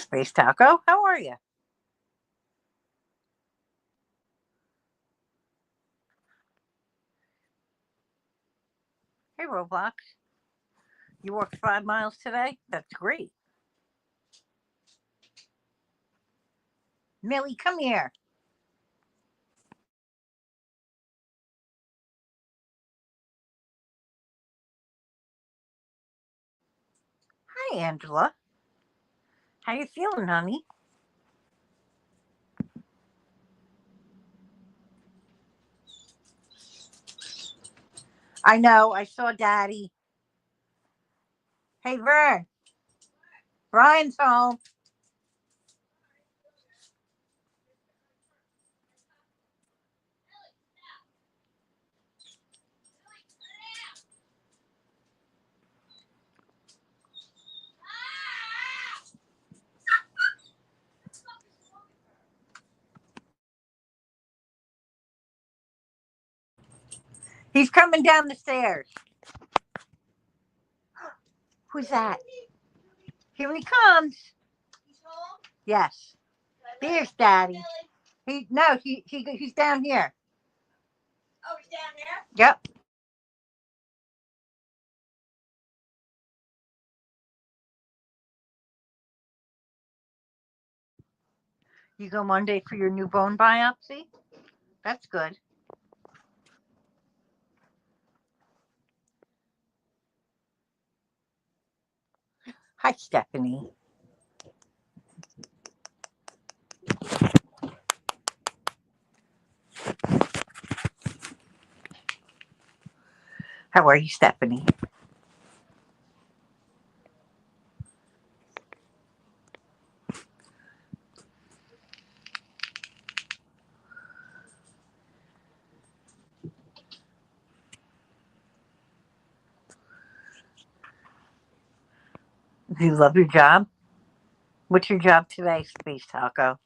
Space Taco. How are you? Hey, Roblox. You walked 5 miles today? That's great. Millie, come here. Hi, Angela. How you feeling, honey? I know. I saw Daddy. Hey, Vern. Brian's home. He's coming down the stairs. Who's that? Here he comes. Yes. There's Daddy. He's down here. Oh, he's down there? Yep. You go Monday for your new bone biopsy? That's good. Hi, Stephanie. How are you, Stephanie? Do you love your job? What's your job today, Space Taco?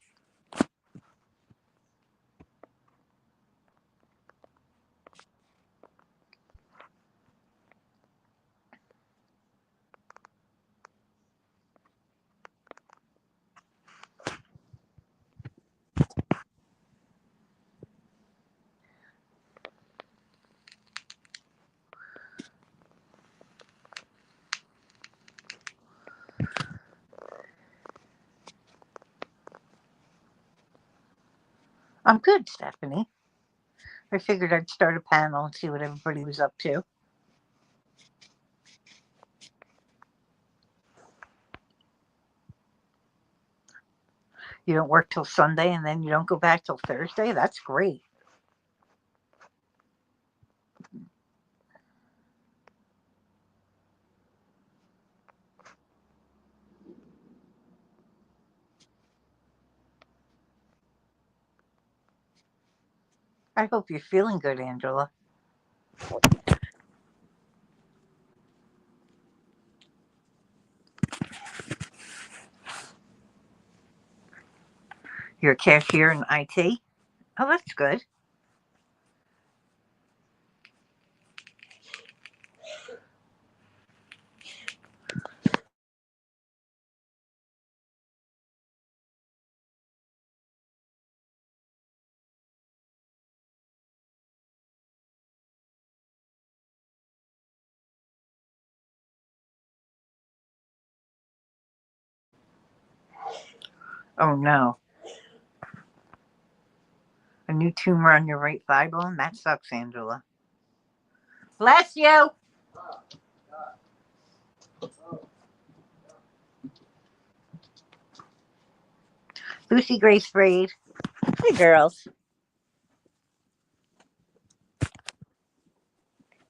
I'm good, Stephanie. I figured I'd start a panel and see what everybody was up to. You don't work till Sunday and then you don't go back till Thursday? That's great. I hope you're feeling good, Angela. You're a cashier in IT? Oh, that's good. Oh, no. A new tumor on your right thigh bone? That sucks, Angela. Bless you! Lucy Grace Braid. Hi, girls.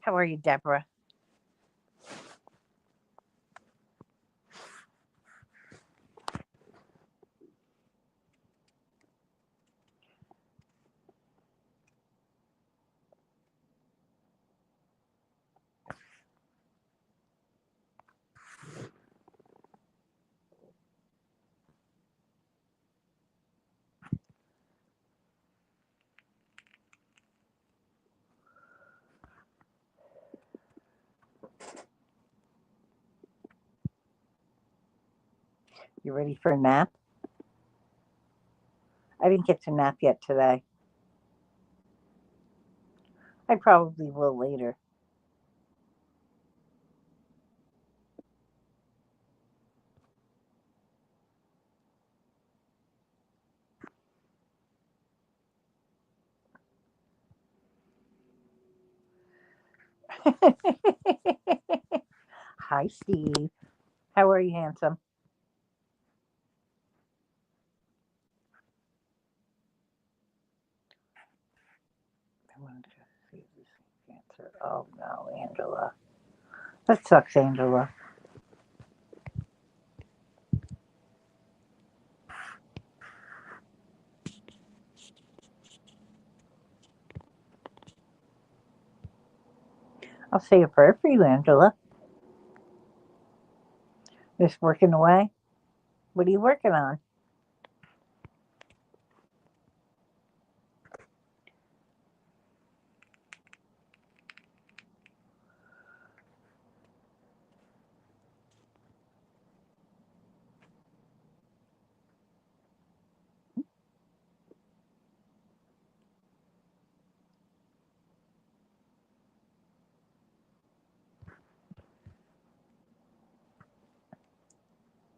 How are you, Deborah? You ready for a nap? I didn't get to nap yet today. I probably will later. Hi, Steve. How are you, handsome? I wanted to see this answer. Oh no, Angela. That sucks, Angela. I'll say a prayer for you, Angela. Just working away. What are you working on?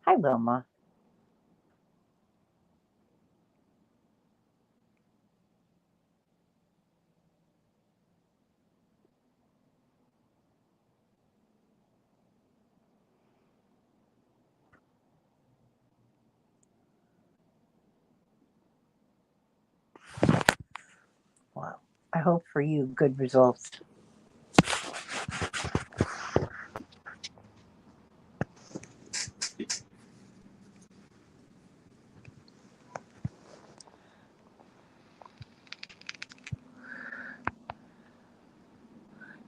Hi, Wilma. Wow. I hope for you good results.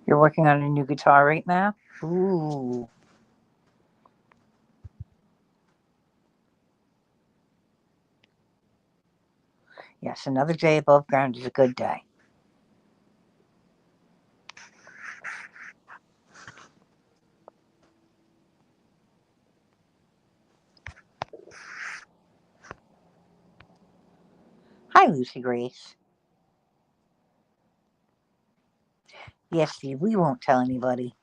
You're working on a new guitar right now? Ooh. Yes, another day above ground is a good day. Hi, Lucy Grace. Yes, Steve, we won't tell anybody.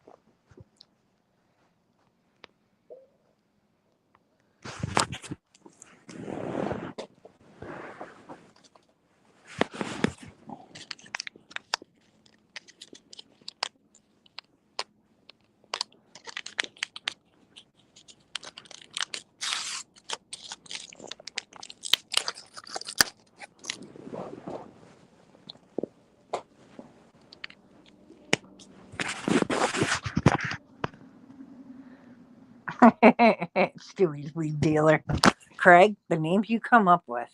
Stewie's weed dealer. Craig, the names you come up with.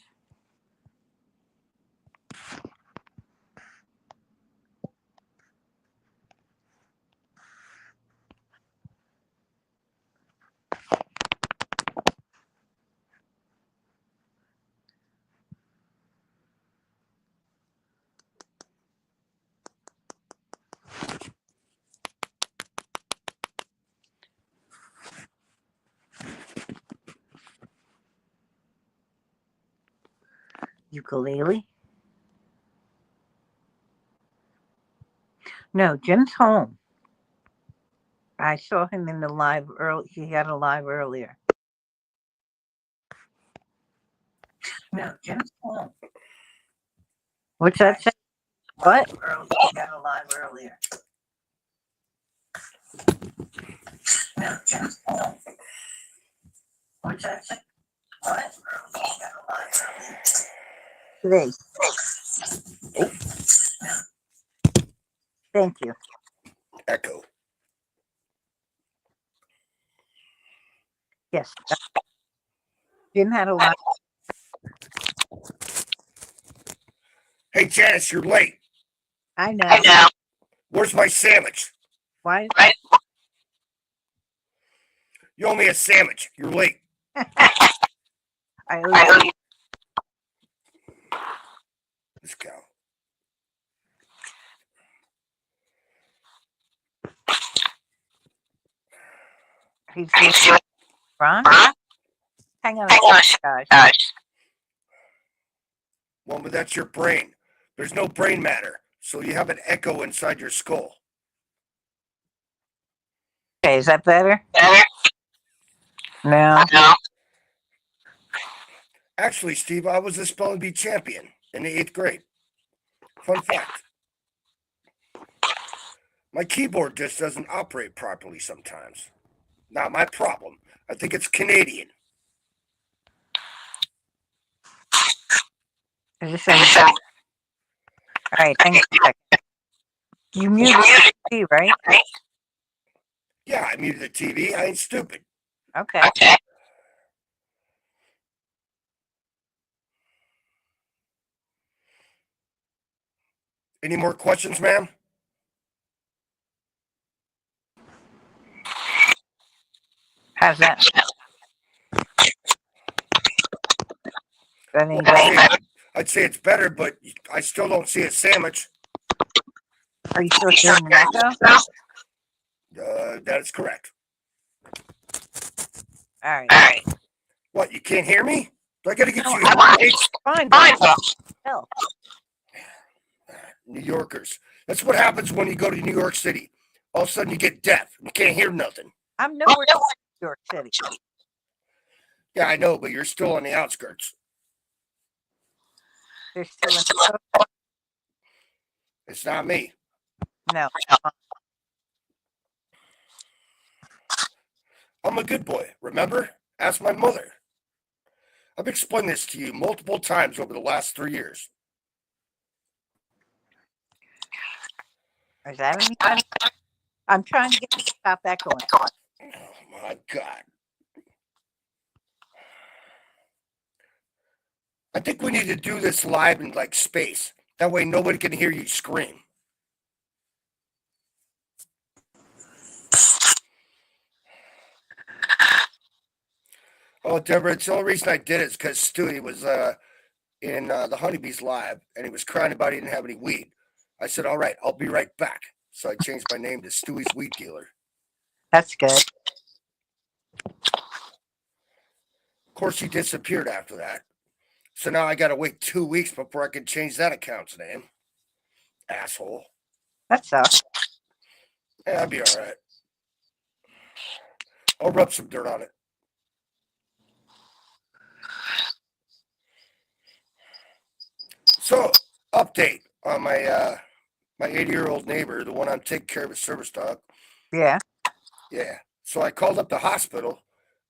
Ukulele? No, Jim's home. I saw him in the live early. He had a live earlier. No, Jim's home. What's that say? What? He had a live earlier. No, Jim's home. What's that say? What? He had a live earlier. Today. Thank you. Echo. Yes. Jim had a live. Hey, Janice, you're late. I know. Where's my sandwich? Why? You owe me a sandwich. You're late. I owe you. Let's go. He's doing Ron. Hang on a second, guys. Well, but that's your brain. There's no brain matter, so you have an echo inside your skull. Okay, is that better? No. Actually, Steve, I was a spelling bee champion in the 8th grade. Fun fact. My keyboard just doesn't operate properly sometimes. Not my problem. I think it's Canadian. Is this all right? Hang on a second. You muted the TV, right? Yeah, I muted the TV. I ain't stupid. Okay. Any more questions, ma'am? How's that? Any better? I'd say it's better, but I still don't see a sandwich. Are you still hearing an echo? That is correct. All right. What, you can't hear me? Do I gotta get you Fine. Hell. New Yorkers. That's what happens when you go to New York City. All of a sudden you get deaf. You can't hear nothing. I'm nowhere in New York City. Yeah, I know, but you're still on the outskirts. They're still in. It's not me. No. I'm a good boy, remember? Ask my mother. I've explained this to you multiple times over the last 3 years. Is that anything? I'm trying to get you to stop echoing. Oh my God. I think we need to do this live in like space. That way nobody can hear you scream. Oh, Deborah, it's the only reason I did it is because Stewie was in the Honeybees Live and he was crying about he didn't have any weed. I said, all right, I'll be right back. So I changed my name to Stewie's Weed Dealer. That's good. Of course, he disappeared after that. So now I got to wait 2 weeks before I can change that account's name. Asshole. That sucks. Yeah, I'll be all right. I'll rub some dirt on it. So, update on my 80-year-old neighbor, the one I'm taking care of his service dog. Yeah. Yeah. So I called up the hospital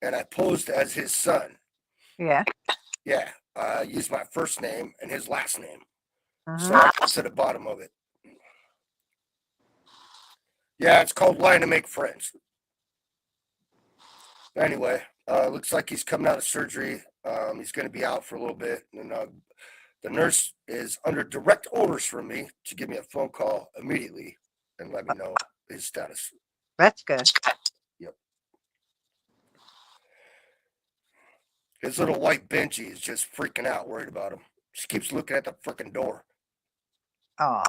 and I posed as his son. Yeah. Yeah. I used my first name and his last name. Mm-hmm. So I was at the bottom of it. Yeah, it's called Lying to Make Friends. Anyway, looks like he's coming out of surgery. He's going to be out for a little bit. And the nurse is under direct orders from me to give me a phone call immediately and let me know his status. That's good. Yep. His little white Benji is just freaking out, worried about him. She keeps looking at the freaking door. Oh.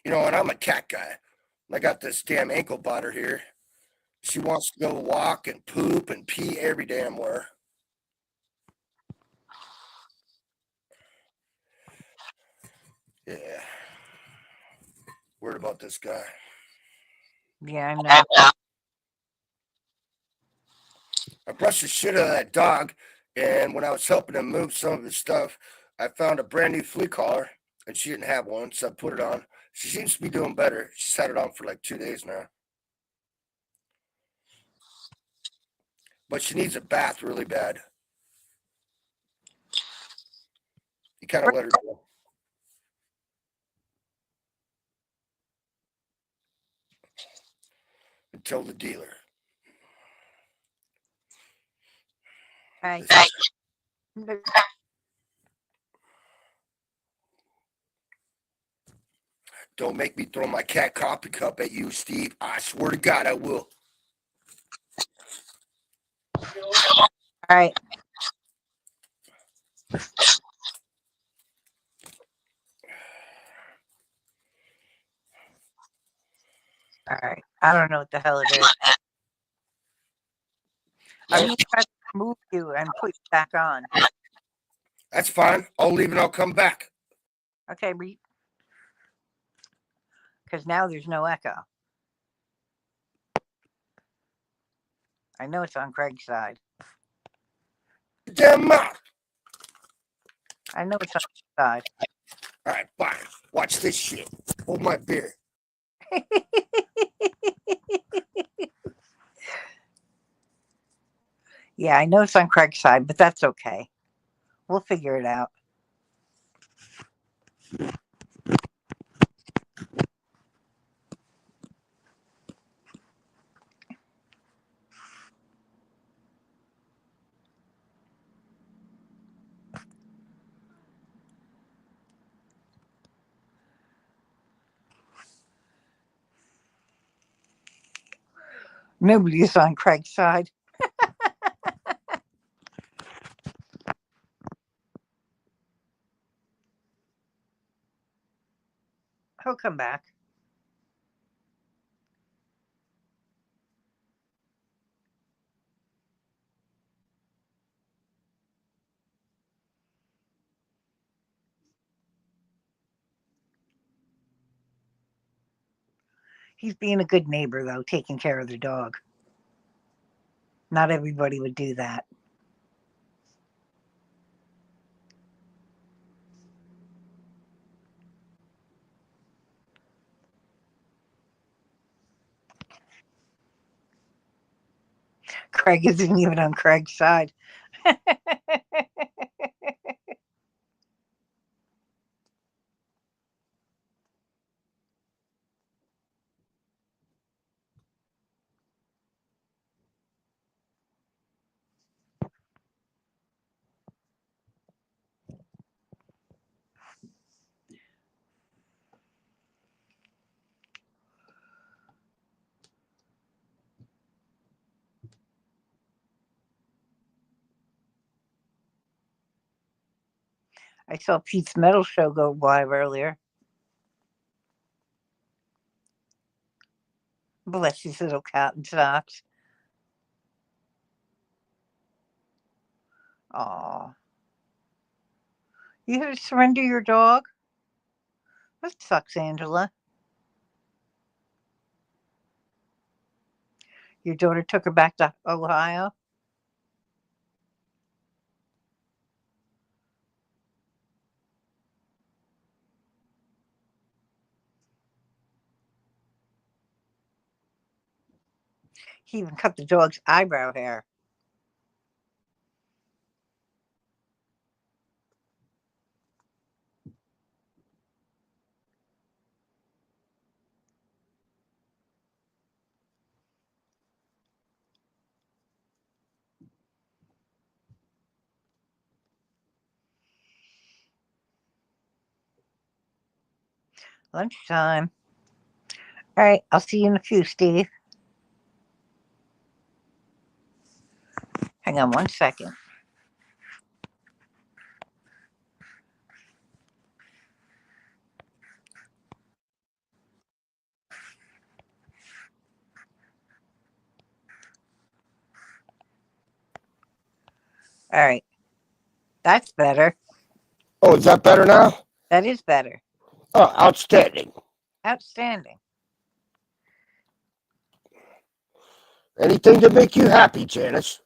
You know, and I'm a cat guy. I got this damn ankle biter here. She wants to go walk and poop and pee every damn where. Yeah. Worried about this guy. Yeah, I know. I brushed the shit out of that dog, and when I was helping him move some of his stuff, I found a brand new flea collar, and she didn't have one, so I put it on. She seems to be doing better. She's had it on for like 2 days now. But she needs a bath really bad. You kind of let her go. Until the dealer. Hey. Don't make me throw my cat coffee cup at you, Steve. I swear to God I will. All right. All right. I don't know what the hell it is. Are you move you and put you back on. That's fine. I'll leave and I'll come back. Okay, because now there's no echo. I know it's on Craig's side. Damn mouth. I know it's on his side. All right, bye. Watch this shit. Hold my beer. Yeah, I know it's on Craig's side, but that's okay. We'll figure it out. Nobody's on Craig's side. He'll come back. He's being a good neighbor, though, taking care of the dog. Not everybody would do that. Craig isn't even on Craig's side. I saw Pete's Metal Show go live earlier. Bless his little cat and socks. Aw. You had to surrender your dog? That sucks, Angela. Your daughter took her back to Ohio? He even cut the dog's eyebrow hair. Lunchtime. All right, I'll see you in a few, Steve. Hang on one second. All right. That's better. Oh, is that better now? That is better. Oh, outstanding. Outstanding. Anything to make you happy, Janice.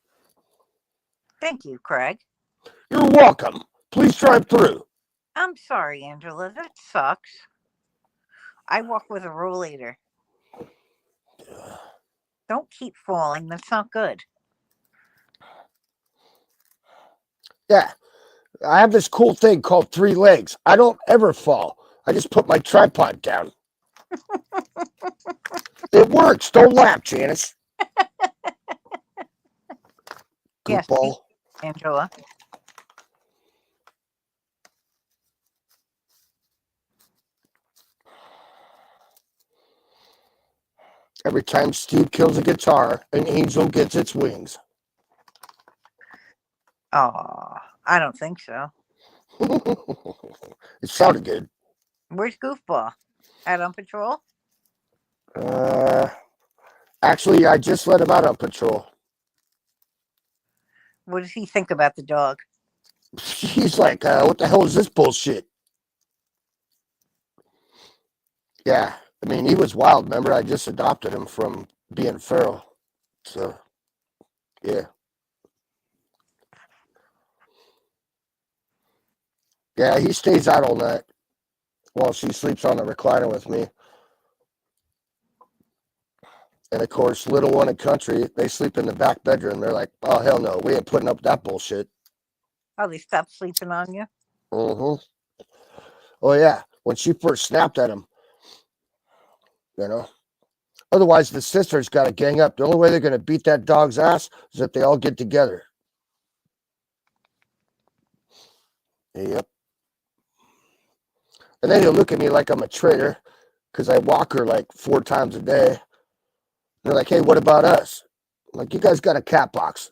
Thank you, Craig. You're welcome. Please drive through. I'm sorry, Angela. That sucks. I walk with a rollator. Don't keep falling. That's not good. Yeah, I have this cool thing called 3 legs. I don't ever fall. I just put my tripod down. It works. Don't laugh, Janice. Yes, Goofball. Angela. Every time Steve kills a guitar, an angel gets its wings. Oh, I don't think so. It sounded good. Where's Goofball? Out on patrol? Actually, I just let him out on patrol. What does he think about the dog? He's like, what the hell is this bullshit? Yeah, I mean, he was wild. Remember, I just adopted him from being feral. So, yeah. Yeah, he stays out all night while she sleeps on the recliner with me. And of course, little one and country, they sleep in the back bedroom. They're like, oh, hell no, we ain't putting up that bullshit. Oh, they stopped sleeping on you? Mm-hmm. Oh, yeah. When she first snapped at him, you know. Otherwise, the sisters got to gang up. The only way they're going to beat that dog's ass is if they all get together. Yep. And then he'll look at me like I'm a traitor because I walk her like 4 times a day. They're like, hey, what about us? I'm like, you guys got a cat box.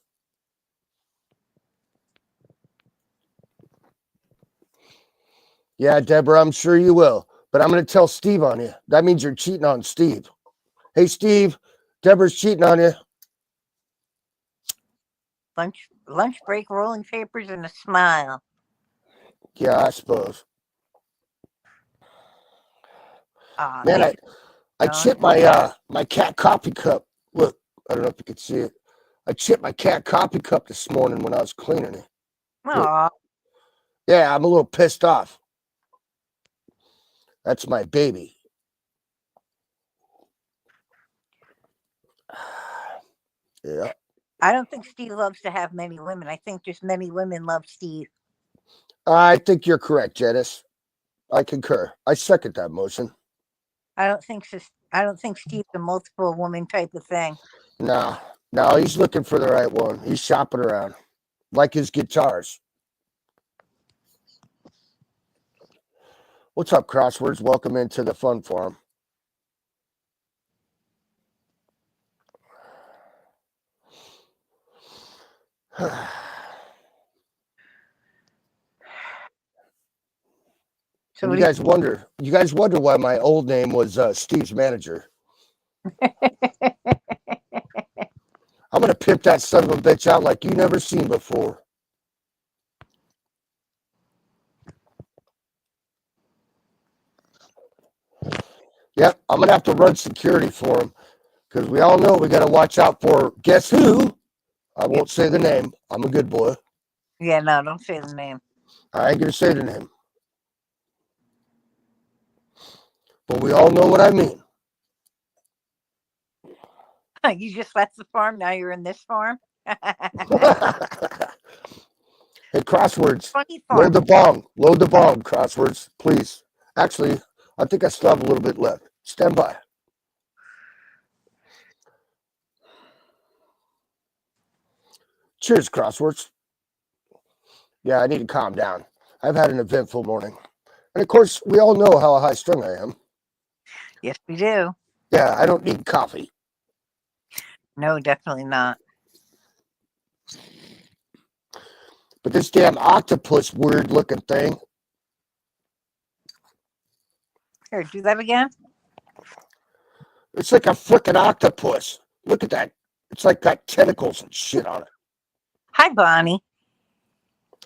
Yeah, Deborah, I'm sure you will. But I'm going to tell Steve on you. That means you're cheating on Steve. Hey, Steve, Deborah's cheating on you. Lunch break, rolling papers, and a smile. Yeah, I suppose. Man, Yeah. I chipped my cat coffee cup. Look, I don't know if you can see it. I chipped my cat coffee cup this morning when I was cleaning it. Aw. Yeah, I'm a little pissed off. That's my baby. Yeah. I don't think Steve loves to have many women. I think just many women love Steve. I think you're correct, Janice. I concur. I second that motion. I don't think Steve's a multiple woman type of thing. No, he's looking for the right one. He's shopping around, like his guitars. What's up, Crosswords? Welcome into the fun forum. So you guys wonder why my old name was Steve's manager. I'm gonna pimp that son of a bitch out like you never seen before. Yep, I'm gonna have to run security for him because we all know we gotta watch out for guess who? I won't say the name. I'm a good boy. Yeah, no, don't say the name. I ain't gonna say the name. But we all know what I mean. You just left the farm, now you're in this farm? Hey, Crosswords, Funny farm. load the bomb, Crosswords, please. Actually, I think I still have a little bit left. Stand by. Cheers, Crosswords. Yeah, I need to calm down. I've had an eventful morning. And of course, we all know how high strung I am. Yes, we do. Yeah, I don't need coffee. No, definitely not. But this damn octopus weird looking thing. Here, do that again. It's like a freaking octopus. Look at that. It's like got tentacles and shit on it. Hi, Bonnie.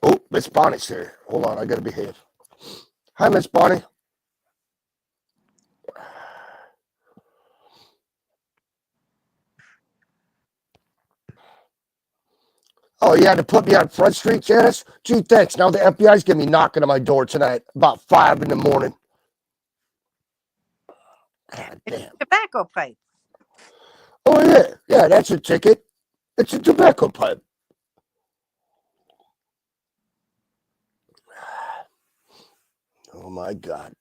Oh, Miss Bonnie's here. Hold on, I gotta behave. Hi, Miss Bonnie. Oh, you had to put me on Front Street, Janice? Gee, thanks. Now the FBI's gonna be knocking on my door tonight about 5 in the morning. God damn. Tobacco pipe. Oh, yeah. Yeah, that's a ticket. It's a tobacco pipe. Oh, my God.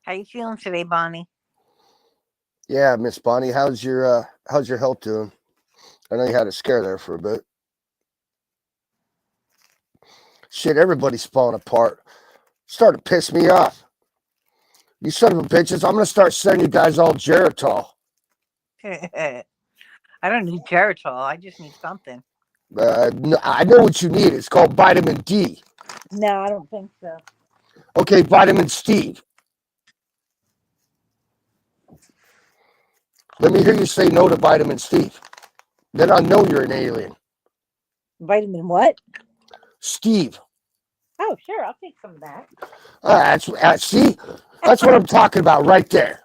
How you feeling today, Bonnie? Yeah, Miss Bonnie, how's your health doing? I know you had a scare there for a bit. Shit, everybody's falling apart. Starting to piss me off. You son of a bitches, I'm gonna start sending you guys all Geritol. I don't need Geritol. I just need something. No, I know what you need. It's called vitamin D. No, I don't think so. Okay, vitamin Steve. Let me hear you say no to vitamin Steve. Then I know you're an alien. Vitamin what? Steve. Oh, sure. I'll take some of that. See, that's what I'm talking about right there.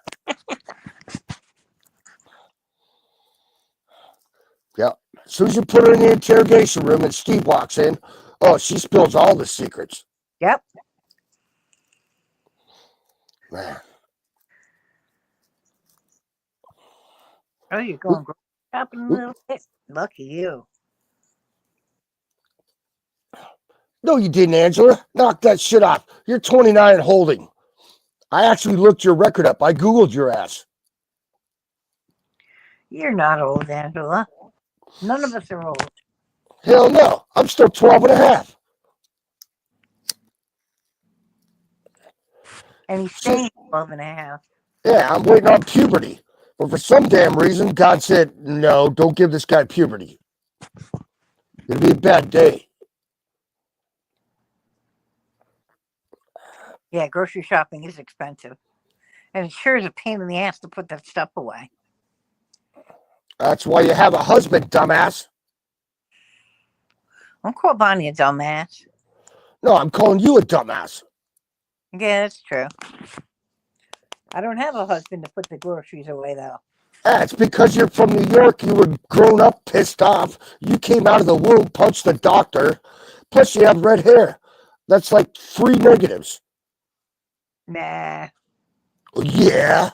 Yeah. As soon as you put her in the interrogation room and Steve walks in, oh, she spills all the secrets. Yep. Man. Oh, you're going shopping a little bit? Lucky you. No, you didn't, Angela. Knock that shit off. You're 29 and holding. I actually looked your record up. I Googled your ass. You're not old, Angela. None of us are old. Hell no. I'm still 12 and a half. And he's saying 12 and a half. Yeah, I'm waiting on puberty. But for some damn reason, God said, no, don't give this guy puberty. It'll be a bad day. Yeah, grocery shopping is expensive. And it sure is a pain in the ass to put that stuff away. That's why you have a husband, dumbass. Don't call Bonnie a dumbass. No, I'm calling you a dumbass. Yeah, that's true. I don't have a husband to put the groceries away, though. It's because you're from New York. You were grown up, pissed off. You came out of the womb, punched the doctor. Plus, you have red hair. That's like 3 negatives. Nah. Yeah.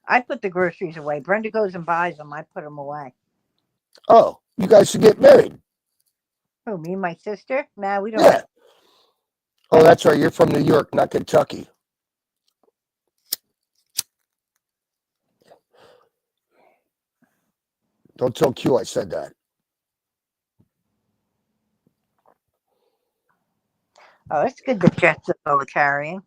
I put the groceries away. Brenda goes and buys them. I put them away. Oh, you guys should get married. Who, me and my sister? Nah, we don't. Yeah. Oh, that's right. You're from New York, not Kentucky. Don't tell Q I said that. Oh, it's good that Jets are all carrying.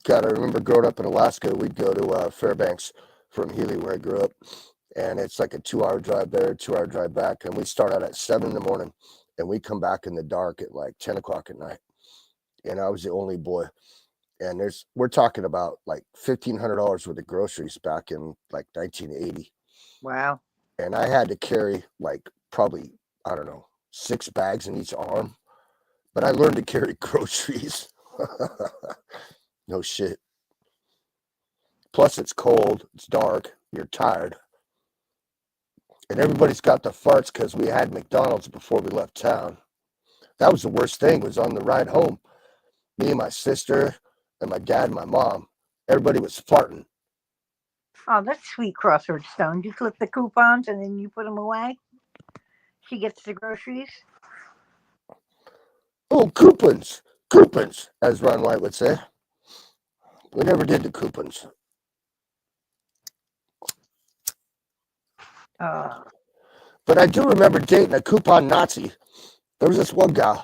God, I remember growing up in Alaska, we'd go to Fairbanks from Healy, where I grew up. And it's like a 2-hour drive there, 2-hour drive back. And we start out at 7 in the morning and we come back in the dark at like 10 o'clock at night. And I was the only boy. And we're talking about like $1,500 worth of groceries back in like 1980. Wow. And I had to carry like probably, I don't know, 6 bags in each arm. But I learned to carry groceries. No shit. Plus, it's cold, it's dark, you're tired. And everybody's got the farts because we had McDonald's before we left town. That was the worst thing, was on the ride home. Me and my sister and my dad and my mom, everybody was farting. Oh, that's sweet, Crossroad Stone. You flip the coupons and then you put them away. She gets the groceries. Oh, coupons, coupons, as Ron White would say. We never did the coupons. But I do remember dating a coupon Nazi. There was this one guy.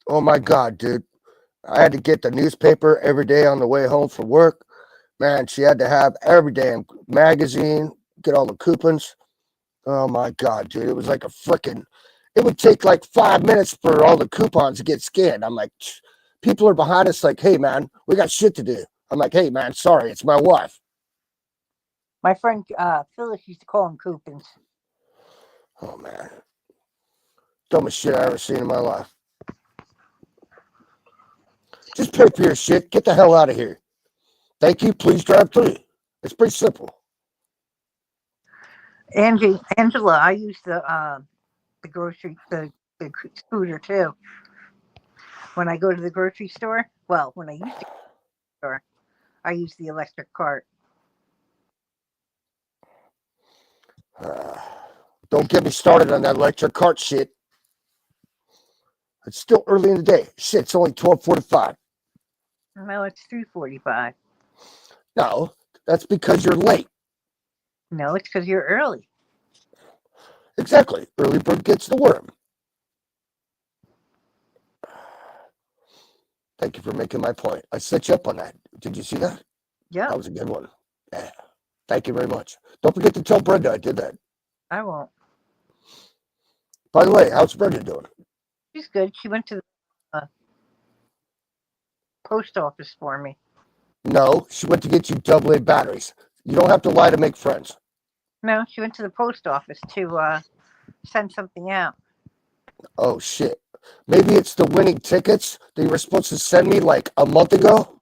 Oh my God, dude. I had to get the newspaper every day on the way home from work. Man, she had to have every damn magazine, get all the coupons. Oh my God, dude. It was like it would take like 5 minutes for all the coupons to get scanned. I'm like, people are behind us like, hey, man, we got shit to do. I'm like, hey, man, sorry, it's my wife. My friend Phyllis used to call them coupons. Oh, man. Dumbest shit I ever seen in my life. Just pay for your shit. Get the hell out of here. Thank you. Please drive through. It's pretty simple. Angela, I use the scooter too. When I go to the grocery store, well, when I used to go to the store, I use the electric cart. Don't get me started on that electric cart shit. It's still early in the day. Shit, it's only 12:45. No, it's 3:45. No, that's because you're late. No, it's because you're early. Exactly. Early bird gets the worm. Thank you for making my point. I set you up on that. Did you see that? Yeah. That was a good one. Yeah. Thank you very much. Don't forget to tell Brenda I did that. I won't. By the way, how's Brenda doing? She's good. She went to the post office for me. No, she went to get you AA batteries. You don't have to lie to make friends. No, she went to the post office to send something out. Oh shit. Maybe it's the winning tickets that you were supposed to send me like a month ago.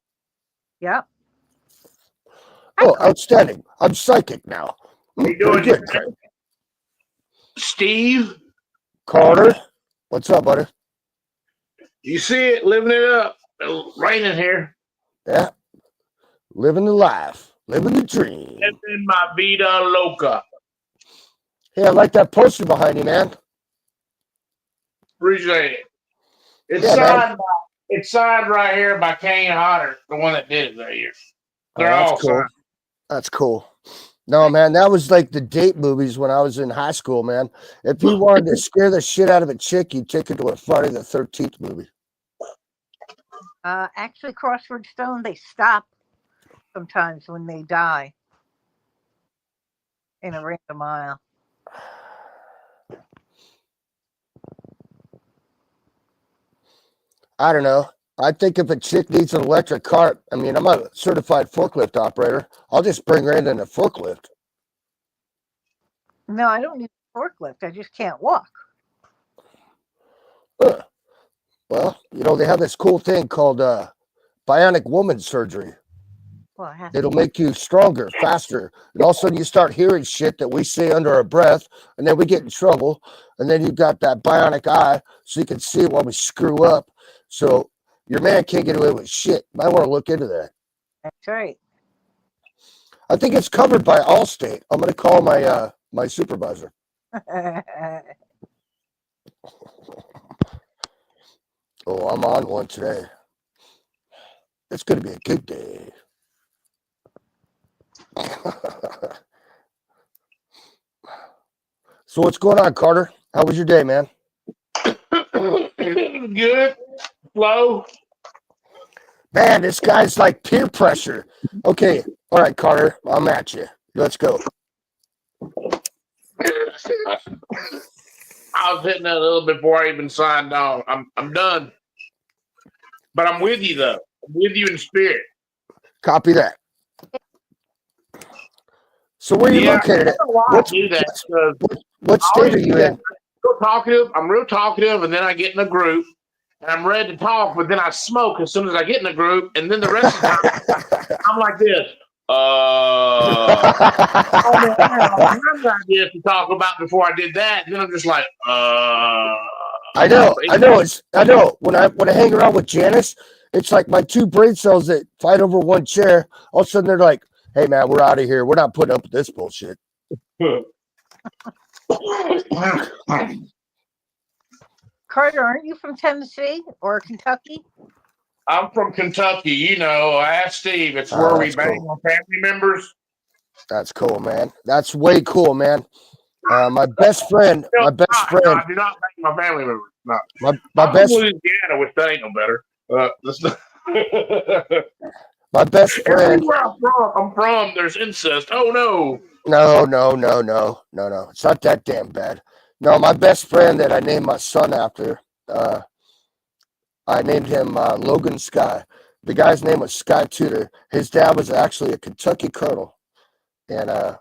Yep. Oh, outstanding. I'm psychic now. How you Very doing, good, Craig. Steve? Carter, what's up, buddy? You see it, living it up. It's raining here. Yeah. Living the life. Living the dream. Living my vida loca. Hey, I like that poster behind you, man. Appreciate it. It's Yeah, man. signed. It's signed right here by Kane Hodder, the one that did it right here. Oh, They're all that's cool. signed. That's cool. No, man, that was like the date movies when I was in high school, man. If you wanted to scare the shit out of a chick, you'd take her to a Friday the 13th movie. Actually, Crossword Stone, they stop sometimes when they die in a random aisle. I don't know. I think if a chick needs an electric cart, I mean, I'm a certified forklift operator. I'll just bring her in a forklift. No, I don't need a forklift. I just can't walk. Well, you know, they have this cool thing called bionic woman surgery. Well, I have It'll make you stronger, faster. And all of a sudden you start hearing shit that we say under our breath, and then we get in trouble. And then you got that bionic eye so you can see it while we screw up. So your man can't get away with shit. Might want to look into that. That's right. I think it's covered by Allstate. I'm going to call my my supervisor. Oh, I'm on one today. It's going to be a good day. So what's going on, Carter? How was your day, man? Good. Slow. Man, this guy's like peer pressure. Okay, all right, Carter, I'm at you. Let's go. I was hitting that a little before I even signed on. I'm done. But I'm with you though. I'm with you in spirit. Copy that. So where are you located at? I do that because What state are you in? real talkative. I'm real talkative, and then I get in a group, and I'm ready to talk, but then I smoke as soon as I get in a group, and then the rest of the time I'm like this. I have ideas to talk about before I did that. And then I'm just like, I know. When I hang around with Janice, it's like my two brain cells that fight over one chair. All of a sudden they're like, "Hey man, we're out of here. We're not putting up with this bullshit." Carter, aren't you from Tennessee or Kentucky? I'm from Kentucky. You know, ask Steve. It's where we that's bang cool. on family members. That's cool, man. That's way cool, man. My best friend. No, I do not bang my family members. No. My I'm best. from Louisiana, which that ain't no better. My best friend. Everywhere I'm from, there's incest. Oh no. No. It's not that damn bad. No, my best friend that I named my son after, I named him Logan Sky. The guy's name was Sky Tudor. His dad was actually a Kentucky colonel. And I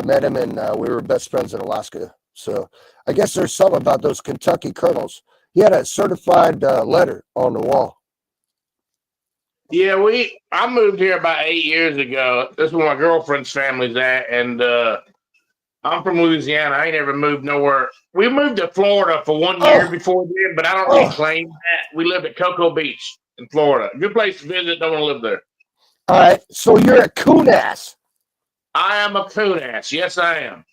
met him and we were best friends in Alaska. So I guess there's something about those Kentucky colonels. He had a certified letter on the wall. Yeah, I moved here about 8 years ago. This is where my girlfriend's family's at, and I'm from Louisiana. I ain't ever moved nowhere. We moved to Florida for 1 year before then, but I don't really claim that. We lived at Cocoa Beach in Florida. Good place to visit. Don't want to live there. All right, so you're a coon ass. I am a coon ass. Yes, I am.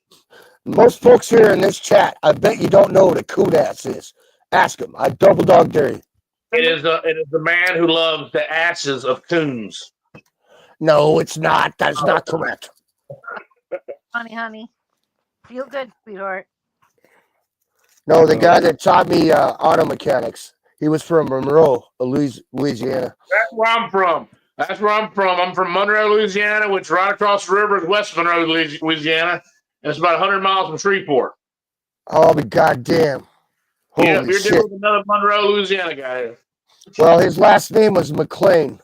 Most folks here in this chat, I bet you don't know what a coon ass is. Ask them. I double dog dare you. It is a man who loves the asses of coons. No, it's not. That's not correct. Honey. Feel good, sweetheart. No, the guy that taught me auto mechanics, he was from Monroe, Louisiana. That's where I'm from. I'm from Monroe, Louisiana, which right across the river is West Monroe, Louisiana. And it's about 100 miles from Shreveport. Oh, but goddamn. Holy Yeah, you're shit. dealing with another Monroe, Louisiana guy. Well, his last name was McLean.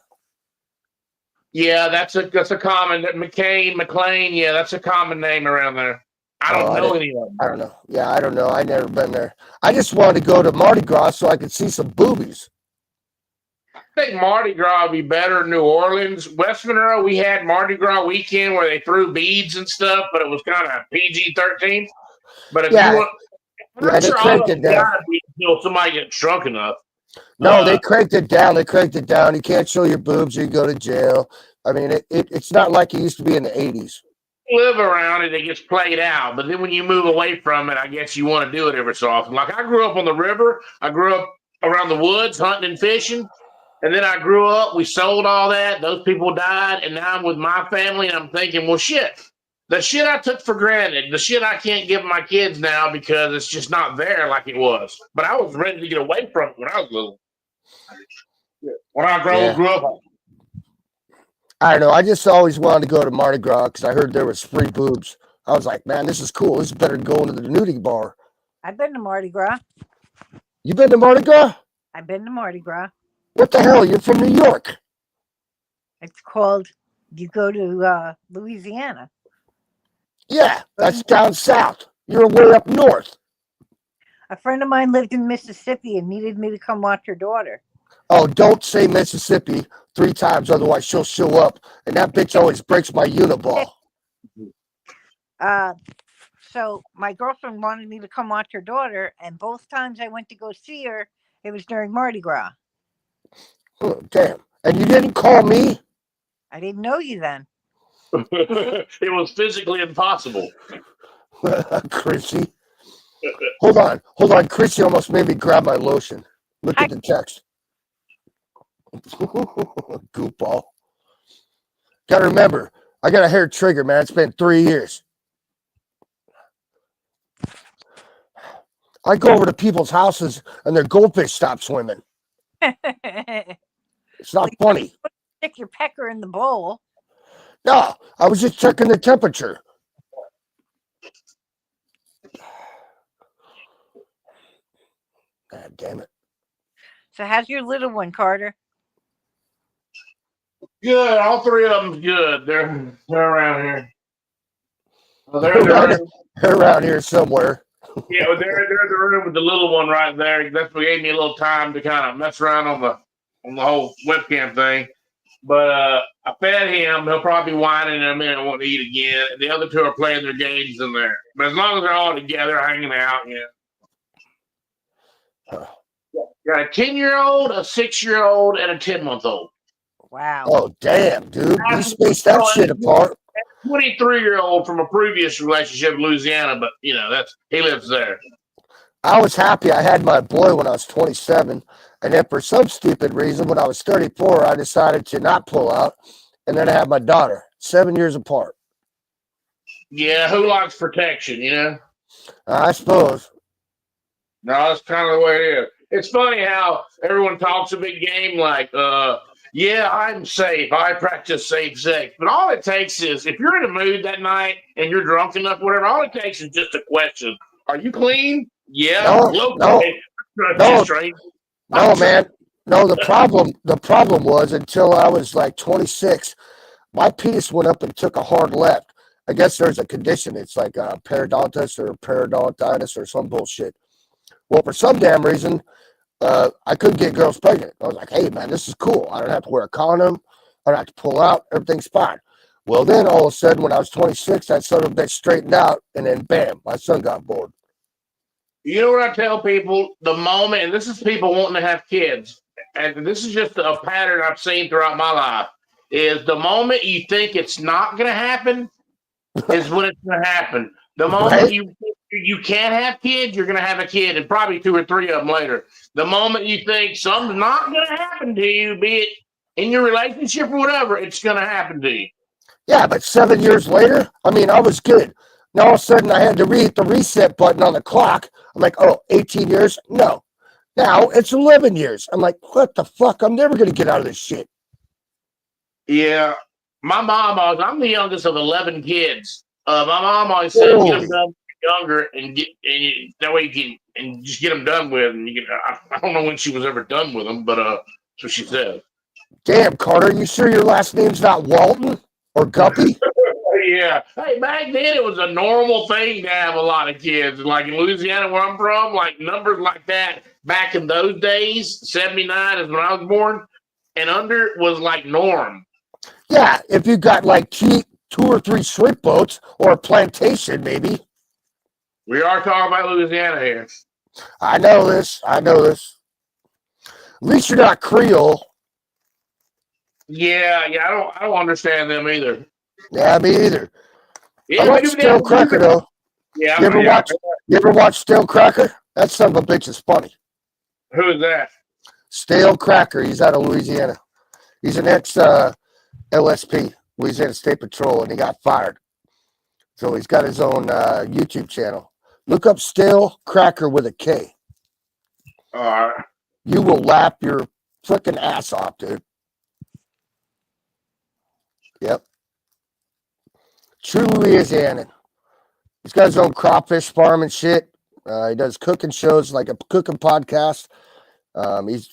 Yeah, that's a common McLean. Yeah, that's a common name around there. I Oh, don't know any of them. I don't know. Yeah, I don't know. I never been there. I just wanted to go to Mardi Gras so I could see some boobies. I think Mardi Gras would be better in New Orleans. West Monroe, we had Mardi Gras weekend where they threw beads and stuff, but it was kind of PG-13. But if you Yeah, want, I'm yeah, not they sure all of cranked them it down. gotta be until somebody gets drunk enough. No, they cranked it down. They cranked it down. You can't show your boobs or you go to jail. I mean, it's not like it used to be in the 80s. Live around it, it gets played out. But then when you move away from it, I guess you want to do it every so often. Like I grew up on the river. I grew up around the woods hunting and fishing. And then I grew up, we sold all that. Those people died. And now I'm with my family. And I'm thinking, well, shit. The shit I took for granted, the shit I can't give my kids now because it's just not there like it was. But I was ready to get away from it when I was little. When I Yeah. grew up. I don't know. I just always wanted to go to Mardi Gras because I heard there was free boobs. I was like, man, this is cool. This is better than going to the nudity bar. I've been to Mardi Gras. You been to Mardi Gras? I've been to Mardi Gras. What the hell? You're from New York. It's called, you go to Louisiana. Yeah, that's down south. You're way up north. A friend of mine lived in Mississippi and needed me to come watch her daughter. Oh, don't say Mississippi 3 times, otherwise she'll show up. And that bitch always breaks my uniball. So my girlfriend wanted me to come watch her daughter, and both times I went to go see her, it was during Mardi Gras. Oh, damn. And you didn't call me? I didn't know you then. It was physically impossible. Chrissy. Hold on. Chrissy almost made me grab my lotion. Look at the text. Goofball. Gotta remember, I got a hair trigger, man. It's been 3 years. I go over to people's houses and their goldfish stop swimming. It's not funny. Stick your pecker in the bowl. No, I was just checking the temperature. God damn it. So how's your little one, Carter? Good. All 3 of them's good. They're around here. They're around here somewhere. Yeah, they're in the room with the little one right there. That's what gave me a little time to kind of mess around on the whole webcam thing. But I fed him. He'll probably be whining in a minute and want to eat again. The other 2 are playing their games in there. But as long as they're all together, hanging out, got a 10-year-old, a 6-year-old, and a 10-month-old. Wow. Oh, damn, dude. We spaced that shit apart. 23-year-old from a previous relationship in Louisiana, but he lives there. I was happy I had my boy when I was 27, and then for some stupid reason, when I was 34, I decided to not pull out, and then I had my daughter, 7 years apart. Yeah, who likes protection, I suppose. No, that's kind of the way it is. It's funny how everyone talks a big game like, yeah, I'm safe. I practice safe sex. But all it takes is, if you're in a mood that night and you're drunk enough, whatever, all it takes is just a question. Are you clean? Yeah. No, man. No, the problem was until I was like 26, my penis went up and took a hard left. I guess there's a condition. It's like periodontitis or periodontitis or some bullshit. Well, for some damn reason, I couldn't get girls pregnant. I was like, hey, man, this is cool. I don't have to wear a condom. I don't have to pull out. Everything's fine. Well, then all of a sudden, when I was 26, that son of a bitch straightened out, and then bam, my son got bored. You know what I tell people? The moment, and this is people wanting to have kids, and this is just a pattern I've seen throughout my life, is the moment you think it's not going to happen is when it's going to happen. The moment you can't have kids, you're going to have a kid, and probably 2 or 3 of them later. The moment you think something's not going to happen to you, be it in your relationship or whatever, it's going to happen to you. Yeah, but 7 years later, I mean, I was good. Now all of a sudden I had to hit the reset button on the clock. I'm like, 18 years? No. Now it's 11 years. I'm like, what the fuck? I'm never going to get out of this shit. Yeah. My mom, I'm the youngest of 11 kids. My mom always said, get them done younger and that way you can just get them done with. And you can, I don't know when she was ever done with them, but that's what she said. Damn, Carter, you sure your last name's not Walton or Guppy? Yeah. Hey, back then it was a normal thing to have a lot of kids. Like in Louisiana, where I'm from, like numbers like that back in those days, 79 is when I was born, and under was like norm. Yeah, if you got like two or three shrimp boats or a plantation, maybe. We are talking about Louisiana here. I know this. At least you're not Creole. Yeah, I don't understand them either. Yeah, me either. Yeah, I like Stale Cracker though. Yeah, You ever watch Stale Cracker? That son of a bitch is funny. Who is that? Stale Cracker. He's out of Louisiana. He's an ex LSP, Louisiana State Patrol, and he got fired. So he's got his own YouTube channel. Look up Stale Cracker with a K. All right. You will laugh your freaking ass off, dude. Yep. True Louisianan. He's got his own crawfish farm and shit. He does cooking shows, like a cooking podcast.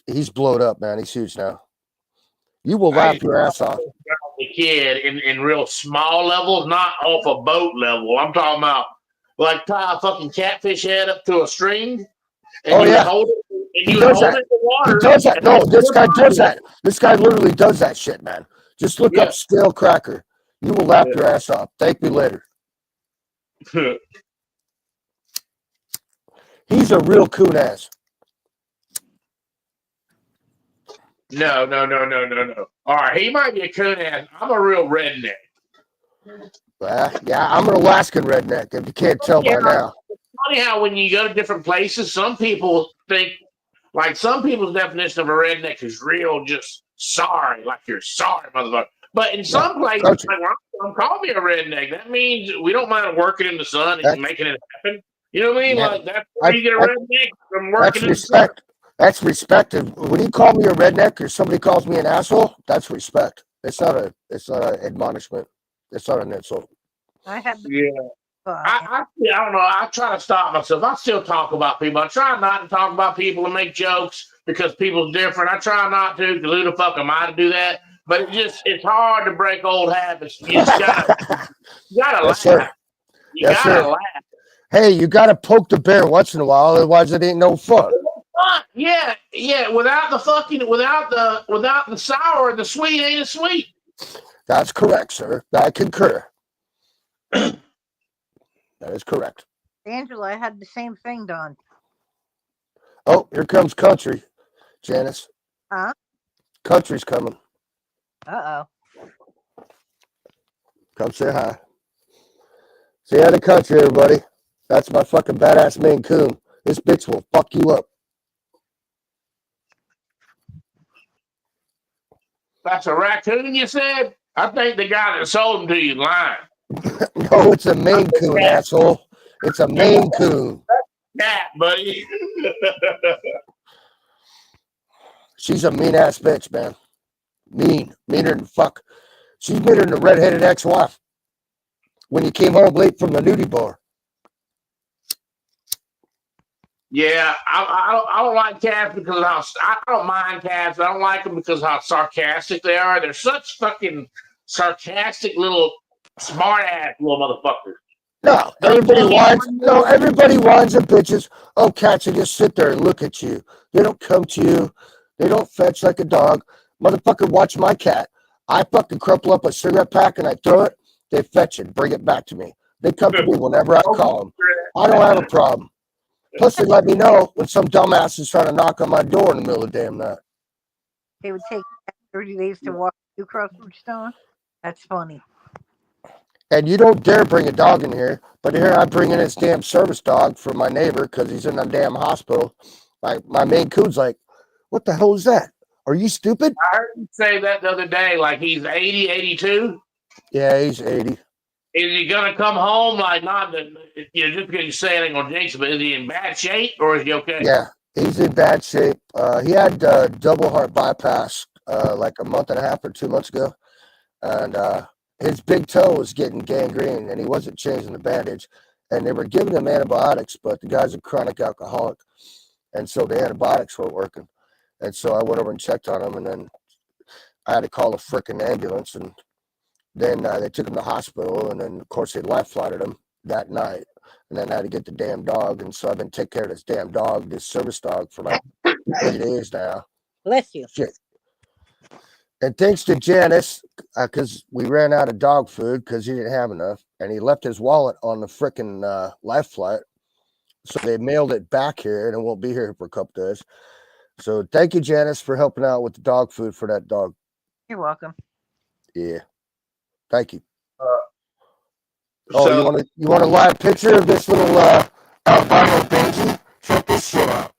He's blowed up, man. He's huge now. You will laugh your ass off. The kid in real small levels, not off a boat level. I'm talking about like tie a fucking catfish head up to a string, and you hold it, and you hold it in the water. He does that. No, this guy does that. This guy literally does that shit, man. Just look up Stale Cracker. You will laugh your ass off. Thank me later. He's a real coon ass. No. All right, he might be a coon ass. I'm a real redneck. Yeah, I'm an Alaskan redneck, if you can't tell by now. It's funny how when you go to different places, some people think, like some people's definition of a redneck is real just sorry, like you're sorry, motherfucker. But in some places, like where I'm call me a redneck. That means we don't mind working in the sun and making it happen. You know what I mean? Like that's where you get a redneck from working in the sun. That's respect. When you call me a redneck or somebody calls me an asshole, that's respect. It's not an admonishment. It's not an insult. I have. I don't know. I try to stop myself. I still talk about people. I try not to talk about people and make jokes because people's different. I try not to, because who the fuck am I to do that? But it's hard to break old habits. You just gotta laugh. Sir. You gotta laugh. Hey, you gotta poke the bear once in a while, otherwise it ain't no fun. Yeah. Without the sour, the sweet ain't as sweet. That's correct, sir. I concur. That is correct. Angela, I had the same thing done. Oh, here comes country, Janice. Huh? Country's coming. Uh-oh. Come say hi. Say hi to country, everybody. That's my fucking badass Maine Coon. This bitch will fuck you up. That's a raccoon, you said? I think the guy that sold them to you lying. No, it's a Maine Coon, asshole. It's a Maine Coon. Cat, buddy. She's a mean ass bitch, man. Meaner than fuck. She's meaner than a redheaded ex-wife. When you came home late from the nudie bar. Yeah, I don't like cats because of how I don't mind cats. I don't like them because of how sarcastic they are. They're such fucking sarcastic little smart ass little motherfuckers. No, everybody whines and bitches. Oh, cats will just sit there and look at you. They don't come to you. They don't fetch like a dog. Motherfucker, watch my cat. I fucking crumple up a cigarette pack and I throw it. They fetch it, bring it back to me. They come to me whenever I call them. I don't have a problem. Plus, they let me know when some dumbass is trying to knock on my door in the middle of the damn night. It would take 30 days to walk you across Bridgestone. That's funny. And you don't dare bring a dog in here. But here I bring in this damn service dog for my neighbor because he's in a damn hospital. My Maine Coon's like, what the hell is that? Are you stupid? I heard you say that the other day, like he's 80, 82. Yeah, he's 80. Is he gonna come home like not just because you say it ain't gonna jinx it, but is he in bad shape or is he okay? Yeah, he's in bad shape. He had double heart bypass like a month and a half or 2 months ago, and his big toe was getting gangrene, and he wasn't changing the bandage. And they were giving him antibiotics, but the guy's a chronic alcoholic, and so the antibiotics weren't working. And so I went over and checked on him, and then I had to call a freaking ambulance, and then they took him to the hospital, and then of course they life flighted him that night, and then I had to get the damn dog, and so I've been taking care of this damn dog, this service dog, for like 3 days now. Bless you. Shit. And thanks to Janice, because we ran out of dog food because he didn't have enough, and he left his wallet on the freaking life flight. So they mailed it back here, and it won't be here for a couple days. So thank you, Janice, for helping out with the dog food for that dog. You're welcome. Yeah, thank you. So You want a live picture of this little albino Benji? Check this shit out.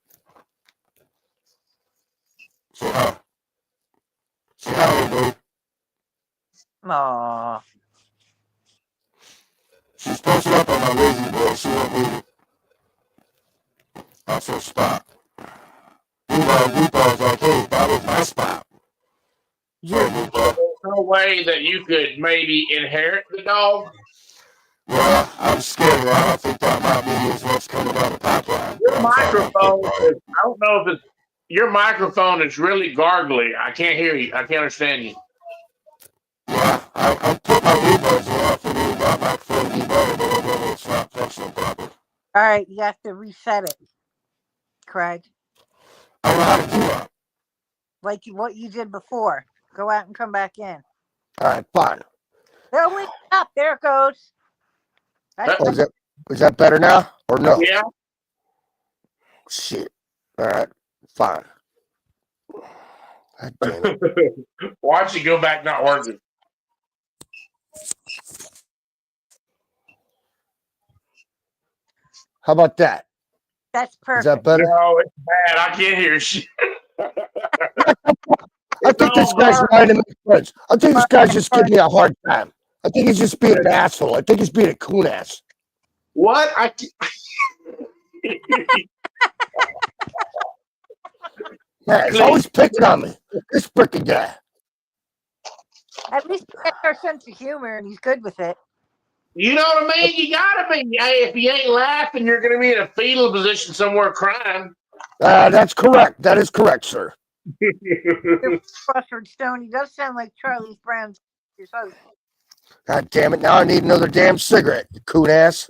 Say hi, dude. Aww. She's posted up on my lazy boy. She won't leave it. That's her spot. Rupa's like, hey, that was my spot. there's no way that you could maybe inherit the dog. Well, I'm scared. I don't think that might be what's coming down the pipeline. Your microphone is, I don't know if it's your microphone is really gargly. I can't hear you. I can't understand you. Yeah, I put my earbuds in. I figured that might feel me better, but I don't know it's not functional properly. All right, you have to reset it, Craig. I don't know how to do that. Like what you did before. Go out and come back in. All right, fine. Oh, wait up. There it goes. Oh, is that better now or no? Yeah. Shit. All right, fine. God damn it. Watch it go back not working. How about that? That's Is perfect. that better? No, it's bad. I can't hear shit. I think this guy's lying to make friends. I think this guy's just giving me a hard time. I think he's just being an asshole. I think he's being a coon ass. What? Man, he's always picking on me. This freaking guy. At least he has our sense of humor, and he's good with it. You know what I mean? You gotta be. Hey, if you ain't laughing, you're gonna be in a fetal position somewhere crying. That's correct. That is correct, sir. Crawford Stone, he does sound like Charlie Brown's husband. God damn it. Now I need another damn cigarette, you coon ass.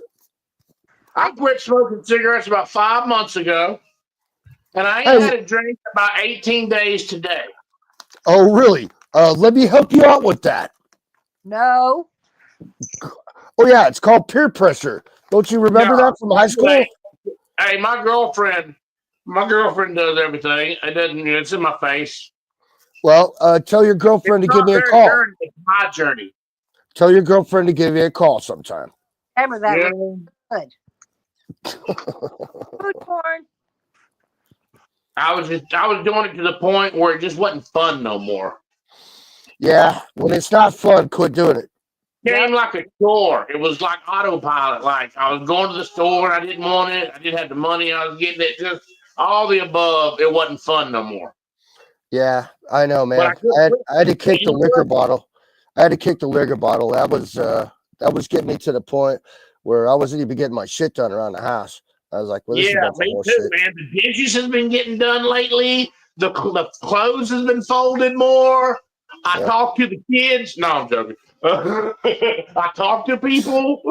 I quit smoking cigarettes about 5 months ago, and I ain't had a drink in about 18 days today. Oh, really? Let me help you out with that. No. Oh, yeah, it's called peer pressure. Don't you remember that from high school? Hey, my girlfriend does everything. It's in my face. Well, tell your girlfriend to give me a call. It's my journey. Tell your girlfriend to give me a call sometime. Remember that Yeah. was good. Food porn. I was doing it to the point where it just wasn't fun no more. Yeah, when it's not fun, quit doing it. Came like a chore. It was like autopilot. Like I was going to the store and I didn't want it. I didn't have the money. I was getting it. Just all the above. It wasn't fun no more. Yeah, I know, man. I had to kick the liquor bottle. That was getting me to the point where I wasn't even getting my shit done around the house. I was like, well, this is a bunch of me horse too, shit. man. The dishes has been getting done lately. The clothes has been folded more. I talk to the kids. No, I'm joking. I talk to people.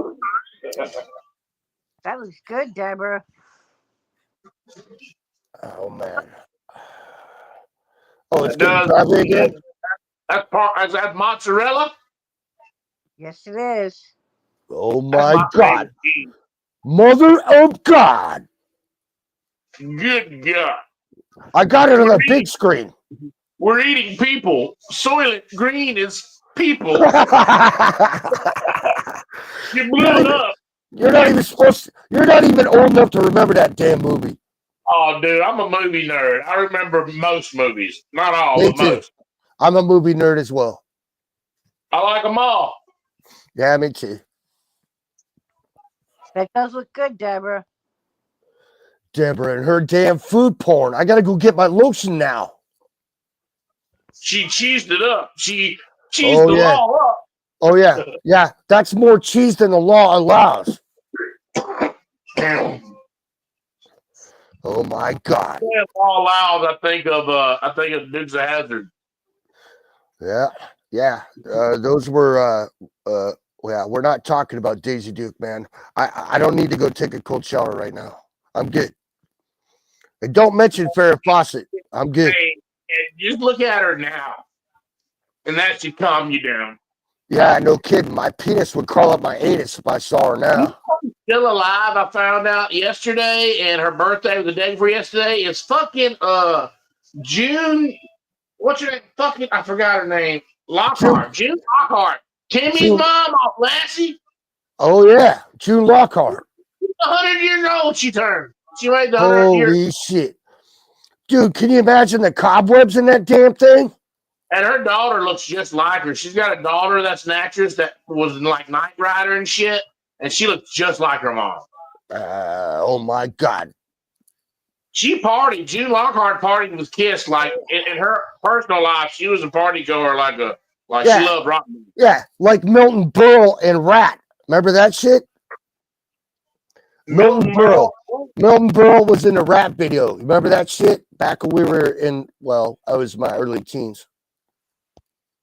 That was good, Deborah. Oh, man. Oh, it's It getting does. driving again? Is that mozzarella? Yes, it is. Oh, That's my God. favorite cheese. Mother of God. Good God. I got it on a big screen. We're eating people. Soylent Green is people. You blew it up. You're not even old enough to remember that damn movie. Oh, dude, I'm a movie nerd. I remember most movies. Not all, Me but too. most. I'm a movie nerd as well. I like them all. Yeah, me too. That does look good, Deborah. Deborah and her damn food porn. I gotta go get my lotion now. She cheesed it up. She cheesed the law up. Oh yeah, yeah. That's more cheese than the law allows. Oh my God. Law allows. I think of Dukes of Hazzard. Yeah. Those were. Yeah, we're not talking about Daisy Duke, man. I don't need to go take a cold shower right now. I'm good. And don't mention Farrah Fawcett. I'm good. Hey, and just look at her now, and that should calm you down. Yeah, no kidding. My penis would crawl up my anus if I saw her now. Still alive, I found out yesterday, and her birthday was the day before yesterday. It's fucking June. What's her name? Fucking I forgot her name. Lockhart. June Lockhart. Timmy's June- mom off Lassie. Oh yeah, June Lockhart. 100 years old she turned. She made the 100 years. Holy shit, dude! Can you imagine the cobwebs in that damn thing? And her daughter looks just like her. She's got a daughter that's an actress that was in like Knight Rider and shit, and she looks just like her mom. Oh my god. She partied. June Lockhart partied with Kiss. Like in her personal life, she was a party goer. Yeah. She loved rock music. Yeah, like Milton Berle and Rat. Remember that shit? Milton Berle. Milton Berle was in a Rat video. Remember that shit? Back when we were in, well, I was my early teens.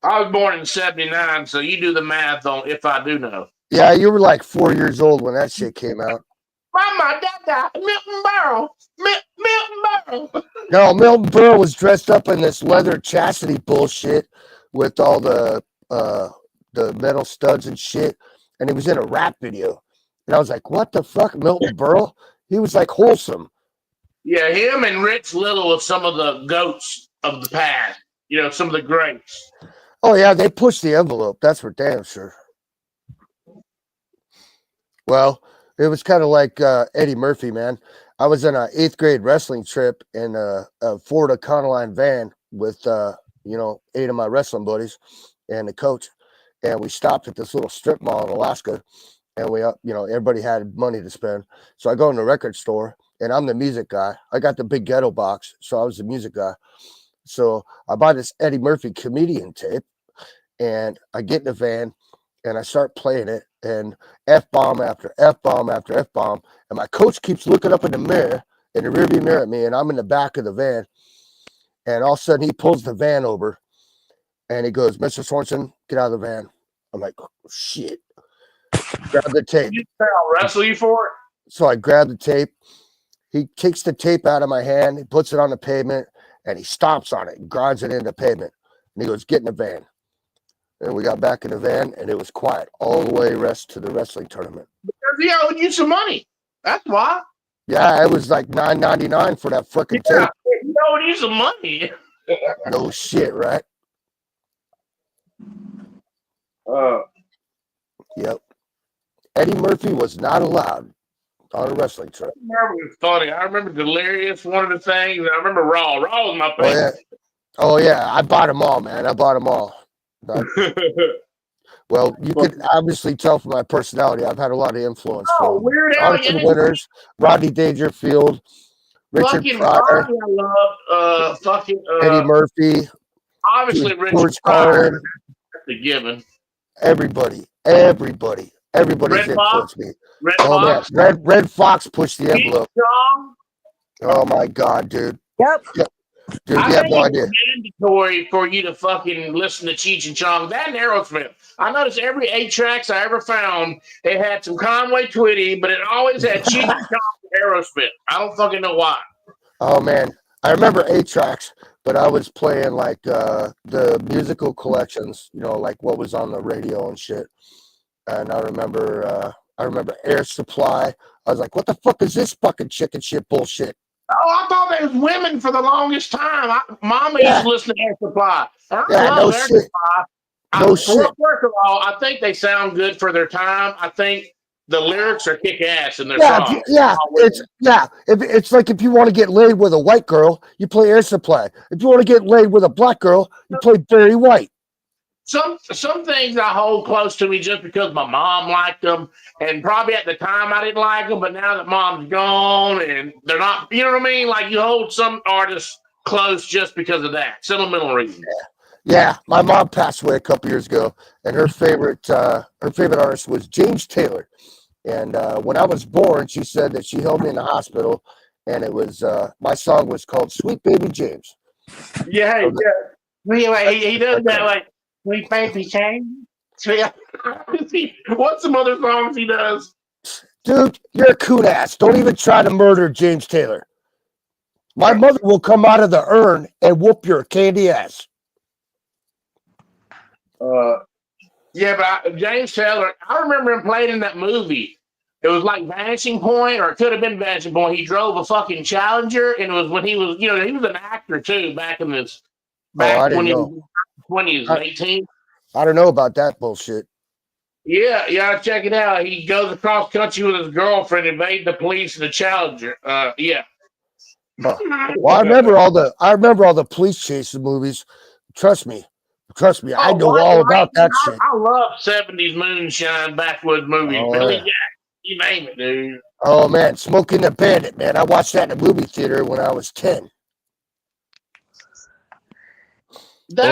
I was born in '79, so you do the math on if I do know. Yeah, you were like 4 years old when that shit came out. Mama, Dada, Milton Berle, Milton Berle. No, Milton Berle was dressed up in this leather chastity bullshit with all the metal studs and shit, and he was in a rap video. And I was like, what the fuck, Milton Berle? He was like wholesome. Yeah, him and Rich Little of some of the goats of the past. You know, some of the greats. Oh yeah, they pushed the envelope. That's for damn sure. Well, it was kind of like Eddie Murphy, man. I was in an 8th grade wrestling trip in a Ford Econoline van with 8 of my wrestling buddies and the coach, and we stopped at this little strip mall in Alaska, and we everybody had money to spend. So I go in the record store, and I'm the music guy. I got the big ghetto box, so I was the music guy. So I buy this Eddie Murphy comedian tape, and I get in the van, and I start playing it, and F-bomb after F-bomb after F-bomb, and my coach keeps looking up in the mirror, in the rearview mirror at me, and I'm in the back of the van, and all of a sudden he pulls the van over, and he goes, "Mr. Sorensen, get out of the van." I'm like, oh, shit. Grab the tape. I'll wrestle you for it. So I grab the tape. He takes the tape out of my hand, he puts it on the pavement, and he stomps on it and grinds it into the pavement. And he goes, "Get in the van." And we got back in the van, and it was quiet all the way rest to the wrestling tournament. Because he owed you some money. That's why. Yeah, it was like $9.99 for that fucking tape. He owed you some money. No shit, right? Yep. Eddie Murphy was not allowed on a wrestling trip. I remember it was funny. I remember Delirious, one of the things. And I remember Raw. Raw was my Oh yeah. favorite. Oh yeah, I bought them all, man. I bought them all. Well, you could obviously tell from my personality, I've had a lot of influence from Weird Al Jonathan Yankovic. Winters, Rodney Dangerfield, Richard Fucking Pryor, Rodney, I love. Eddie Murphy, Obviously, George Richard Pryor. Carlin, That's a given. everybody's Red influenced Fox? me. Red Oh man, Fox. Red Fox pushed the Cheech envelope. Chong. Oh my god, dude. Yep. Dude, I you have think no it's idea. mandatory for you to fucking listen to Cheech and Chong. That and Aerosmith. I noticed every 8 tracks I ever found, it had some Conway Twitty, but it always had Cheech and Chong and Aerosmith. I don't fucking know why. Oh man, I remember 8 tracks, but I was playing like the musical collections, like what was on the radio and shit. And I remember Air Supply. I was like, what the fuck is this fucking chicken shit bullshit? Oh, I thought they was women for the longest time. Mama used to listen to Air Supply. I Yeah, love no Air shit. Supply. No shit. First of all, I think they sound good for their time. I think the lyrics are kick ass in their Yeah, songs. it's like if you want to get laid with a white girl, you play Air Supply. If you want to get laid with a black girl, you play Barry White. Some things I hold close to me just because my mom liked them, and probably at the time I didn't like them, but now that mom's gone and they're not, you know what I mean? Like you hold some artists close just because of that sentimental reason. Yeah, my mom passed away a couple years ago, and her favorite artist was James Taylor. And when I was born, she said that she held me in the hospital, and it was my song was called "Sweet Baby James." Yeah, He does that like sweet baby chain. What's some other songs he does? Dude, you're a coon ass. Don't even try to murder James Taylor. My mother will come out of the urn and whoop your candy ass. Yeah, but James Taylor, I remember him playing in that movie. It was like Vanishing Point, or it could have been Vanishing Point. He drove a fucking Challenger, and it was when he was, he was an actor too back in this, I when didn't he know. was 20s, late teens. I don't know about that bullshit. Yeah, check it out. He goes across country with his girlfriend, evading the police in the Challenger. Yeah. Well, I remember all the police chasing movies. Trust me, I know all about that shit. I love 70s moonshine backwoods movies. Oh, Billy yeah. Jack, you name it, dude. Oh man, Smoking the Bandit, man. I watched that in a movie theater when I was 10. That's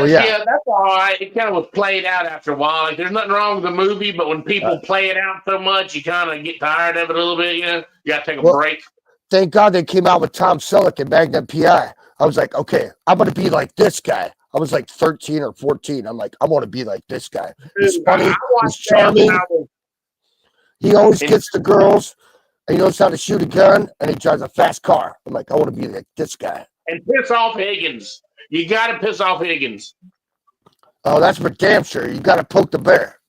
all right. It kind of was played out after a while. Like, there's nothing wrong with the movie, but when people play it out so much, you kind of get tired of it a little bit. You got to take a break. Thank God they came out with Tom Selleck and Magnum PI. I was like, okay, I'm gonna be like this guy. I was like 13 or 14. I'm like, I want to be like this guy. He's funny. He's charming. He always gets the girls. And he knows how to shoot a gun, and he drives a fast car. I'm like, I want to be like this guy. And piss off Higgins. You got to piss off Higgins. Oh, that's for damn sure. You got to poke the bear.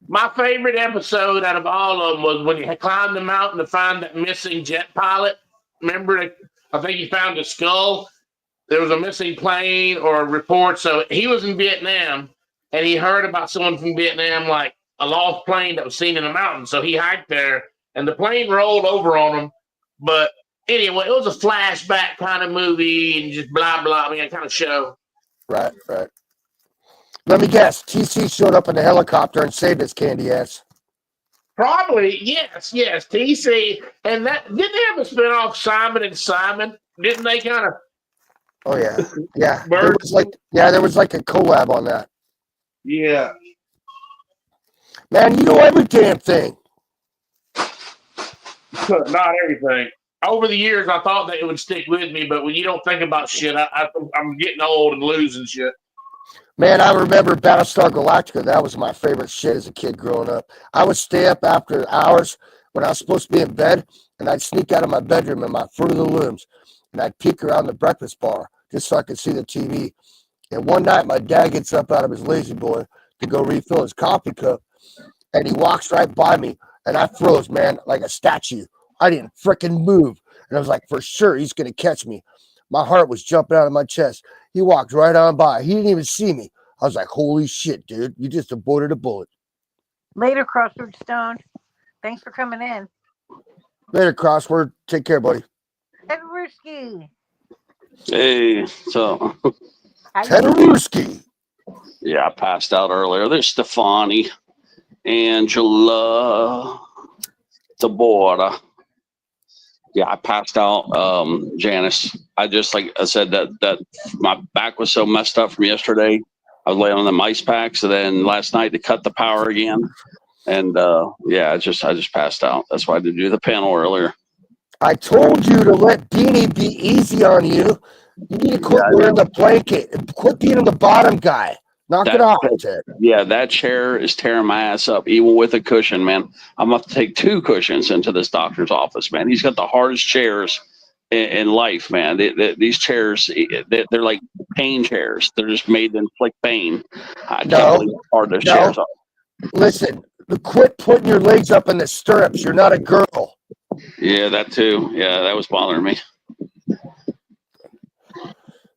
My favorite episode out of all of them was when he climbed the mountain to find that missing jet pilot. Remember, I think he found a skull. There was a missing plane or a report. So he was in Vietnam, and he heard about someone from Vietnam, like a lost plane that was seen in the mountains. So he hiked there, and the plane rolled over on him. But anyway, it was a flashback kind of movie and just blah, blah. I mean, a kind of show. Right. Let me guess. TC showed up in a helicopter and saved his candy ass. Probably, yes. TC. And that, didn't they have a spinoff, Simon and Simon? Didn't they kind of? Oh, yeah. Yeah. There was like a collab on that. Yeah. Man, you know every damn thing. Not everything. Over the years, I thought that it would stick with me, but when you don't think about shit, I'm getting old and losing shit. Man, I remember Battlestar Galactica. That was my favorite shit as a kid growing up. I would stay up after hours when I was supposed to be in bed, and I'd sneak out of my bedroom in my Fruit of the Looms, and I'd peek around the breakfast bar just so I could see the TV. And one night, my dad gets up out of his lazy boy to go refill his coffee cup, and he walks right by me, and I froze, man, like a statue. I didn't freaking move. And I was like, for sure, he's going to catch me. My heart was jumping out of my chest. He walked right on by. He didn't even see me. I was like, holy shit, dude. You just avoided a bullet. Later, Crossword Stone. Thanks for coming in. Later, Crossword. Take care, buddy. Tedorowski. Hey, so. Tedorowski. Yeah, I passed out earlier. There's Stefani, Angela, Deborah. Yeah, I passed out. Janice, I just, like I said, that my back was so messed up from yesterday. I was laying on the ice packs, and then last night they cut the power again. And I just passed out. That's why I didn't do the panel earlier. I told you to let Beanie be easy on you. You need to quit wearing the blanket and quit being the bottom guy. Knock it off, Ted. Yeah, that chair is tearing my ass up, even with a cushion, man. I'm going to take 2 cushions into this doctor's office, man. He's got the hardest chairs in life, man. These chairs, they're like pain chairs. They're just made to inflict pain. I can't believe how hard those chairs are. Listen, quit putting your legs up in the stirrups. You're not a girl. Yeah, that too. Yeah, that was bothering me.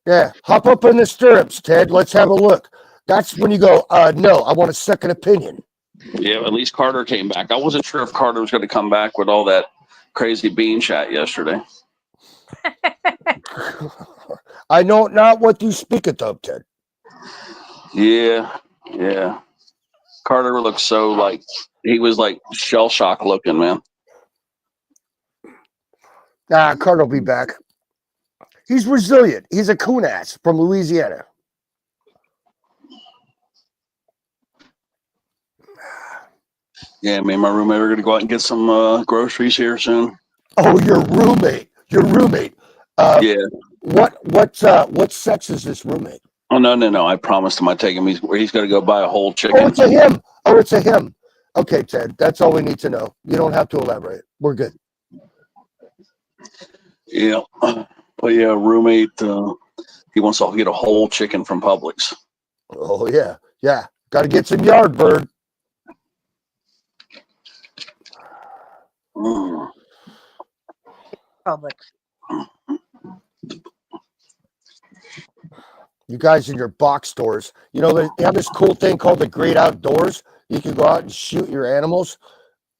Yeah, hop up in the stirrups, Ted. Let's have a look. That's when you go, no, I want a second opinion. Yeah, at least Carter came back. I wasn't sure if Carter was going to come back with all that crazy bean chat yesterday. I know not what you speaketh of, Ted. Yeah. Carter looks so like, he was like shell shock looking, man. Nah, Carter will be back. He's resilient. He's a coon ass from Louisiana. Yeah, me and my roommate are going to go out and get some groceries here soon. Oh, your roommate. Yeah. What sex is this roommate? Oh no! I promised him I'd take him. He's going to go buy a whole Oh, chicken. it's a him. Oh, it's a him. Okay, Ted. That's all we need to know. You don't have to elaborate. We're good. Yeah, but yeah, roommate. He wants to get a whole chicken from Publix. Oh yeah, yeah. Got to get some yard bird. Mm. Publix. You guys in your box stores, you know, they have this cool thing called the Great Outdoors. You can go out and shoot your animals,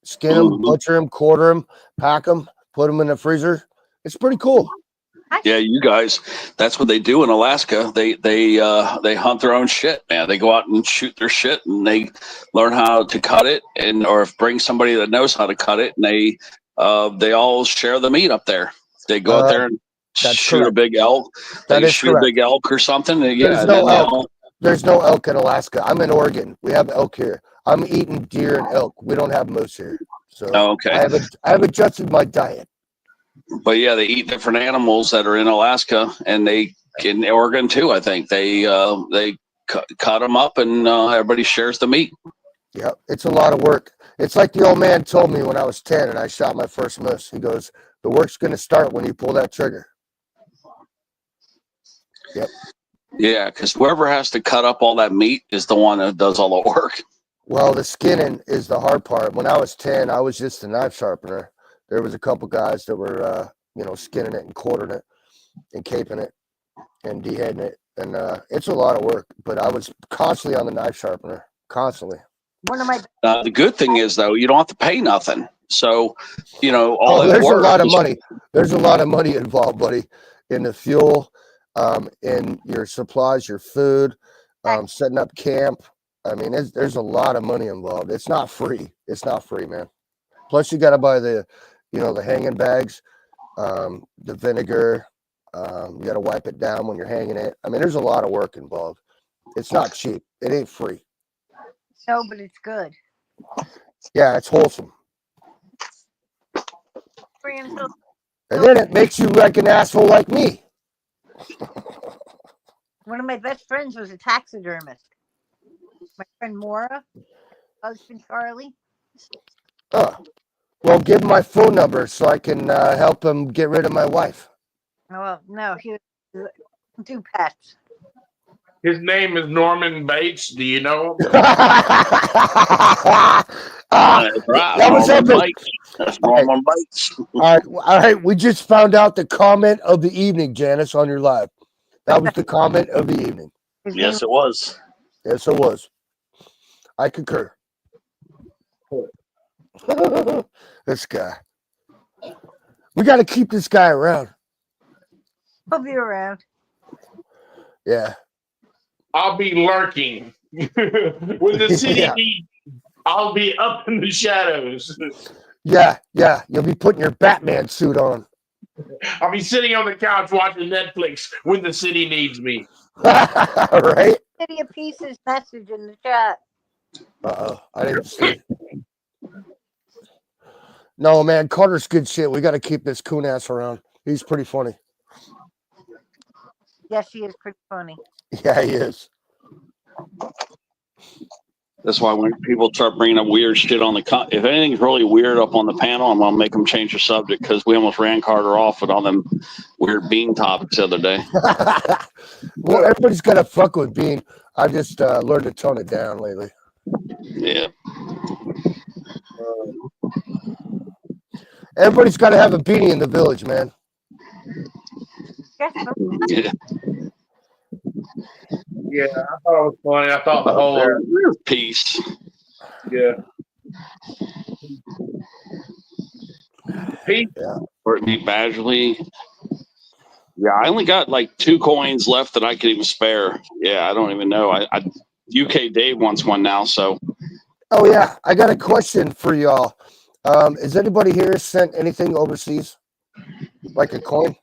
skin them, Mhm. butcher them, quarter them, pack them, put them in the freezer. It's pretty cool. Yeah, you guys. That's what they do in Alaska. They hunt their own shit, man. They go out and shoot their shit, and they learn how to cut it, and or if bring somebody that knows how to cut it, and they all share the meat up there. They go out there and that's shoot a correct. big elk. That They is shoot a correct. big elk or something. And There's yeah, no then they elk. all. There's no elk in Alaska. I'm in Oregon. We have elk here. I'm eating deer and elk. We don't have moose here. So Oh, okay. I have adjusted my diet. But yeah, they eat different animals that are in Alaska, and they in Oregon too. I think they cut them up, and everybody shares the meat. Yeah, it's a lot of work. It's like the old man told me when I was 10 and I shot my first moose. He goes, "The work's going to start when you pull that trigger." Yep. Yeah, because whoever has to cut up all that meat is the one that does all the work. Well, the skinning is the hard part. When I was 10, I was just a knife sharpener. There was a couple guys that were, skinning it and quartering it and caping it and deheading it. And it's a lot of work, but I was constantly on the knife sharpener, constantly. One of my The good thing is though, you don't have to pay nothing. So, all that There's work a lot of is- money. There's a lot of money involved, buddy, in the fuel, in your supplies, your food, setting up camp. I mean, there's a lot of money involved. It's not free. It's not free, man. Plus, you got to buy the hanging bags, the vinegar. You got to wipe it down when you're hanging it. I mean, there's a lot of work involved. It's not cheap. It ain't free. no, but it's good. Yeah, it's wholesome. Free until And then it makes you like an asshole like me. one of my best friends was a taxidermist. My friend Maura, husband Charlie. Oh, well, give him my phone number so I can help him get rid of my wife. Well, no, he was do pets. His name is Norman Bates. Do you know him? That's right. that was Norman epic. Bates. That's Norman Bates. All right. We just found out the comment of the evening, Janice, on your live. That was the comment of the evening. His Yes, it was. Yes, it was. I concur. This guy. We got to keep this guy around. He'll be around. Yeah. I'll be lurking. When the city Yeah. needs, I'll be up in the shadows. Yeah. You'll be putting your Batman suit on. I'll be sitting on the couch watching Netflix when the city needs me. Right? City of Pieces message in the chat. Uh-oh. I didn't see. No, man. Carter's good shit. We got to keep this coon ass around. He's pretty funny. Yes, she is pretty funny. Yeah, he is. That's why when people start bringing up weird shit on the if anything's really weird up on the panel, I'm gonna make them change the subject because we almost ran Carter off with all them weird bean topics the other day. Well, everybody's got to fuck with Bean. I just learned to tone it down lately. Yeah. Everybody's got to have a beanie in the village, man. Yes, Yeah. Yeah, I thought it was funny. I thought the whole Peace. yeah. Pete, Brittany Badgley. Yeah, I only got like 2 coins left that I could even spare. Yeah, I don't even know. I UK Dave wants one now, so Oh, yeah. I got a question for y'all. Has anybody here sent anything overseas? Like a coin?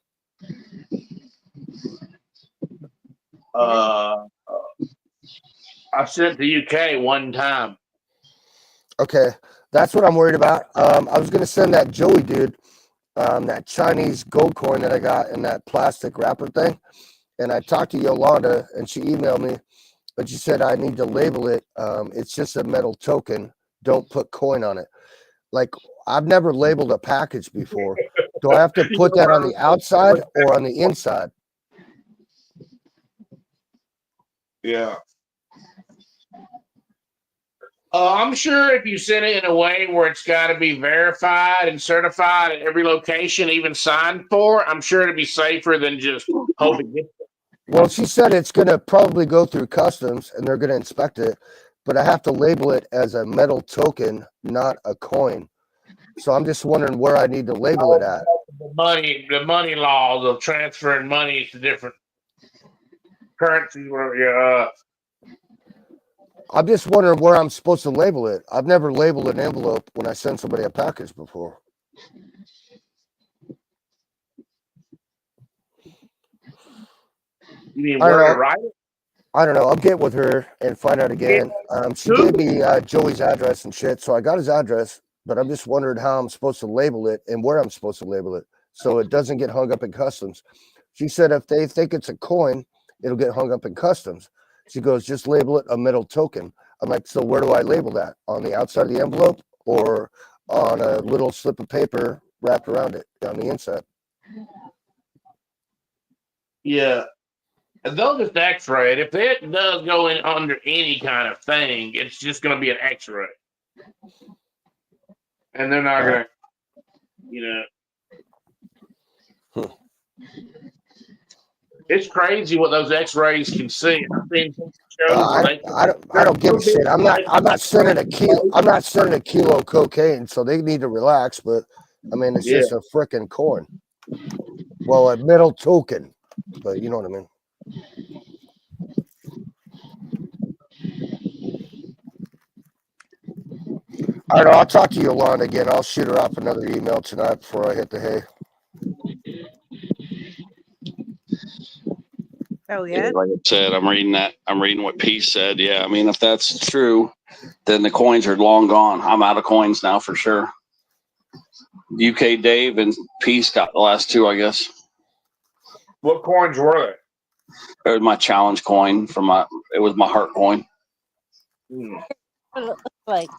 I sent to UK one time. Okay. That's what I'm worried about. I was going to send that Joey dude, that Chinese gold coin that I got in that plastic wrapper thing. and I talked to Yolanda, and she emailed me, but she said I need to label it. It's just a metal token. Don't put coin on it. Like, I've never labeled a package before. Do I have to put that on the outside or on the inside? Yeah. I'm sure if you send it in a way where it's got to be verified and certified at every location, even signed for, I'm sure it'd be safer than just hoping it. Well, she said it's going to probably go through customs and they're going to inspect it, but I have to label it as a metal token, not a coin. So I'm just wondering where I need to label it at. The money laws of transferring money to different currencies. I'm just wondering where I'm supposed to label it. I've never labeled an envelope when I send somebody a package before. You mean where to write it? I don't know. I'll get with her and find out again. She gave me Joey's address and shit, so I got his address, but I'm just wondering how I'm supposed to label it and where I'm supposed to label it so it doesn't get hung up in customs. She said if they think it's a coin, it'll get hung up in customs. She goes, just label it a metal token. I'm like, so where do I label that? On the outside of the envelope or on a little slip of paper wrapped around it on the inside? Yeah. And they'll just X-ray it. If it does go in under any kind of thing, it's just going to be an X-ray. And they're not going to, It's crazy what those X-rays can see. I've seen some shows. I don't give a shit. I'm not sending a kilo. I'm not sending a kilo of cocaine, so they need to relax. But I mean, it's just a freaking coin. Well, a metal token, but you know what I mean. All right, I'll talk to Yolanda again. I'll shoot her off another email tonight before I hit the hay. Oh yeah. Like I said, I'm reading what Peace said. Yeah, I mean, if that's true, then the coins are long gone. I'm out of coins now for sure. UK Dave and Peace got the last two, I guess. What coins were It was my challenge coin it was my heart coin. they? Like,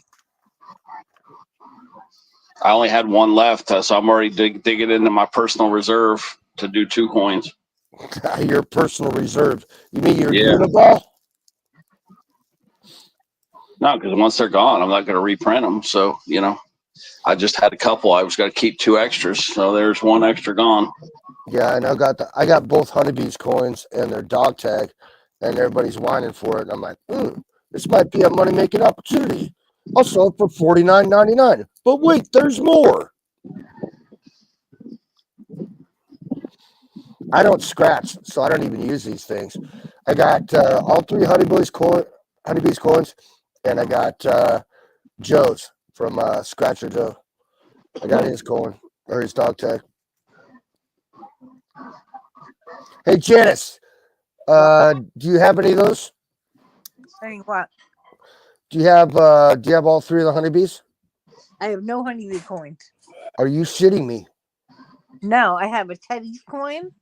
I only had one left, so I'm already digging into my personal reserve to do 2 coins. Your personal reserve. You mean your Yeah. Uniball? No, because once they're gone, I'm not going to reprint them. So, I just had a couple. I was going to keep 2 extras. So there's 1 extra gone. Yeah, and I got both Honeybees coins and their dog tag, and everybody's whining for it. And I'm like, this might be a money making opportunity. I'll sell it for $49.99. But wait, there's more. I don't scratch, so I don't even use these things. I got all 3 Honeybees coins, and I got Joe's from Scratcher Joe. I got his coin or his dog tag. Hey Janice, do you have any of those? saying what? Do you have all 3 of the Honeybees? I have no honeybee coins. Are you shitting me? No, I have a Teddy's coin.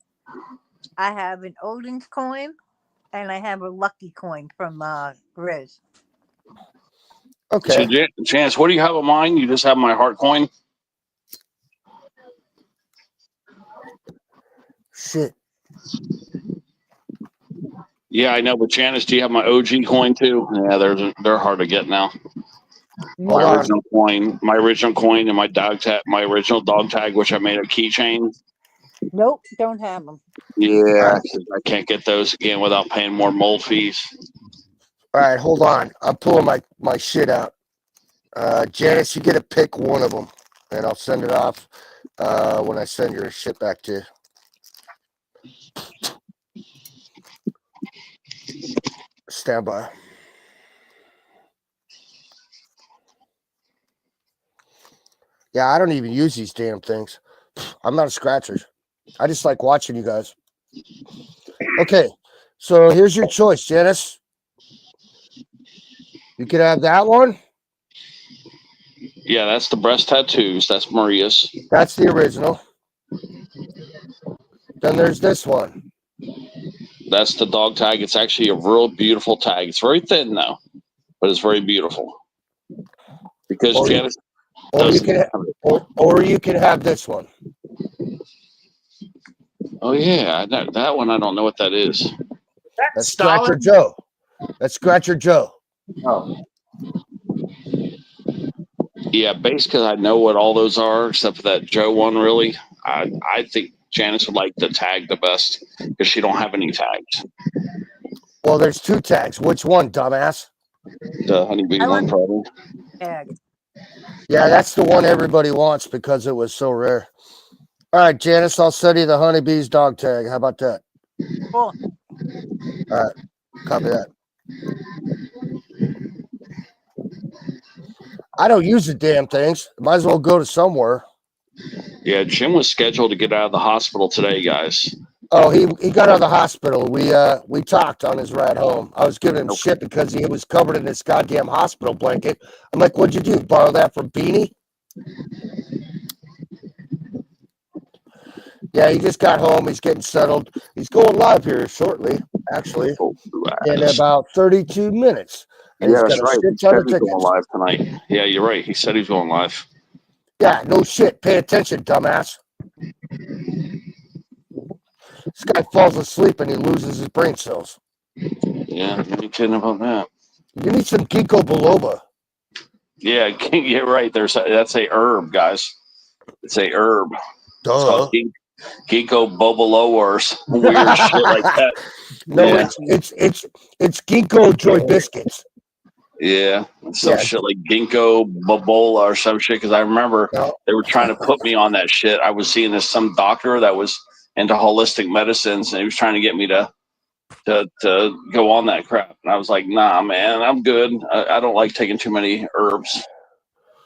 I have an Odin's coin, and I have a Lucky coin from Grizz. Okay. So, Chance, what do you have of mine? You just have my heart coin? Shit. Yeah, I know, but Janice, do you have my OG coin too? Yeah, they're hard to get now. My original coin, and my original dog tag, which I made a keychain. Nope, don't have them. Yeah, I can't get those again without paying more mold fees. All right, hold on. I'm pulling my shit out. Janice, you get to pick one of them, and I'll send it off when I send your shit back to you. Stand by. Yeah, I don't even use these damn things. I'm not a scratcher. I just like watching you guys. Okay, so here's your choice, Janice. You could have that one. Yeah, that's the breast tattoos. That's Maria's. That's the original. Then there's this one. That's the dog tag. It's actually a real beautiful tag. It's very thin though, but it's very beautiful. Because Or you- Janice Or you doesn't can, have it. or you can have this one. Oh yeah, that one I don't know what that is. That's Scratcher Joe. That's Scratcher Joe. Oh. Yeah, based because I know what all those are, except for that Joe one. Really, I think Janice would like the tag the best because she don't have any tags. Well, there's 2 tags. Which one, dumbass? The honeybee I one, want- probably. Tag. Yeah, that's the one everybody wants because it was so rare. All right, Janice, I'll send you the honeybees dog tag. How about that? Cool. All right, copy that. I don't use the damn things. Might as well go to somewhere. Yeah, Jim was scheduled to get out of the hospital today, guys. Oh, he got out of the hospital. We talked on his ride home. I was giving him shit because he was covered in this goddamn hospital blanket. I'm like, what'd you do? Borrow that from Beanie? Yeah, he just got home. He's getting settled. He's going live here shortly, actually, in about 32 minutes. And Yeah, he's that's got a right. He shit ton said of he's tickets. going live tonight. Yeah, you're right. He said he's going live. Yeah, no shit. Pay attention, dumbass. This guy falls asleep and he loses his brain cells. Yeah, you ain't kidding about that. You need some ginkgo biloba. Yeah, you're right. That's a herb, guys. It's a herb. It's Duh. called ginkgo biloba or some weird shit like that. No, Yeah. it's ginkgo joy biscuits. Yeah, some Yeah. shit like ginkgo biloba or some shit. Because I remember No. they were trying to put me on that shit. I was seeing some doctor that was into holistic medicines, and he was trying to get me to go on that crap. And I was like, nah, man, I'm good. I don't like taking too many herbs.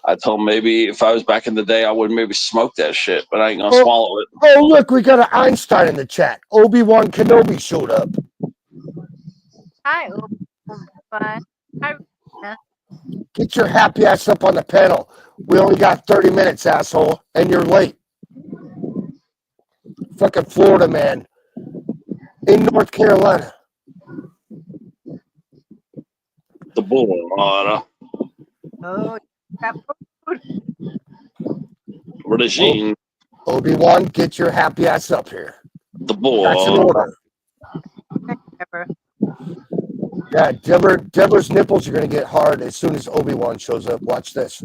I told him maybe if I was back in the day, I would maybe smoke that shit, but I ain't gonna swallow it. Oh, look, we got an Einstein in the chat. Obi-Wan Kenobi showed up. Hi, Obi-Wan. Hi. Get your happy ass up on the panel. We only got 30 minutes, asshole, and you're late. Fucking Florida man in North Carolina. The bull. Oh, got food. Regime. Obi-Wan, get your happy ass up here. The bull. That's an order. Pepper. Yeah, Deborah's nipples are going to get hard as soon as Obi-Wan shows up. Watch this.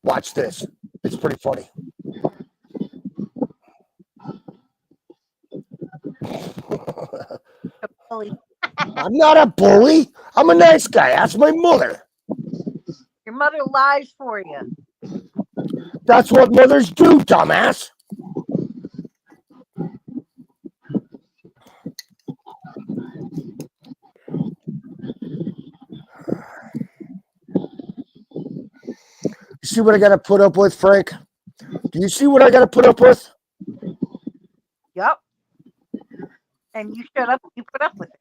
Watch this. It's pretty funny. Bully. I'm not a bully. I'm a nice guy. Ask my mother. Your mother lies for you. That's what mothers do, dumbass. You see what I got to put up with, Frank? Do you see what I got to put up with? Yup. And you shut up and you put up with it.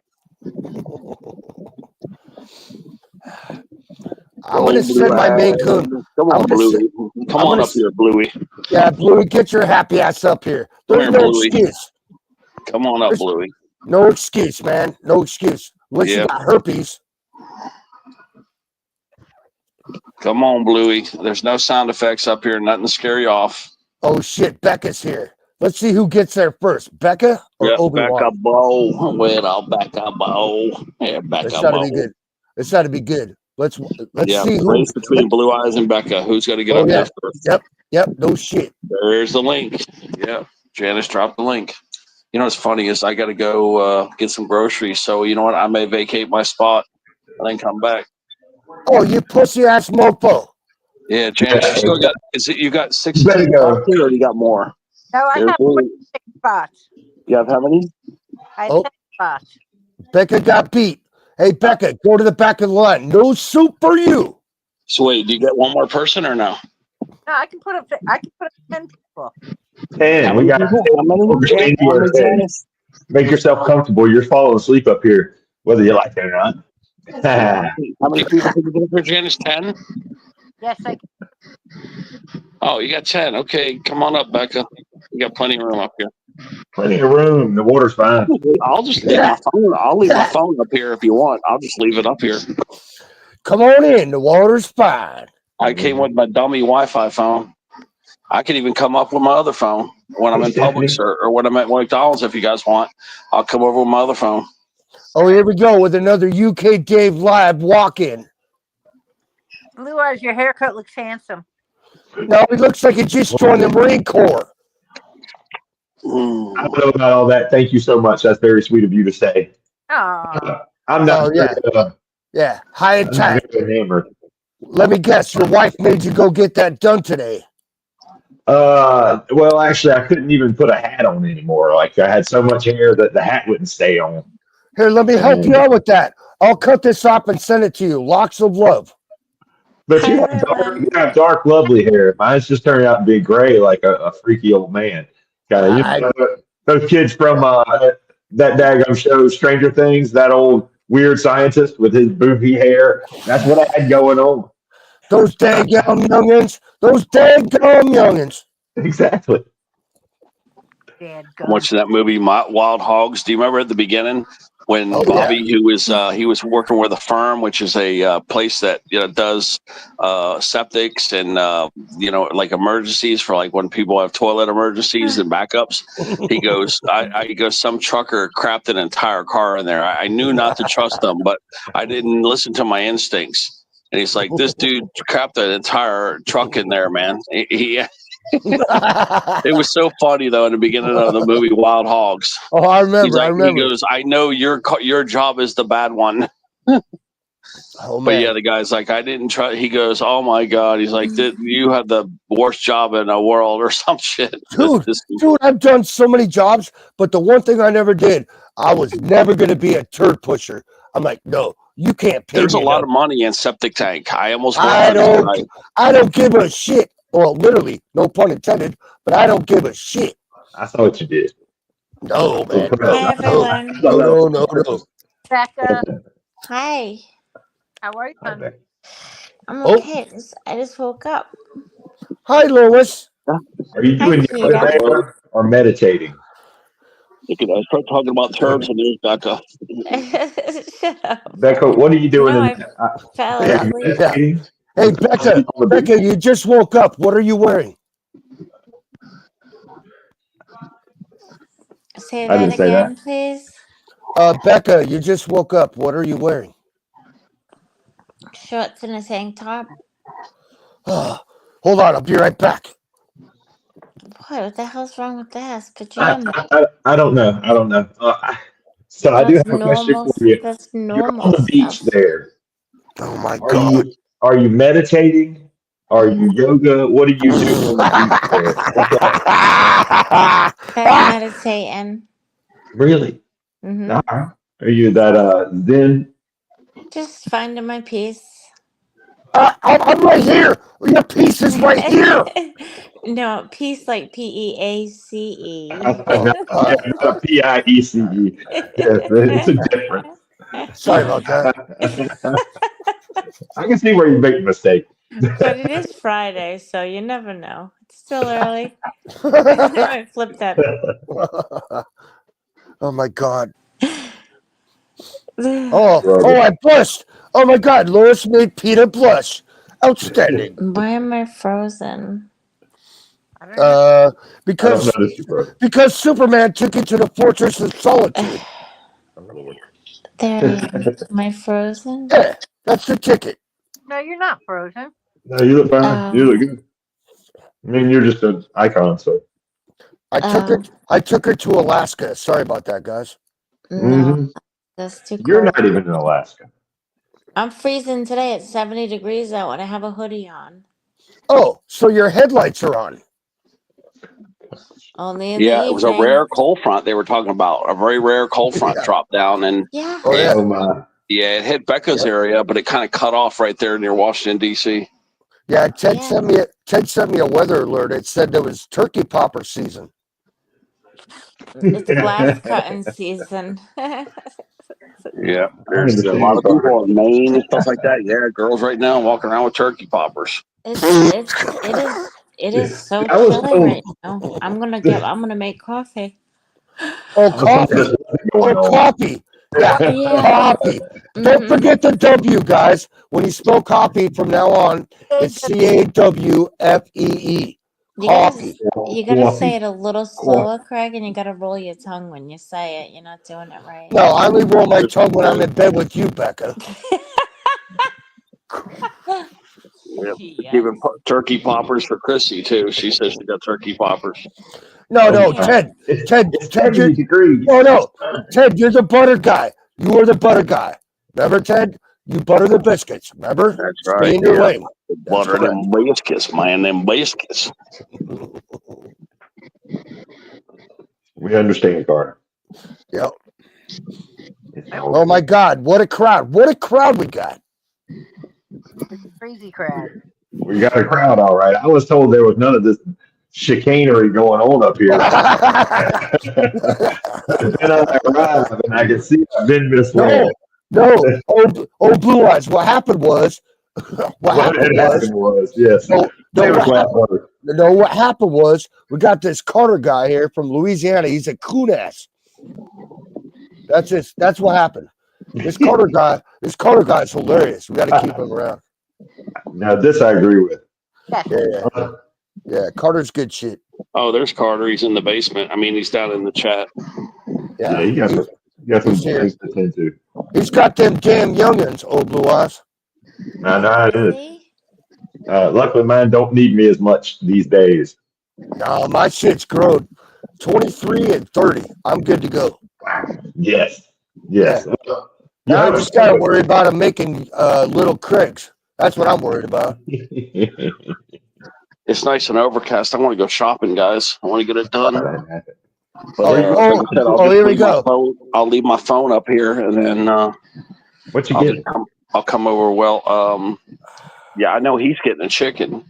I'm going to send my Maine Coon. Come on, Bluey. Come on up here, Bluey. Yeah, Bluey, get your happy ass up here. There's Come here, no Bluey. excuse. Come on up, Bluey. No excuse, man. No excuse. Unless you Yep. got herpes. Come on, Bluey. There's no sound effects up here. Nothing to scare you off. Oh, shit. Becca's here. Let's see who gets there first. Becca or Yep, Obi-Wan? Becca Bow. Well, Becca Bow. Yeah, Becca It's got to Bow. be good. It's got to be good. Let's Yeah, see who. race between Blue Eyes and Becca. Who's got to get Oh, up yeah. there first? Yep. No shit. There's the link. Yep. Janice dropped the link. You know what's funny is I got to go get some groceries. So you know what? I may vacate my spot and then come back. Oh, you pussy ass mofo. Yeah, Janice, you still got? Is it you got 16 better go. spots here, or you got more? No, I There's have Blue. 26 spots. You have how many? I have Oh. 10 spots. Becca got beat. Hey, Becca, go to the back of the line. No soup for you. So wait, do you get one more person or no? No, I can put up 10 people. 10. We got people? How many? overstand you are 10. Make yourself comfortable. You're falling asleep up here, whether you like it or not. How many people did you get for Janice? 10? Yes, I can. Oh, you got 10. Okay, come on up, Becca. You got plenty of room up here. Plenty of room. The water's fine. I'll just leave my phone. I'll leave my phone up here if you want. I'll just leave it up here. Come on in. The water's fine. I came with my dummy Wi-Fi phone. I can even come up with my other phone when I'm in Publix or when I'm at McDonald's. If you guys want, I'll come over with my other phone. Oh, here we go with another UK Dave live walk-in. Blue Eyes, your haircut looks handsome. No, it looks like it just joined the Marine Corps. I don't know about all that. Thank you so much. That's very sweet of you to say. Oh, I'm not. Oh, yeah. Yeah, high and I'm not tight. very enamored. Let me guess, your wife made you go get that done today. Well, actually, I couldn't even put a hat on anymore. Like I had so much hair that the hat wouldn't stay on. Here, let me help you out with that. I'll cut this off and send it to you. Locks of love. But you have dark, lovely hair. Mine's just turned out to be gray, like a freaky old man. Kind of, those kids from that daggone show, Stranger Things. That old weird scientist with his boofy hair. That's what I had going on. Those daggum youngins. Those daggum youngins. Exactly. Dad, I'm watching that movie Wild Hogs. Do you remember at the beginning when Bobby, who was he was working with a firm, which is a place that does septics and like emergencies for like when people have toilet emergencies and backups. He goes, he goes, some trucker crapped an entire car in there. I knew not to trust them, but I didn't listen to my instincts. And he's like, this dude crapped an entire truck in there, man. It was so funny though in the beginning of the movie Wild Hogs. Oh, I remember. He goes, I know your job is the bad one. Oh, man. But yeah, the guy's like, I didn't try. He goes, oh my God. He's like, you have the worst job in the world or some shit. Dude, I've done so many jobs, but the one thing I never did, I was never going to be a turd pusher. I'm like, no, you can't pay There's me a lot enough. of money in septic tank. I almost I don't give a shit. Well, literally, no pun intended, but I don't give a shit. I saw what you did. No, man. Hi, everyone. No. Becca, Hi. how are you, honey? I'm Oh. okay. I just woke up. Hi, Lois. Are you doing Hi, yoga Peter. there or meditating? I start talking about turds and there's Becca. Shut up. Becca, what are you doing? No, in, Fell are you asleep. meditating? Hey, Becca, you just woke up. What are you wearing? Say I that didn't say again, please. Becca, you just woke up. What are you wearing? Shorts and a tank top. Hold on, I'll be right back. What the hell's wrong with that? Pajamas. I don't know. So I do have a question for you. That's You're normal on the beach stuff. there. Oh my God. Are you meditating? Are you yoga? What are you doing on the beach there? I'm meditating. Really? Hmm. Are you that Zen? Just finding my peace. I'm right here. Your piece is right here. No, peace like PEACE. Not a PIECE. Yes, it's a difference. Sorry about that. I can see where you make a mistake. But it is Friday, so you never know. It's still early. I might flip that. Oh my God. Oh, I blushed. Oh my God, Lois made Peter blush. Outstanding. Why am I frozen? I don't know. Because Superman took you to the Fortress of Solitude. There I am. Am I frozen? Yeah, that's the ticket. No, you're not frozen. No, you look fine. You look good. I mean, you're just an icon, so. I took her to Alaska. Sorry about that, guys. No, that's too cold. You're not even in Alaska. I'm freezing today. It's 70 degrees out and I have a hoodie on. Oh, so your headlights are on. Only in the Yeah, it was a evening. rare cold front they were talking about. A very rare cold front dropped down, and Yeah. Oh, yeah. Oh my. yeah, it hit Becca's area, but it kind of cut off right there near Washington D.C. Yeah, Ted sent me a weather alert. It said there was turkey popper season. It's glass cutting season. Yeah, there's a lot of people in Maine and stuff like that. Yeah, girls right now walking around with turkey poppers. It is so I was chilly told- right now. I'm gonna make coffee. Oh, coffee. Oh, coffee. Yeah, Yeah. coffee. Don't forget the W, guys. When you spell coffee from now on, it's CAWFEE. You gotta, Coffee. you gotta say it a little slower, Craig, and you gotta roll your tongue when you say it. You're not doing it right. No, I only roll my tongue when I'm in bed with you, Becca. Yep. Yes. Giving turkey poppers for Chrissy too. She says she got turkey poppers. No, Yeah. Ted, It's Ted, 70 degrees. no, Ted, you're the butter guy. You are the butter guy. Remember, Ted? You butter the biscuits. Remember? That's Stay right. in your Yeah. lane. Butter them biscuits, man. Them biscuits. We understand, Carter. Yep. It's all Oh my God! What a crowd! What a crowd we got! It's a crazy crowd. We got a crowd, all right. I was told there was none of this chicanery going on up here. Then I arrived and I could see I've been misled. No. Oh, Blue Eyes. What happened was. What had happened was, yes. No, They were what glad happened- butter. No, what happened was we got this Carter guy here from Louisiana. He's a coon ass. That's it. That's what happened. This Carter guy's hilarious. We got to keep him around. Now this I agree with. Yeah. Carter's good shit. Oh, there's Carter. He's in the basement. I mean, he's down in the chat. Yeah, you got some He's here. things to attend to. He's got them damn youngins, old Blue Eyes. I know it is. See? Luckily, mine don't need me as much these days. No, my shit's grown. 23 and 30. I'm good to go. Yes. Now I just got to worry about him making little Craigs. That's what I'm worried about. It's nice and overcast. I want to go shopping, guys. I want to get it done. But, Oh, like I said, I'll oh, just here we leave my go. phone- I'll leave my phone up here, and then What you I'll, get? just I'll come over. Well, yeah, I know he's getting a chicken,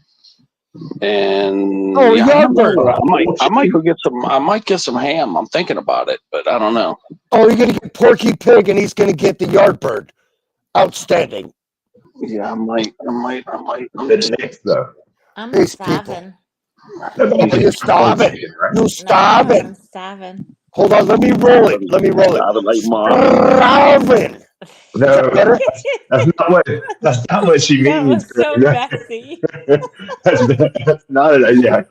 and Oh, yeah, Yardbird. I might go get some. I might get some ham. I'm thinking about it, but I don't know. Oh, you're going to get Porky Pig and he's going to get the Yardbird. Outstanding. Yeah, I might. The next though. I'm These people. starving. Oh, you're starving. You're No, starving. I'm starving. Hold on. Let me roll it. I would like mine. Starving. No, Better? that's not what she That means. was so Greg. messy. that's not it. Yeah.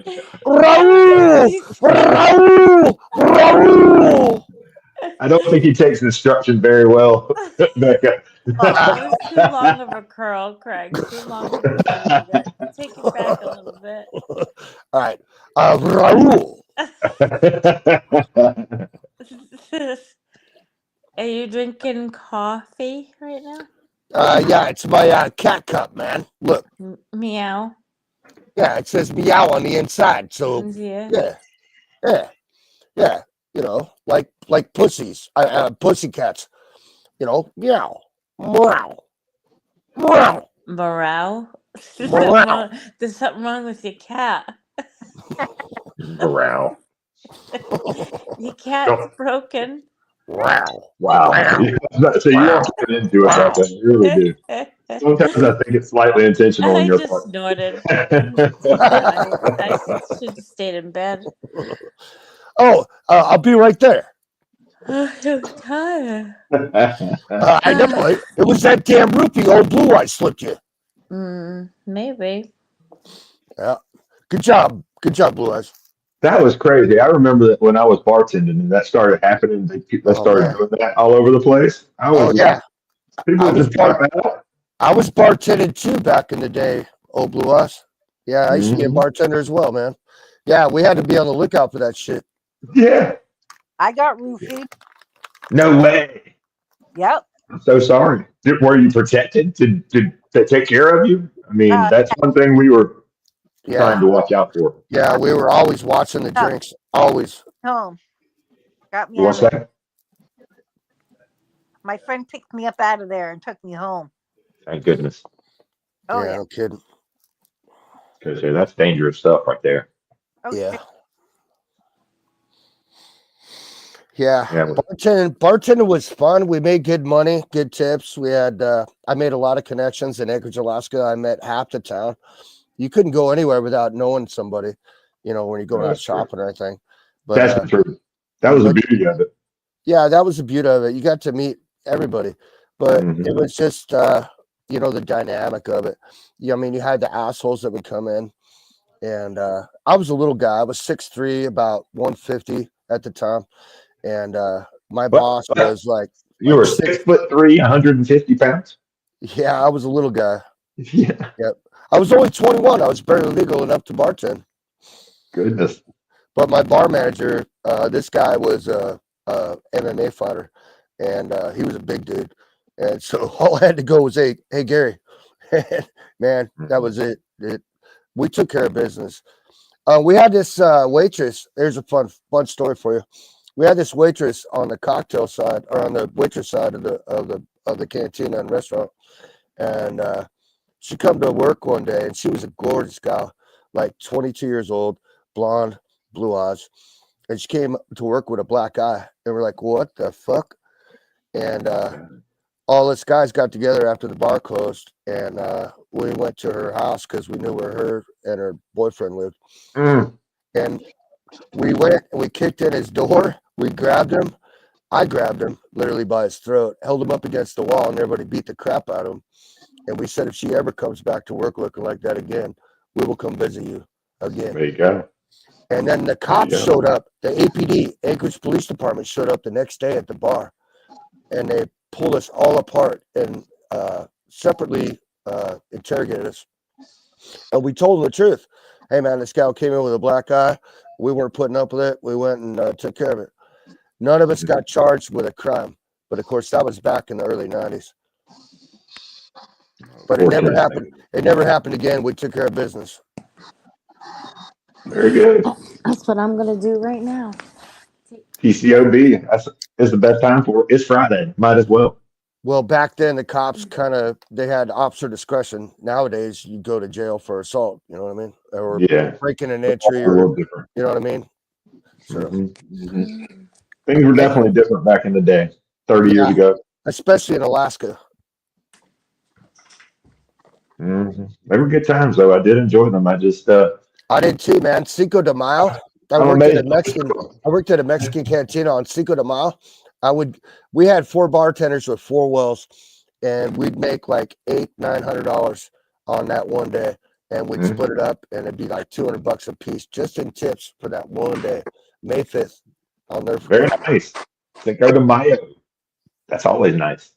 Raoul. I don't think he takes instruction very well, Becca. Oh, that was too long of a curl, Craig. Too long of a curl. Take it back a little bit. All right. Raoul. Are you drinking coffee right now? Yeah, it's my cat cup, man. Look. Meow. Yeah, it says meow on the inside. So Yeah. yeah. You know, like pussies, pussycats. You know, meow, meow, meow. Morale? Morale. There's something wrong with your cat. Wow. Your cat's broken. Wow. Wow. So you don't get into it, Becca. You really do. Sometimes I think it's slightly intentional on I your just part. snorted. I should have stayed in bed. Oh, I'll be right there. I'm tired. I know it. It was that damn rupee old Blue Eyes slipped you. Maybe. Yeah. Good job, Blue Eyes. That was crazy. I remember that when I was bartending and that started happening. They started doing that all over the place. People I was just pop out. I was bartending too back in the day, old Blue Eyes. Yeah, I used to be a bartender as well, man. Yeah, we had to be on the lookout for that shit. Yeah. I got roofied. No way. Yep. I'm so sorry. Were you protected to take care of you? I mean, that's one thing we were trying to watch out for. Yeah, we were always watching the drinks. Always. Home. Got me What's out of that? My friend picked me up out of there and took me home. Thank goodness. Oh, yeah, yeah. no kidding. Because that's dangerous stuff right there. Oh, Yeah. Yeah, Yeah. bartending was fun. We made good money, good tips. We had I made a lot of connections in Anchorage, Alaska. I met half the town. You couldn't go anywhere without knowing somebody, you know, when you go out That's true. shopping or anything. But That's the truth. That was the But beauty of it. yeah, that was the beauty of it. You got to meet everybody, but Mhm. it was just the dynamic of it. I mean, you had the assholes that would come in, and I was a little guy. I was 6'3", about 150 at the time, and my boss What? was like You were six. 6'3", 150 pounds. Yeah, I was a little guy. Yeah. Yep, I was only 21. I was barely legal enough to bartend. Goodness. But my bar manager, this guy was a MMA fighter, and he was a big dude. And so all I had to go was, hey Gary, man, that was it. We took care of business. We had this waitress. There's a fun story for you. We had this waitress on the cocktail side, or on the waitress side of the cantina and restaurant, and she come to work one day, and she was a gorgeous gal, like 22 years old, blonde, blue eyes, and she came to work with a black eye, and we're like, what the fuck? And all us guys got together after the bar closed, and we went to her house because we knew where her and her boyfriend lived. Mm. And we went and we kicked in his door. We grabbed him. I grabbed him literally by his throat, held him up against the wall, and everybody beat the crap out of him. And we said, if she ever comes back to work looking like that again, we will come visit you again. There you go. And then the cops showed up. The APD, Anchorage Police Department, showed up the next day at the bar, and they pulled us all apart and separately interrogated us. And we told them the truth. Hey, man, this gal came in with a black eye. We weren't putting up with it. We went and took care of it. None of us got charged with a crime. But, of course, that was back in the early 90s. But it never happened. It never happened again. We took care of business. Very good. That's what I'm gonna do right now. PCOB. It's the best time for it. It's Friday. Might as well. Well, back then, the cops they had officer discretion. Nowadays, you go to jail for assault. You know what I mean? Or breaking an entry, A or little different. you know what I mean? So, Things were definitely different back in the day, 30 years ago. Especially in Alaska. They were good times, though. I did enjoy them. I did too, man. Cinco de Mayo. I worked at a Mexican cantina on Cinco de Mayo. We had 4 bartenders with 4 wells, and we'd make like $800-900 on that one day, and we'd split it up, and it'd be like $200 a piece just in tips for that one day. May 5th. I'll never forget. Very nice. Cinco de Mayo. That's always nice.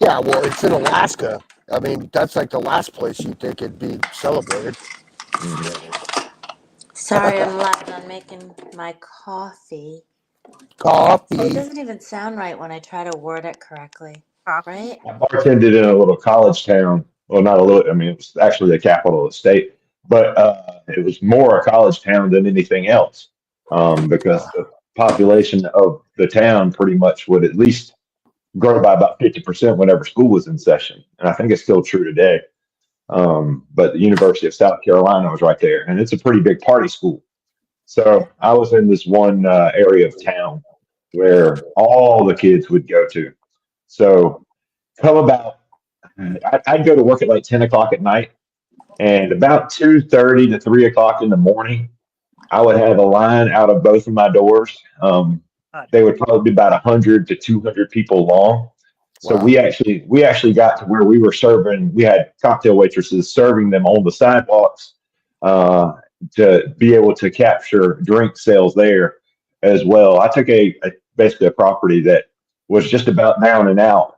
Yeah, well, it's in Alaska. I mean, that's like the last place you'd think it'd be celebrated. Sorry, I'm loud on making my coffee. Coffee. It doesn't even sound right when I try to word it correctly. Right? I bartended in a little college town. Well, not a little. I mean, it was actually the capital of the state, but it was more a college town than anything else, because the population of the town pretty much would at least grow by about 50% whenever school was in session, and I think it's still true today. But the University of South Carolina was right there, and it's a pretty big party school. So I was in this one area of town where all the kids would go to. So I'd go to work at like 10 o'clock at night, and about 2:30 to 3 o'clock in the morning, I would have a line out of both of my doors. They would probably be about 100 to 200 people long. So Wow. we actually got to where we were serving. We had cocktail waitresses serving them on the sidewalks to be able to capture drink sales there as well. I took basically a property that was just about down and out,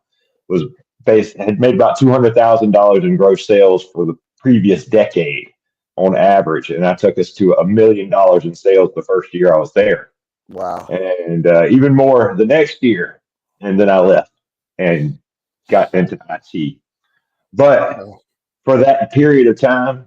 had made about $200,000 in gross sales for the previous decade on average, and I took us to $1 million in sales the first year I was there. Wow. And even more the next year, and then I left and got into IT. But for that period of time,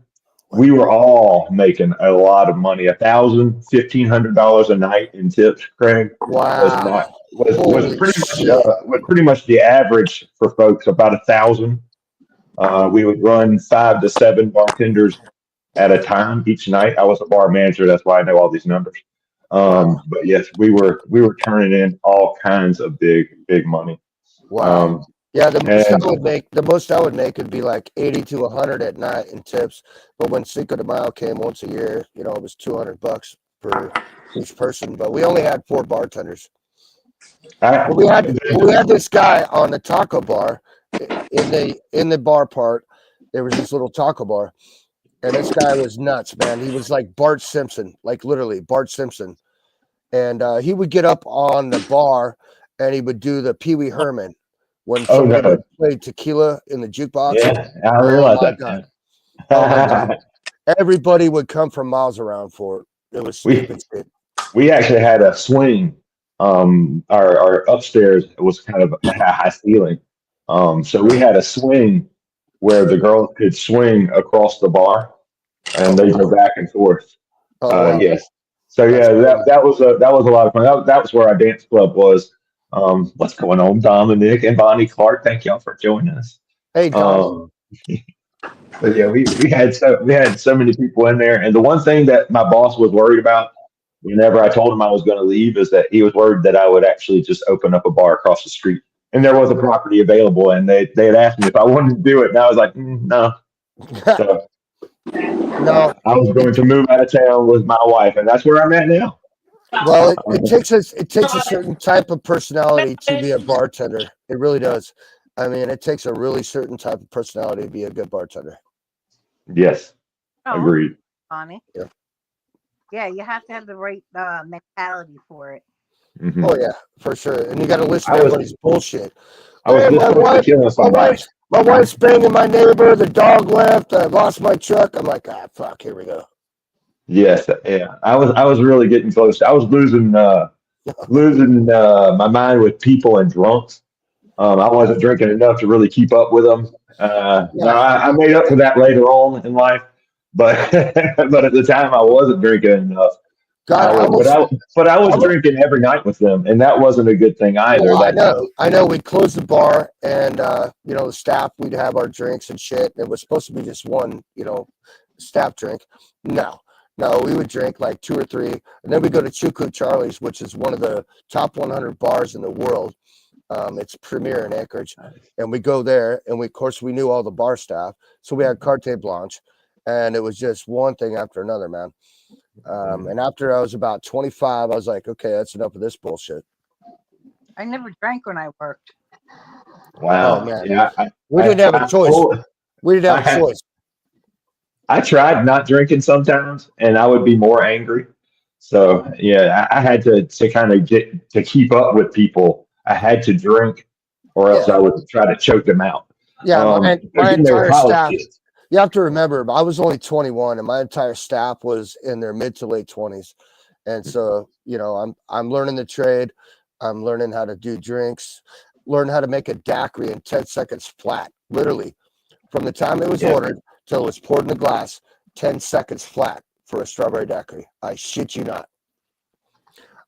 we were all making a lot of money. $1,000, $1,500 a night in tips, Craig. Wow. Was pretty much the average for folks, about 1,000. We would run 5 to 7 bartenders at a time each night. I was a bar manager, that's why I know all these numbers. But yes, we were turning in all kinds of big money. Wow. Yeah, the most I would make would be like 80 to 100 at night in tips. But when Cinco de Mayo came once a year, it was $200 per each person, but we only had 4 bartenders. I, But we had this guy on the taco bar in the bar part. There was this little taco bar, and this guy was nuts, man. He was like Bart Simpson, like literally Bart Simpson. And he would get up on the bar and he would do the Pee Wee Herman when somebody would play tequila in the jukebox. Yeah, I realize my that. God. Oh my God. Everybody would come from miles around for it. It was stupid shit. We actually had a swing. Our upstairs was kind of a high ceiling. So we had a swing where the girls could swing across the bar and they go back and forth. Wow. Yes. So yeah, that was a lot of fun. That was where our dance club was. What's going on, Dominic and Bonnie Clark? Thank y'all for joining us. Hey, Dom. But yeah, we had so many people in there, and the one thing that my boss was worried about whenever I told him I was going to leave is that he was worried that I would actually just open up a bar across the street, and there was a property available, and they had asked me if I wanted to do it, and I was like, no. So, No, I was going to move out of town with my wife, and that's where I'm at now. well, it takes a certain type of personality to be a bartender. It really does. I mean, it takes a really certain type of personality to be a good bartender. Yes, Oh, agreed. Bonnie. Yeah. Yeah, you have to have the right mentality for it. Mhm. Oh yeah, for sure. And you got to listen I to was- everybody's bullshit. I was Hey, listening to killing somebody. My wife's banging my neighbor. The dog left. I lost my truck. I'm like, fuck. Here we go. Yes, yeah. I was really getting close. I was losing my mind with people and drunks. I wasn't drinking enough to really keep up with them. Now I made up for that later on in life, but but at the time I wasn't drinking enough. God, But I was drinking every night with them, and that wasn't a good thing either. well, I know. We'd close the bar, and the staff, we'd have our drinks and shit. It was supposed to be just one, staff drink. No, we would drink like 2 or 3, and then we go to Chuku Charlie's, which is one of the top 100 bars in the world. It's premier in Anchorage, and we go there, and of course we knew all the bar staff, so we had carte blanche, and it was just one thing after another, man. And after I was about 25, I was like, okay, that's enough of this bullshit. I never drank when I worked. Wow, Oh, man. yeah, We didn't have a choice. We didn't have a choice. I tried not drinking sometimes, and I would be more angry. So yeah, I had to kind of get to keep up with people. I had to drink, or else I would try to choke them out. Yeah, my again, they were entire college staff. kids. You have to remember, I was only 21, and my entire staff was in their mid to late 20s. And so, I'm learning the trade. I'm learning how to do drinks, learn how to make a daiquiri in 10 seconds flat. Literally, from the time it was ordered till it was poured in the glass, 10 seconds flat for a strawberry daiquiri. I shit you not.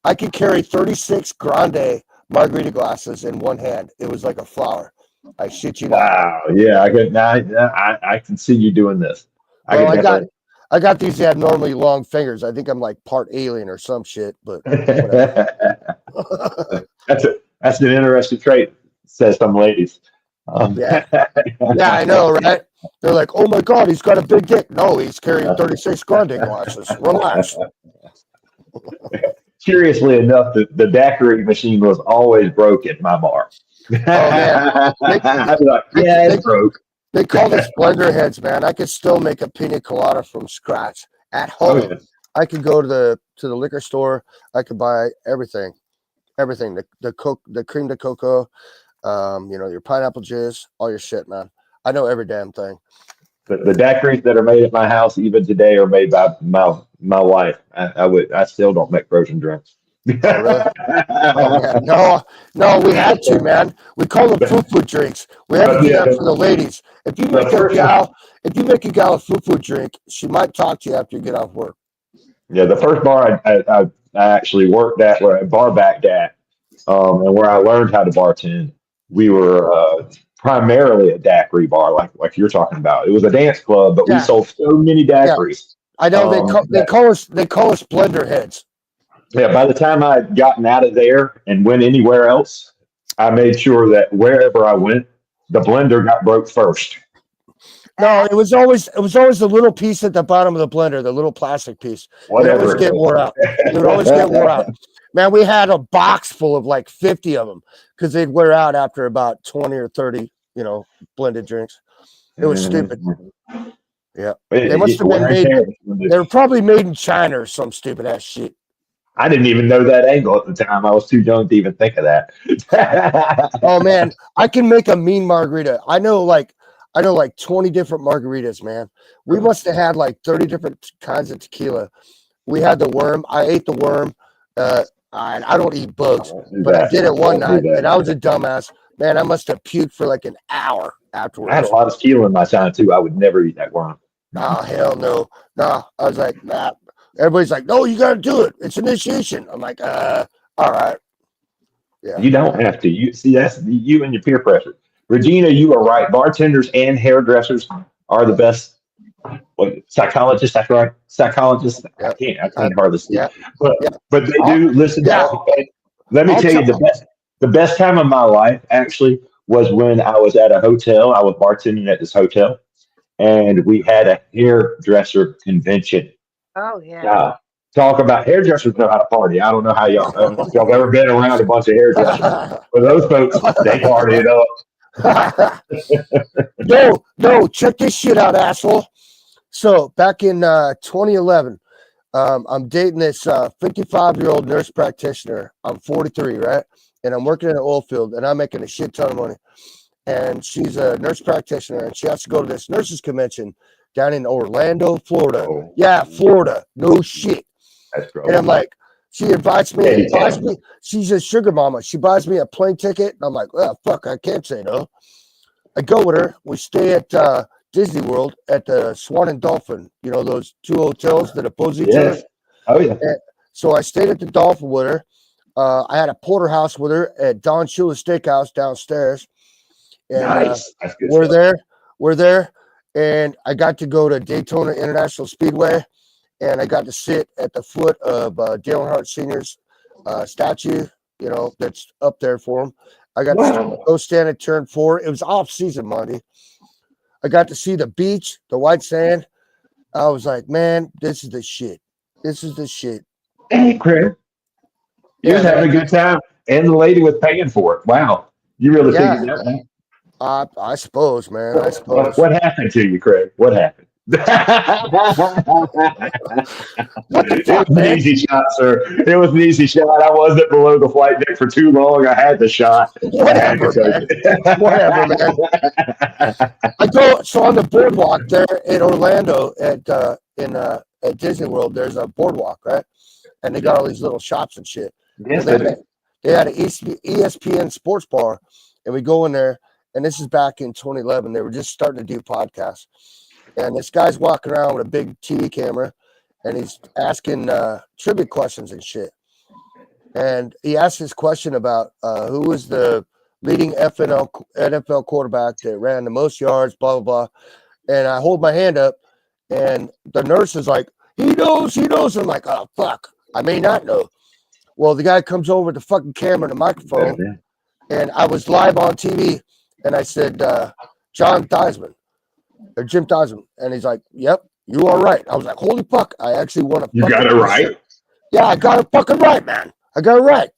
I could carry 36 grande margarita glasses in one hand. It was like a flower. I shit you not. Wow. Yeah, I can see you doing this. I got these abnormally long fingers. I think I'm like part alien or some shit, but whatever. That's an interesting trait, says some ladies. Yeah, I know, right? They're like, oh my God, he's got a big dick. No, he's carrying 36 grande glasses. Relax. Curiously enough, the daiquiri machine was always broke at my bar. Oh, man. I'd be like, yeah, it's broke. They call this blender heads, man. I could still make a pina colada from scratch at home. Oh, yeah. I could go to the liquor store. I could buy everything. The cream de cocoa, your pineapple juice, all your shit, man. I know every damn thing. The daiquiris that are made at my house even today are made by my wife. I still don't make frozen drinks. Oh, really? Oh, no, we had to, man. We call them foo-foo drinks. We had to do that for the ladies. If you make a gal a foo-foo drink, she might talk to you after you get off work. Yeah, the first bar I actually worked at, where I bar backed at, and where I learned how to bartend, we were primarily a daiquiri bar, like you're talking about. It was a dance club, but we sold so many daiquiris. I know they call us blender heads. Yeah, by the time I had gotten out of there and went anywhere else, I made sure that wherever I went, the blender got broke first. No, it was always the little piece at the bottom of the blender, the little plastic piece. It would always Whatever. get wore out. It would always get wore out. Man, we had a box full of like 50 of them because they'd wear out after about 20 or 30, blended drinks. It was stupid. Yeah. They must have been made. They were probably made in China or some stupid ass shit. I didn't even know that angle at the time. I was too young to even think of that. Oh man, I can make a mean margarita. I know like 20 different margaritas, man. We must have had like 30 different kinds of tequila. We had the worm. I ate the worm. I don't eat bugs, but I did it one night, and I was a dumbass. Man, I must have puked for like an hour afterwards. I had a lot of tequila in my time too. I would never eat that worm. Oh, hell no. No, I was like, nah. Everybody's like, no, you got to do it. It's initiation. I'm like, all right. Yeah. You don't have to. You see, that's you and your peer pressure. Regina, you are right. Bartenders and hairdressers are the best. What, psychologists? That's right. Psychologists. Yeah. I can't hardly see. Yeah. But Yeah. but they do listen. Yeah. Let me I'll tell you tell- the best time of my life actually was when I was at a hotel. I was bartending at this hotel, and we had a hairdresser convention. Oh yeah. Talk about hairdressers know how to party. I don't know how y'all. I don't know if y'all ever been around a bunch of hairdressers, but those folks they party it up. No, check this shit out, asshole. So back in 2011, I'm dating this 55-year-old nurse practitioner. I'm 43, right? And I'm working in an oil field, and I'm making a shit ton of money. And she's a nurse practitioner, and she has to go to this nurses convention down in Orlando, Florida. Oh. Yeah, Florida. No shit. That's gross. And I'm like, she invites me, Hey, buys me. She's a sugar mama. She buys me a plane ticket. And I'm like, well, fuck, I can't say no. I go with her. We stay at Disney World at the Swan and Dolphin. You know, those two hotels that oppose each other. Yes. Oh yeah. So I stayed at the Dolphin with her. I had a porterhouse with her at Don Shula's Steakhouse downstairs. And Nice. That's good. we're stuff. there. And I got to go to Daytona International Speedway. And I got to sit at the foot of Dale Earnhardt Sr.'s statue, that's up there for him. I got to go stand at turn 4. It was off season Monday. I got to see the beach, the white sand. I was like, man, this is the shit. This is the shit. Hey, Craig. You was having a good time, and the lady was paying for it. Wow. You really Yeah. figured that out. I suppose, man. I suppose. What happened to you, Craig? What happened? What the It fuck, was an man? easy shot, sir. It was an easy shot. I wasn't below the flight deck for too long. I had the shot. Whatever, man. Whatever, man. I go on the boardwalk there in Orlando at Disney World. There's a boardwalk, right? And they got all these little shops and shit. Yes, Well, they had an ESPN sports bar, and we go in there. And this is back in 2011. They were just starting to do podcasts. And this guy's walking around with a big TV camera, and he's asking trivia questions and shit. And he asked this question about who was the leading NFL quarterback that ran the most yards, blah, blah, blah. And I hold my hand up, and the nurse is like, he knows. I'm like, oh, fuck. I may not know. Well, the guy comes over with the fucking camera and the microphone, and I was live on TV, and I said, John Theismann. Or Jim Theismann. And he's like, yep, you are right. I was like, holy fuck, I actually won a You fucking got it right. t-shirt. Yeah, I got it fucking right, man. I got it right.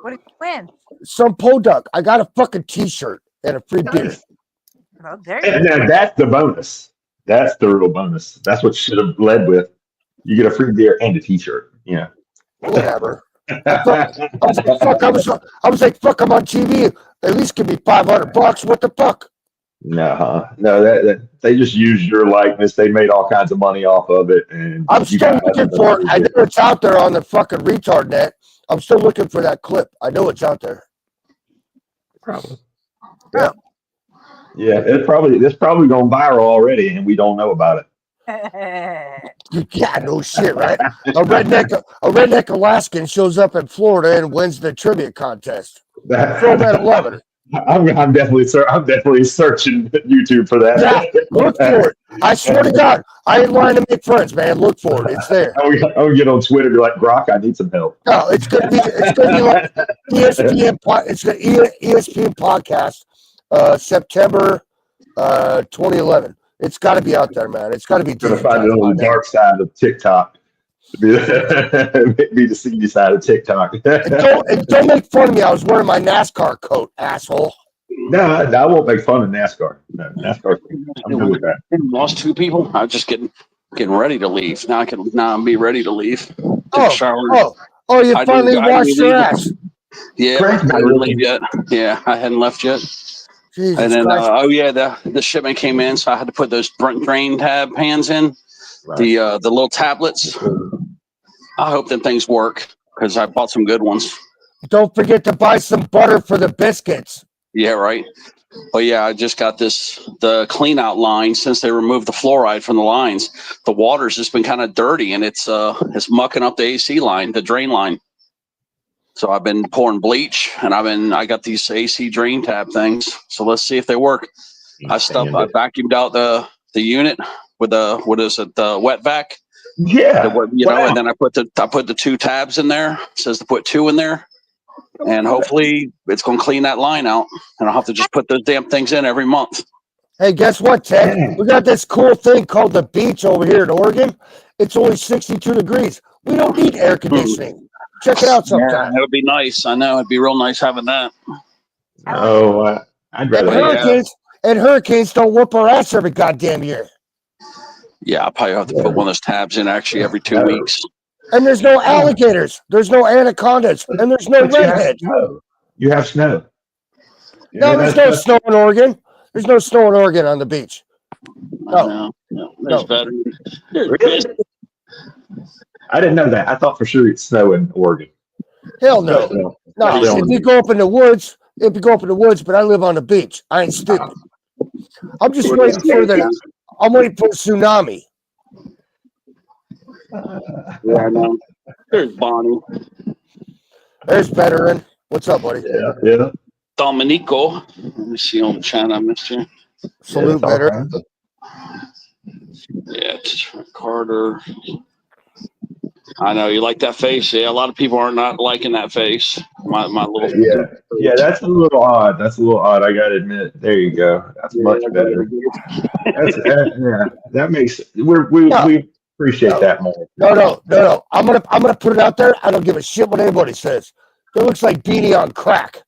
What did you win? Some podunk. I got a fucking t-shirt and a free beer. Well, there you And go. now that's the bonus. That's the real bonus. That's what should have led with. You get a free beer and a t-shirt. Yeah. Whatever. I was like, fuck, I'm on TV. At least give me $500. What the fuck? No, that they just used your likeness. They made all kinds of money off of it, and I'm you still got looking nothing for but it. I know it's out there on the fucking retard net. I'm still looking for that clip. I know it's out there. Probably. Yeah. Yeah, it's probably gone viral already, and we don't know about it. Yeah, no shit, right? A redneck Alaskan shows up in Florida and wins the trivia contest. Throw that 11. I'm definitely searching YouTube for that. Yeah, look for it. I swear to God, I ain't lying to make friends, man. Look for it. It's there. I'm gonna get on Twitter and be like, Brock, I need some help. No, it's gonna be like ESPN. It's the ESPN podcast, September 2011. It's got to be out there, man. It's got to be Gonna find it on the digitized by now. dark side of TikTok. Be the seedy side of TikTok. And don't make fun of me. I was wearing my NASCAR coat, asshole. No, I won't make fun of NASCAR. No, NASCAR. I'm good with that. Lost 2 people. I'm just getting ready to leave. Now I'm be ready to leave. Take a shower. Oh! You I finally didn't washed your leave. ass. Yeah, Frank's I not didn't really- leave yet. Yeah, I hadn't left yet. Jesus And then, Christ. the shipment came in, so I had to put those drain tab pans in, Right. the little tablets. I hope that things work because I bought some good ones. Don't forget to buy some butter for the biscuits. Yeah, right. But yeah, I just got the clean out line since they removed the fluoride from the lines. The water's just been kind of dirty and it's mucking up the AC line, the drain line. So I've been pouring bleach and I got these AC drain tab things. So let's see if they work. I vacuumed out the unit with the wet vac. Yeah. And then I put the 2 tabs in there. It says to put 2 in there. And hopefully it's going to clean that line out. And I'll have to just put those damn things in every month. Hey, guess what, Ted? We got this cool thing called the beach over here in Oregon. It's only 62 degrees. We don't need air conditioning. Check it out sometime. Yeah, that would be nice. I know it'd be real nice having that. Oh, I'd And rather. hurricanes don't whoop our ass every goddamn year. Yeah, I'll probably have to put one of those tabs in actually every 2 weeks. And there's no alligators. There's no anacondas. And there's no But you have redheads. snow. You have snow. No, there's no snow in Oregon. There's no snow in Oregon on the beach. No. There's better. Really? I didn't know that. I thought for sure it'd snow in Oregon. Hell no. No, if you go up in the woods, but I live on the beach. I ain't stupid. I'm just waiting for I'm waiting for a tsunami. Yeah, I know. There's Bonnie. There's veteran. What's up, buddy? Yeah. Dominico. Let me see on the chat. I missed you. Salute, veteran. Yeah, Carter. I know you like that face. Yeah, a lot of people are not liking that face. My little. Yeah, that's a little odd. I gotta admit. There you go. That's much better. That makes we appreciate that more. No. I'm gonna put it out there. I don't give a shit what anybody says. It looks like Beanie on crack.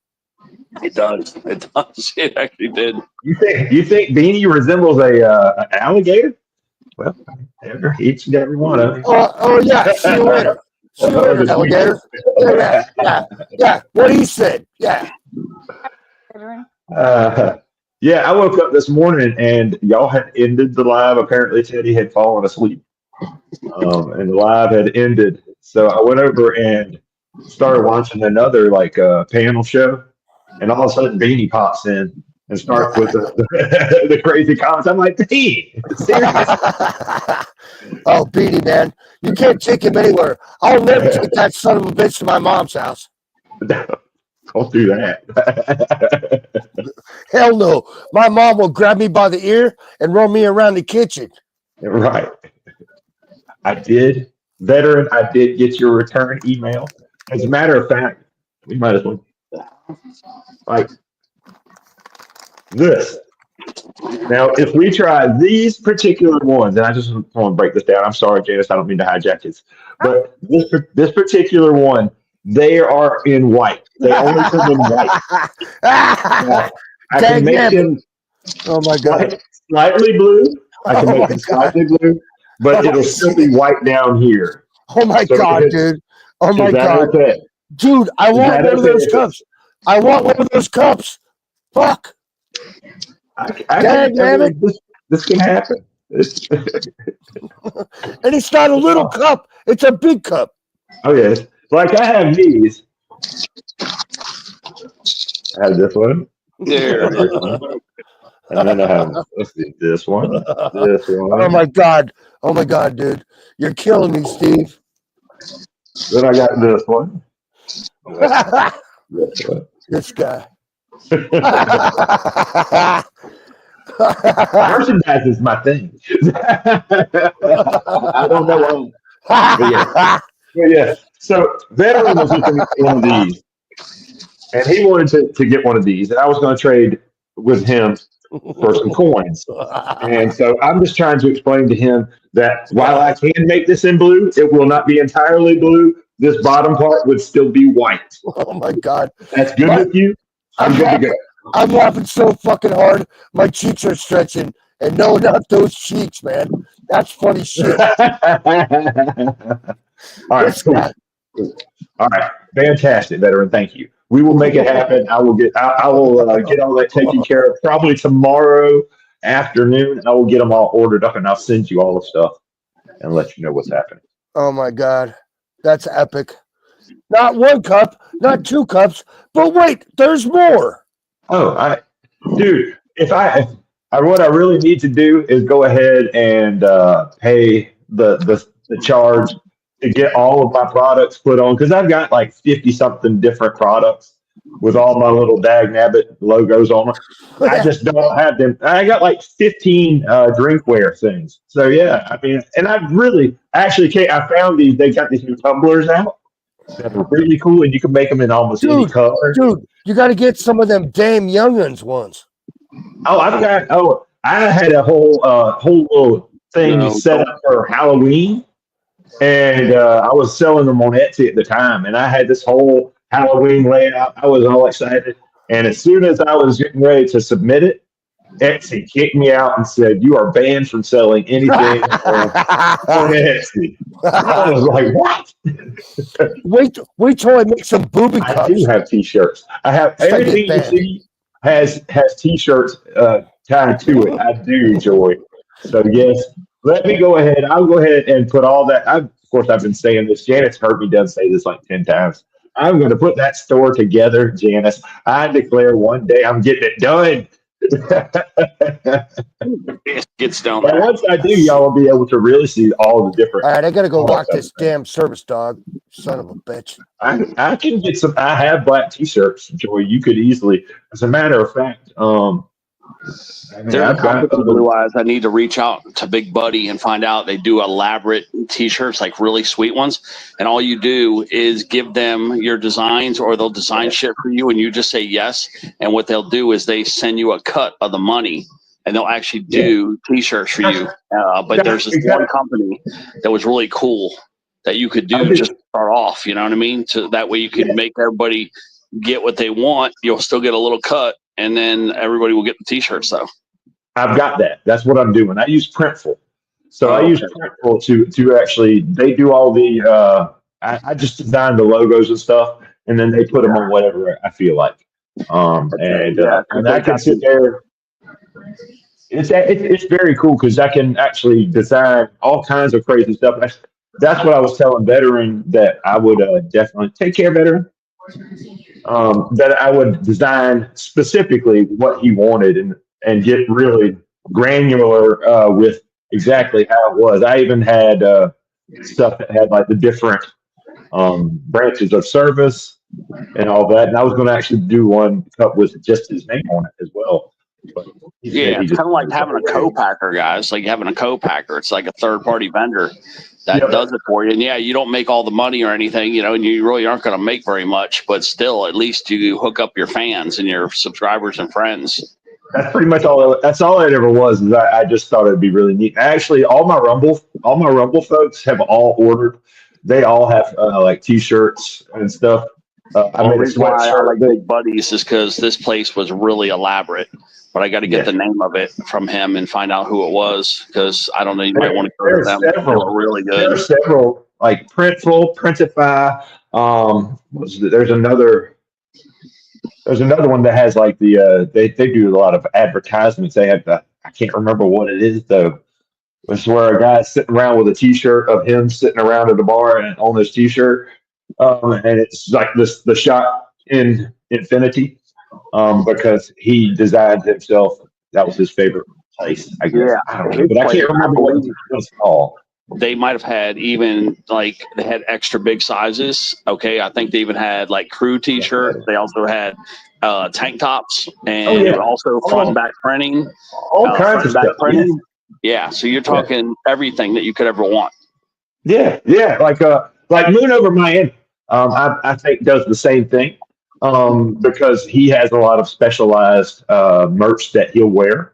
It does. It does. It actually did. You think Beanie resembles an alligator? Well, each and every one of them. Oh yeah. See you later. See you later, alligator. Yeah. What he said. Yeah. Yeah, I woke up this morning and y'all had ended the live. Apparently, Teddy had fallen asleep, and the live had ended. So I went over and started watching another panel show, and all of a sudden Beanie pops in and starts with the crazy comments. I'm like, Beanie, seriously? Oh, Beanie, man, you can't take him anywhere. I'll never take that son of a bitch to my mom's house. Don't do that. Hell no. My mom will grab me by the ear and roll me around the kitchen. Right. I did, veteran. I did get your return email. As a matter of fact, we might as well like this. Now, if we try these particular ones, and I just want to break this down. I'm sorry, Janice. I don't mean to hijack this, but this particular one, they are in white. They only come in white. Now, I can make them Oh my God. slightly blue. I can make them slightly blue, but it'll still be white down here. Oh my So God, is- dude. Oh my Is that God. okay? Dude, I want that one of okay? those cups. I want one of those cups. Fuck. This can happen. And it's not a little cup. It's a big cup. Oh yes, like I have these. I have this one, There. and then I have let's see, this one, this one. Oh my God. Oh my God, dude. You're killing me, Steve. Then I got this one. This one. This guy. Merchandise is my thing. I don't know why. But yeah. So veteran was looking at one of these, and he wanted to get one of these, and I was going to trade with him for some coins. And so I'm just trying to explain to him that while I can make this in blue, it will not be entirely blue. This bottom part would still be white. Oh my God. That's good with you. I'm good to go. I'm laughing so fucking hard. My cheeks are stretching. And no, not those cheeks, man. That's funny shit. All right, cool. All right, fantastic, veteran. Thank you. We will make it happen. I will get all that taken care of probably tomorrow afternoon. I will get them all ordered up, and I'll send you all the stuff and let you know what's happening. Oh my God, that's epic. Not one cup, not two cups, but wait, there's more. Oh, dude, what I really need to do is go ahead and pay the charge to get all of my products put on, because I've got like 50 something different products with all my little Dag Nabbit logos on them. I just don't have them. I got like 15 drinkware things. So yeah, I mean, and I found these. They got these new tumblers out that are really cool, and you can make them in almost any color. Dude, you got to get some of them damn Young'uns ones. I had a whole little thing set up for Halloween. And I was selling them on Etsy at the time, and I had this whole Halloween layout. I was all excited, and as soon as I was getting ready to submit it, Etsy kicked me out and said, "You are banned from selling anything on Etsy." I was like, "What?" Wait till I make some booby cups. I do have T-shirts. I have everything you see has T-shirts tied to it. I do, Joy. So yes. Let me go ahead. I'll go ahead and put all that. Of course, I've been saying this. Janice heard me done say this like 10 times. I'm going to put that store together, Janice. I declare one day I'm getting it done. It gets down But there. once I do, y'all will be able to really see all the different. All right, I got to go lock this damn service dog. Son of a bitch. I can get some. I have black T-shirts, Joy. You could easily, as a matter of fact, There's a company, Blue Eyes. I need to reach out to Big Buddy and find out. They do elaborate T-shirts, like really sweet ones. And all you do is give them your designs, or they'll design shit for you, and you just say yes. And what they'll do is they send you a cut of the money, and they'll actually do T-shirts for you. But there's this one company that was really cool that you could do just to start off. You know what I mean? So that way you can make everybody get what they want. You'll still get a little cut, and then everybody will get the T-shirts though. I've got that. That's what I'm doing. I use Printful. So I use Printful to actually, they do all the, I just design the logos and stuff, and then they put them on whatever I feel like. And I can sit there. It's very cool because I can actually design all kinds of crazy stuff. That's what I was telling Veteran, that I would definitely take care, Veteran. That I would design specifically what he wanted and get really granular with exactly how it was. I even had stuff that had like the different branches of service and all that. And I was going to actually do one cup with just his name on it as well. But yeah, it's kind of like having a co-packer, guys. Like having a co-packer. It's like a third-party vendor that does it for you. And yeah, you don't make all the money or anything, you know, and you really aren't going to make very much, but still, at least you hook up your fans and your subscribers and friends. That's pretty much all. That's all it ever was. Is I just thought it'd be really neat. Actually, all my Rumble folks have all ordered. They all have like T-shirts and stuff. I made a sweatshirt. I like Big Buddies is because this place was really elaborate, but I got to get the name of it from him and find out who it was, because I don't know. You might want to go to them. They were really good. There are several, like Printful, Printify. There's another one that has like the they do a lot of advertisements. They have I can't remember what it is though. It's where a guy's sitting around with a T-shirt of him sitting around at the bar and on his T-shirt, and it's like the shot in infinity, because he designed himself. That was his favorite place, I guess. Yeah, I don't know, but I can't remember what it was called. They might have had even like they had extra big sizes. Okay, I think they even had like crew T-shirts. They also had tank tops and also front and back printing. All kinds of stuff. Printing. Yeah, so you're talking everything that you could ever want. Yeah, like Moon Over Miami. I think does the same thing. because he has a lot of specialized merch that he'll wear.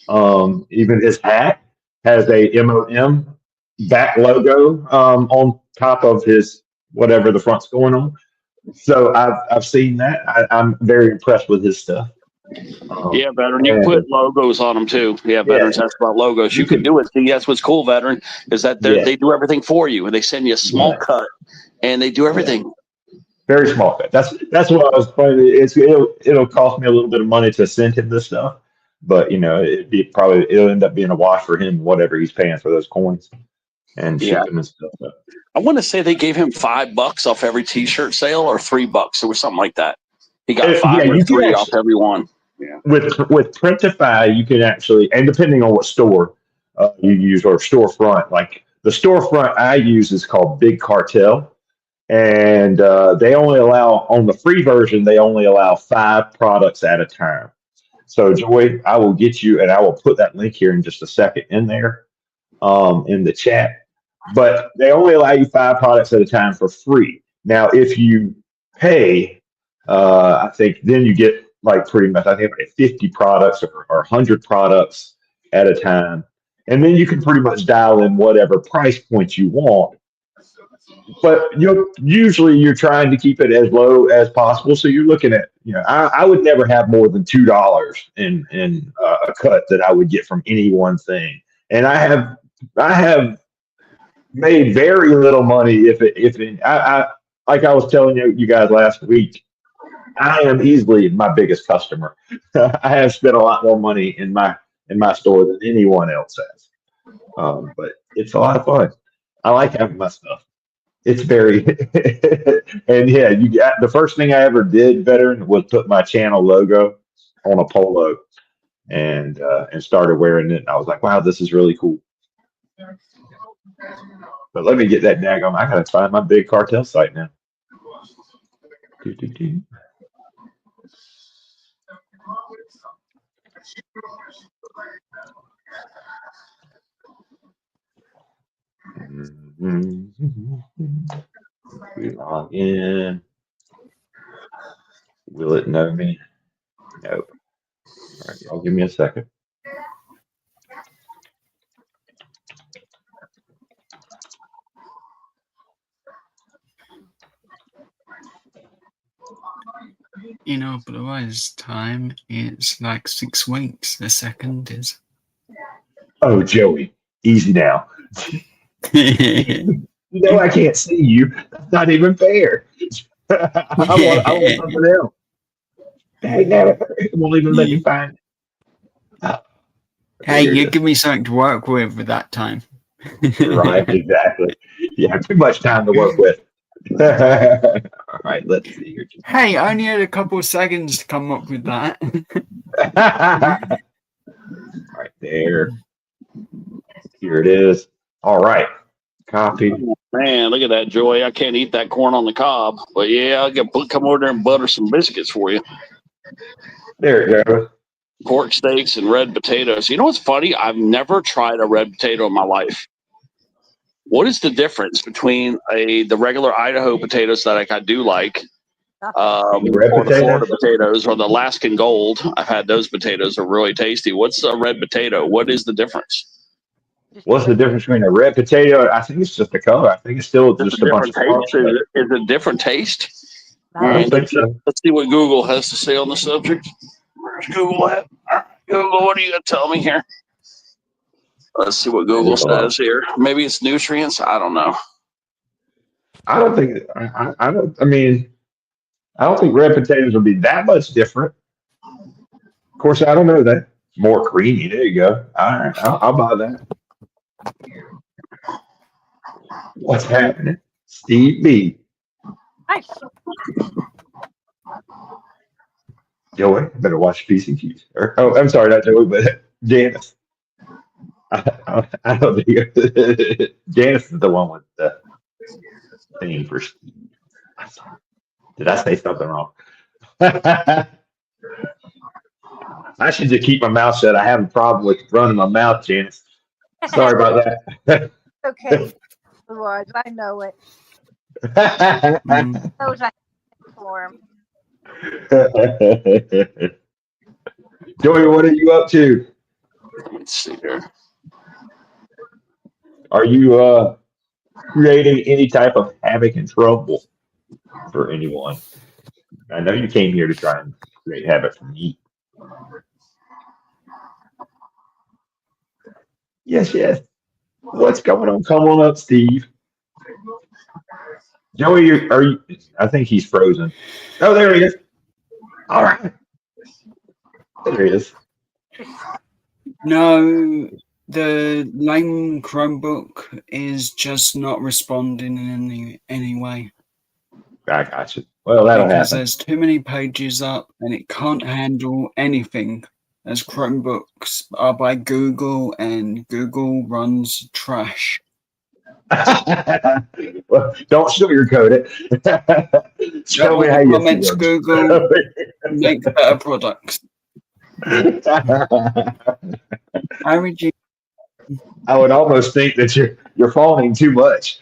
Even his hat has a MOM back logo on top of his whatever the front's going on. So I've seen that. I'm very impressed with his stuff. Yeah, veteran. You can and- put logos on them too. Yeah, veterans ask about logos. You can do it. See, that's what's cool, veteran, is that they do everything for you, and they send you a small cut, and they do everything. Very small cut. That's what I was planning. It'll cost me a little bit of money to send him this stuff, but it'll end up being a wash for him, whatever he's paying for those coins and shipping and stuff. I want to say they gave him $5 off every T-shirt sale, or $3. It was something like that. He got $5 or $3 off every one. Yeah. With Printify, you can actually, and depending on what store you use or storefront, like the storefront I use is called Big Cartel, and they only allow, on the free version, they only allow 5 products at a time. So Joy, I will get you, and I will put that link here in just a second in there, in the chat. But they only allow you 5 products at a time for free. Now, if you pay, I think then you get like pretty much, I think like 50 products or 100 products at a time. And then you can pretty much dial in whatever price point you want. But you're trying to keep it as low as possible. So you're looking at, I would never have more than $2 in a cut that I would get from any one thing. And I have made very little money like I was telling you guys last week. I am easily my biggest customer. I have spent a lot more money in my store than anyone else has. But it's a lot of fun. I like having my stuff. It's very and yeah, the first thing I ever did, veteran, was put my channel logo on a polo and started wearing it. And I was like, wow, this is really cool. But let me get that daggone. I gotta find my Big Cartel site now. We log in. Will it know me? Nope. All right, y'all give me a second. Otherwise time it's like 6 weeks. The second is. Oh, Joey, easy now. I can't see you. That's not even fair. I want something else. Hey, no, it won't even let me find it. Hey, you give me something to work with that time. Right, exactly. You have too much time to work with. All right, let's see here. Hey, I only had a couple of seconds to come up with that. Right there. Here it is. All right. Copy. Man, look at that, Joy. I can't eat that corn on the cob. But yeah, I'll come over there and butter some biscuits for you. There you go. Pork steaks and red potatoes. You know what's funny? I've never tried a red potato in my life. What is the difference between the regular Idaho potatoes that I do like, or the Florida potatoes, or the Alaskan Gold? I've had those potatoes, are really tasty. What's a red potato? What is the difference? What's the difference between a red potato? I think it's just the color. I think it's still just a bunch of taste. Is it a different taste? I don't think so. Let's see what Google has to say on the subject. Where's Google at? Google, what are you going to tell me here? Let's see what Google says here. Maybe it's nutrients. I don't know. I don't think. I don't think red potatoes will be that much different. Of course, I don't know that. More creamy. There you go. All right, I'll buy that. What's happening, Steve B? Nice. Joey, better watch P's and Q's. I'm sorry, not Joey, but Janice. I don't think Janice is the one with the thing for Steve. Did I say something wrong? I should just keep my mouth shut. I have a problem with running my mouth, Janice. Sorry about that. Okay, Lord, I know it. Those I for him. Joey, what are you up to? Let's see here. Are you creating any type of havoc and trouble for anyone? I know you came here to try and create havoc for me. Yes, yes. What's going on? Come on up, Steve. Joey, are you? I think he's frozen. Oh, there he is. All right. There he is. No, the lame Chromebook is just not responding in any way I got you. Well, that'll because happen. there's too many pages up and it can't handle anything. As Chromebooks are by Google and Google runs trash. Well, don't sugarcoat it. Show me how you Comments feel. Google make better products. I would you I would almost think that you're fawning too much.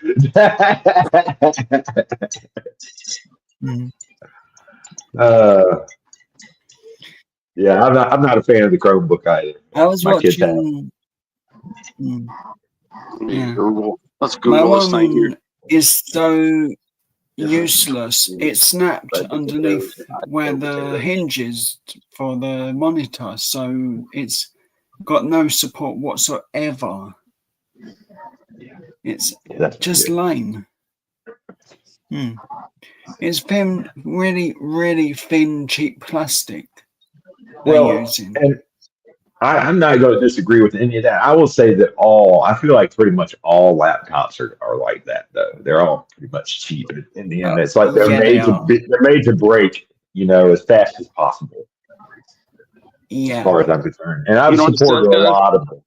Yeah, I'm not a fan of the Chromebook either. I was My kids have it. watching Yeah. Google. Let's my Google this thing here. one is so useless. It snapped underneath where the hinge is for the monitor, so it's got no support whatsoever. It's Yeah, that's just good. lame. It's thin, really, really thin, cheap plastic they're Well, using. and I'm not going to disagree with any of that. I will say that I feel like pretty much all laptops are like that, though. They're all pretty much cheap in the end. It's like they're Yeah, made they to are. they're made to break, as fast as possible, as far Yeah. as I'm concerned. And I've You know what it supported says, a guys? lot of them.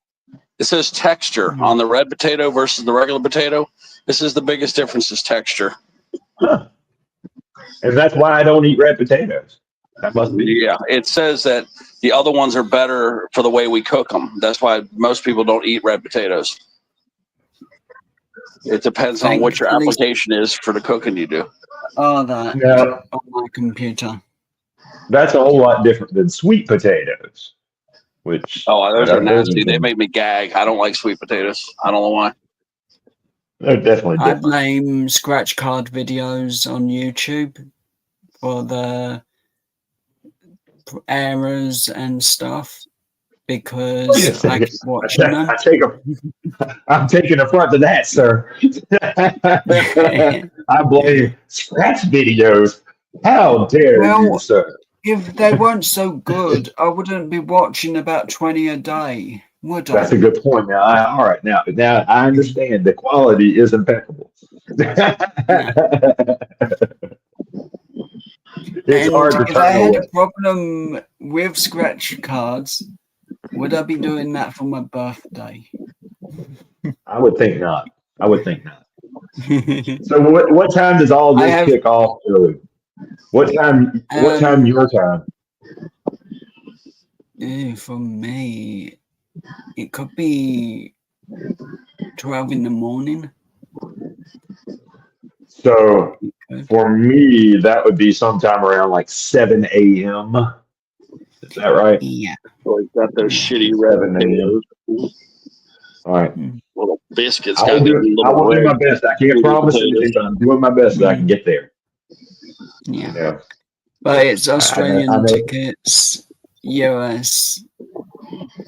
It says texture on the red potato versus the regular potato. This is the biggest difference is texture. Huh. And that's why I don't eat red potatoes. That must be. Yeah, it says that the other ones are better for the way we cook them. That's why most people don't eat red potatoes. It depends on what your Thankfully, application is for the cooking you do. are that No, on my computer. that's a whole lot different than sweet potatoes, which Oh, those are those nasty. They are- make me gag. I don't like sweet potatoes. I don't know why. they're definitely I different. blame scratch card videos on YouTube for the errors and stuff Wait a because I second. keep watching them. I'm taking affront to that, sir. I blame scratch videos. How dare you, Well, sir? if they weren't so good, I wouldn't be watching about 20 a day, would That's I? a good point. All right, now I understand the quality is impeccable. It's And hard to if I turn had away. a problem with scratch cards, would I be doing that for my birthday? I would think not. So what time does all I this have kick off, Joey? What time your time? for me, it could be 12 in the morning. So Okay. for me, that would be sometime around like 7 a.m. Is that right? Yeah. So he's got those shitty red 7 a.m. potatoes. All right. Little biscuits. I Gotta will be do little my red. best. I can't Sweet promise potatoes. anything, but I'm doing my best that I can get there. Yeah. You know, But it's Australian I know tickets, US,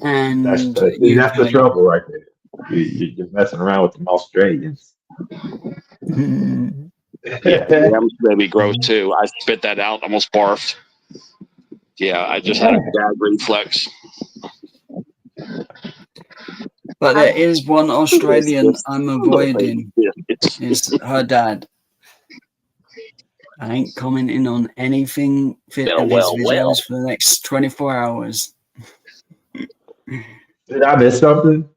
and that's the UK. trouble right there. You're messing around with them Australians. Yeah, yams made me gross too. I spit that out, almost barfed. Yeah, I just had a gag reflex. But there is one Australian I'm avoiding. Biscuits. It's her dad. I ain't commenting on anything Yeah, of his well. videos for the next 24 hours. Did I miss something?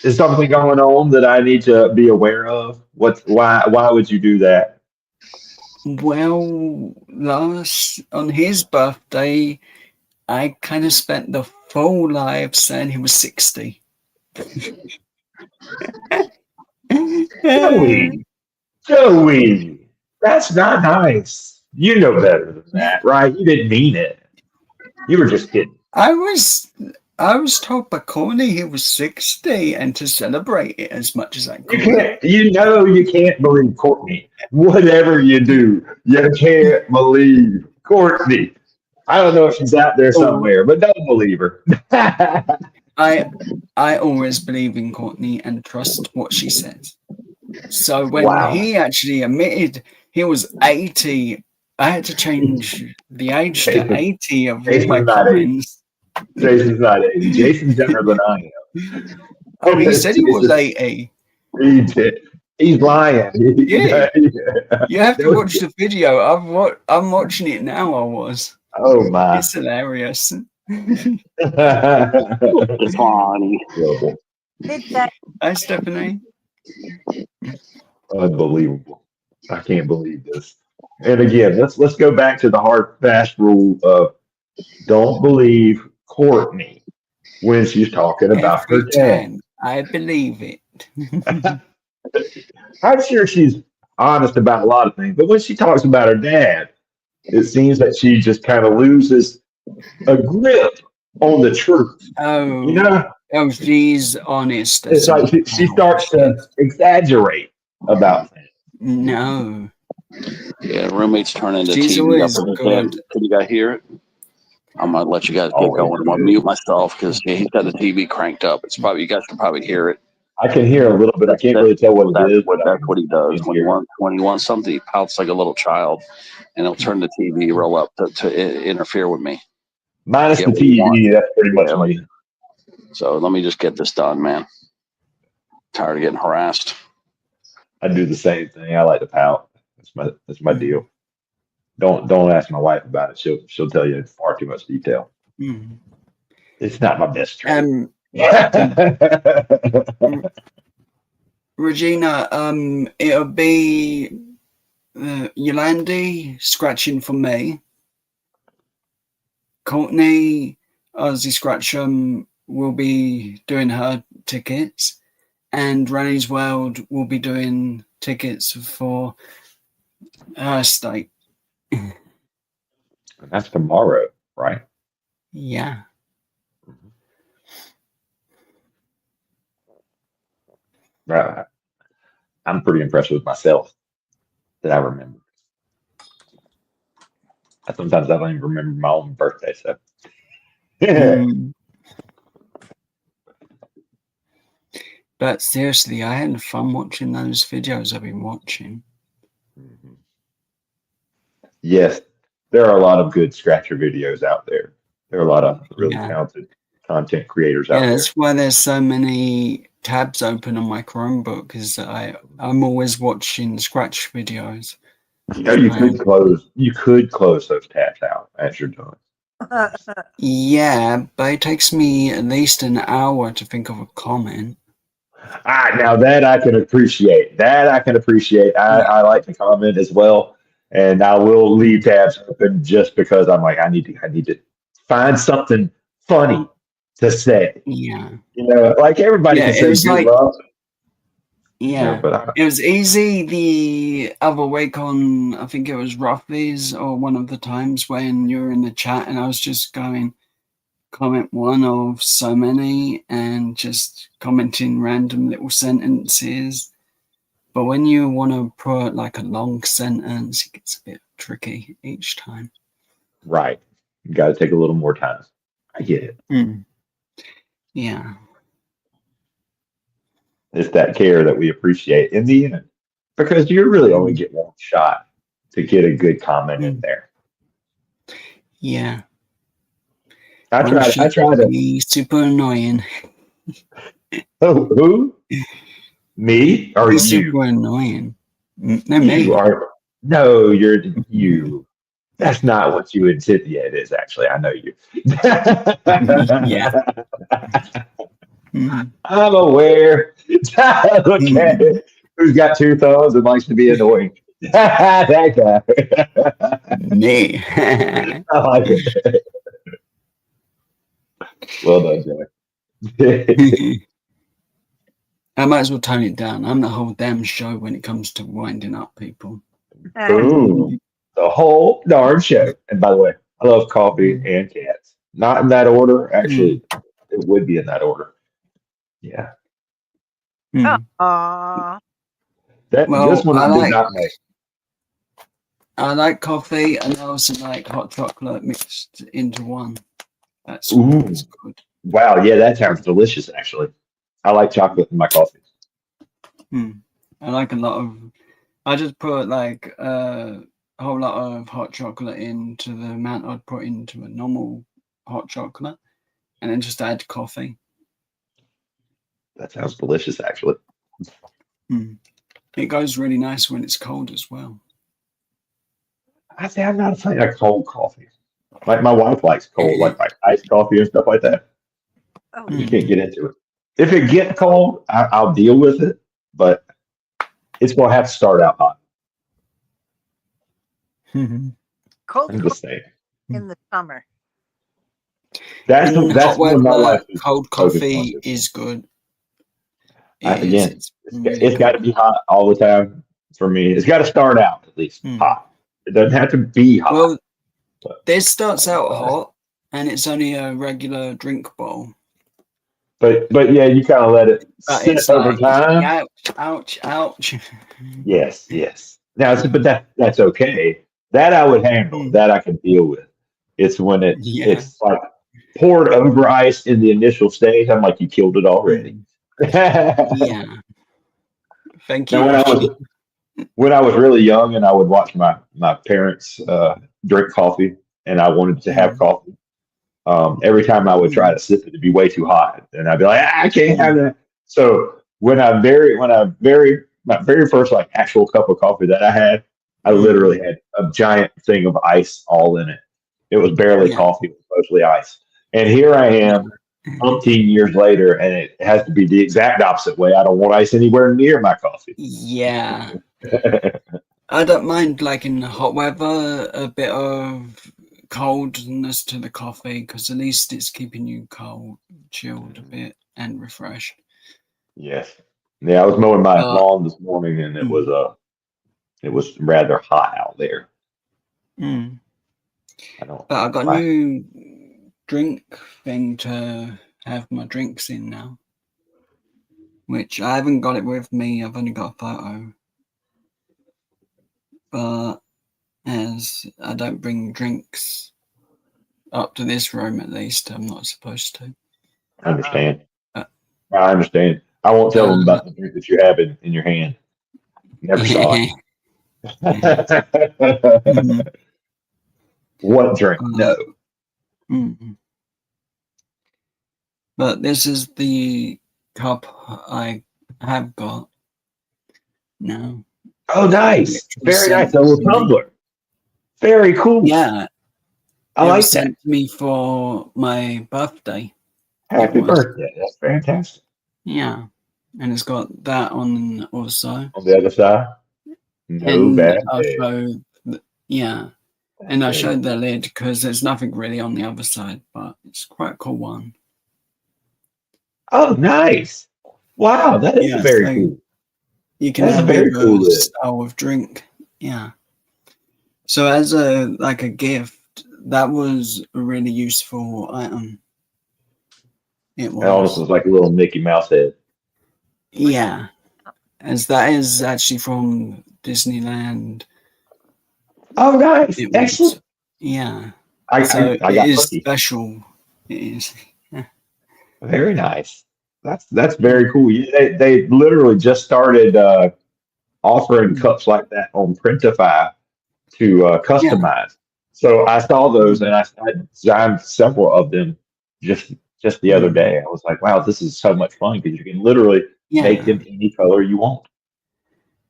Is something going on that I need to be aware of? Why would you do that? Well, on his birthday, I kind of spent the full life saying he was 60. Joey, that's not nice. You know better than that, right? You didn't mean it. You were just kidding. I was told by Courtney he was 60 and to celebrate it as much as I You could. can't. You know you can't believe Courtney. Whatever you do, you can't believe Courtney. I don't know if she's out there somewhere, but don't believe her. I always believe in Courtney and trust what she says. So when Wow. he actually admitted he was 80, I had to change the age to 80 of all Jason's my not 80. comments. Jason's not 80. Jason's younger than I am. Oh, he said he was 80. He did. He's lying. Yeah. You have to watch the video. I'm watching it now. I was. Oh my. It's hilarious. It's funny. It's that Hi, Stephanie. Unbelievable. I can't believe this. And again, let's go back to the hard fast rule of don't believe Courtney when she's talking about her Every dad. time I believe it. I'm sure she's honest about a lot of things, but when she talks about her dad, it seems that she just kind of loses a grip on the truth. Oh, You know, oh, she's honest. it's like she starts to exaggerate about things. No. Yeah, roommates turn into She's TV always up in his good. head. Can you guys hear it? I'm gonna let you guys get Always going. I'm gonna good. mute myself because he's got the TV cranked up. It's probably, you guys can probably hear it. I can hear a little bit. I can't really tell what it That's is. what but I that's what he does. can When he hear it. wants something, he pouts like a little child, and he'll turn the TV roll up to interfere with me. Minus Get the what you want. TV, that's pretty much Yeah, like- me. So let me just get this done, man. Tired of getting harassed. I do the same thing. I like to pout. That's my deal. Don't ask my wife about it. She'll tell you in far too much detail. Mm. It's not my best trait. Regina, it'll be Yolandi scratching for me. Courtney, Ozzy Scratchum will be doing her tickets, and Ranny's World will be doing tickets for her state. That's tomorrow, right? Yeah. Right. I'm pretty impressed with myself that I remember. Sometimes I don't even remember my own birthday. So, Mm. But seriously, I had fun watching those videos I've been watching. yes, there are a lot of good scratcher videos out there. There are a lot of really Yeah. talented content creators out Yeah, there. that's why there's so many tabs open on my Chromebook, because I'm always watching scratch videos. You know, you could close those tabs out as you're done. Yeah, but it takes me at least an hour to think of a comment. Now that I can appreciate. I like to comment as well, and I will leave tabs open just because I'm like I need to find something funny to say. Yeah. You know, like everybody Yeah, can it say was good like- love. Yeah. But It was easy the other week on, I think it was Ruffy's or one of the times when you were in the chat and I was just going comment one of so many and just commenting random little sentences. But when you want to put like a long sentence, it gets a bit tricky each time. right, you got to take a little more time. I get it. Yeah. It's that care that we appreciate in the end, because you really only get one shot to get a good comment in there. Yeah. I try to. be super annoying. Oh, who? Me or Be you? super annoying. No, me. You are. No, you're you. That's not what you and Cynthia is. Actually, I know you. Yeah. Mhm. I'm aware. Look at it. Who's got two thumbs and likes to be annoying? That guy. Me. I like it. Well done, Joey. I might as well tone it down. I'm the whole damn show when it comes to winding up people. Boom. the whole darn show. And by the way, I love coffee and cats. Not in that order. Actually, it would be in that order. Yeah. Aw. That Well, this one I I did like- not make. I like coffee and I also like hot chocolate mixed into one. That's Ooh. always good. Wow, yeah, that sounds delicious actually. I like chocolate in my coffee. I like a lot of. I just put like a whole lot of hot chocolate into the amount I'd put into a normal hot chocolate, and then just add coffee. That sounds delicious actually. It goes really nice when it's cold as well. I say I'm not a fan of cold coffee. Like my wife likes cold, like iced coffee and stuff like that. Oh, You can't get into it. If it gets cold, I'll deal with it, but it's gonna have to start out hot. cold I'm just saying. in the summer. That's In that's hot when my weather, life is cold focused coffee on. is good. Again, It's really it's got to good. be hot all the time for me. It's got to start out at least hot. It doesn't have to be hot. Well, this starts out hot, and it's only a regular drink bowl. But yeah, you kind of let it But sit it's over like, time. ouch. Yes. Now, but that's okay. That I would handle. That I can deal with. It's when it's like poured over ice in the initial stage. I'm like, you killed it already. Yeah. Thank you. Now, when I was really young and I would watch my parents drink coffee and I wanted to have coffee, every time I would try to sip it, it'd be way too hot, and I'd be like, I can't have that. So my very first like actual cup of coffee that I had, I literally had a giant thing of ice all in it. It was barely coffee, it was mostly ice. And here I am, 15 years later, and it has to be the exact opposite way. I don't want ice anywhere near my coffee. Yeah. I don't mind, like in hot weather, a bit of coldness to the coffee because at least it's keeping you cold, chilled a bit, and refreshed. Yes. Yeah, I was mowing my lawn this morning, and it was rather hot out there. But I got a new drink thing to have my drinks in now, which I haven't got it with me. I've only got a photo. But as I don't bring drinks up to this room, at least I'm not supposed to. I understand. I understand. I won't tell them about the drink that you have in your hand. Never saw it. What drink? No. But this is the cup I have got now. Oh, nice. Very nice. A little tumbler. Very cool. Yeah. I like that. Sent to me for my birthday. Happy birthday. That's fantastic. Yeah. And it's got that on also. On the other side? No bad. And I showed the lid because there's nothing really on the other side, but it's quite a cool one. Oh, nice. Wow, that is very cool. You can have a style of drink. Yeah. So as a gift, that was a really useful item. It was. It almost was like a little Mickey Mouse head. Yeah. As that is actually from Disneyland. Oh, nice. Excellent. Yeah. I it got is lucky. special. It is. Very nice. That's very cool. They literally just started offering cups like that on Printify to customize. So I saw those and I designed several of them just the other day. I was like, wow, this is so much fun because you can literally make them any color you want.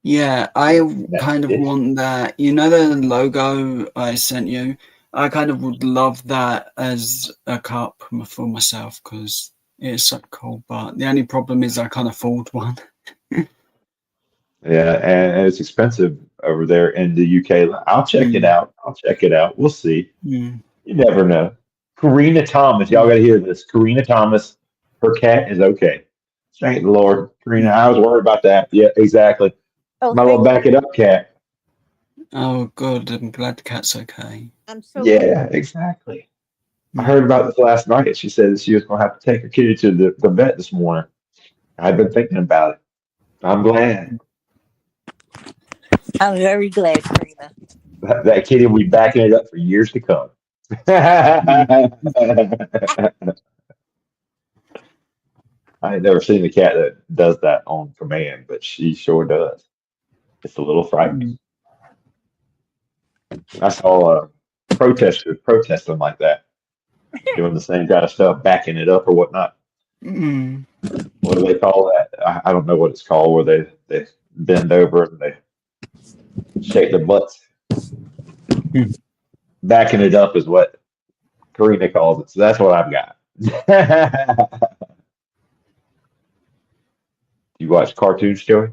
Yeah, I kind of want that. You know the logo I sent you? I kind of would love that as a cup for myself because it's so cool. But the only problem is I can't afford one. Yeah, and it's expensive over there in the UK. I'll check it out. We'll see. You never know. Karina Thomas, y'all got to hear this. Karina Thomas, her cat is okay. Thank the Lord. Karina, I was worried about that. Yeah, exactly. Oh, My little back it up cat. Oh, good. I'm glad the cat's okay. I'm so Yeah, exactly. I heard about this last night. She said she was going to have to take her kitty to the vet this morning. I've been thinking about it. I'm glad I'm very glad, Karina. that kitty will be backing it up for years to come. I ain't never seen a cat that does that on command, but she sure does. It's a little frightening. I saw protesters protesting like that, doing the same kind of stuff, backing it up or whatnot. Mm. What do they call that? I don't know what it's called, where they bend over and they shake their butts. Backing it up is what Karina calls it. So that's what I've got. You watch cartoons, Joey?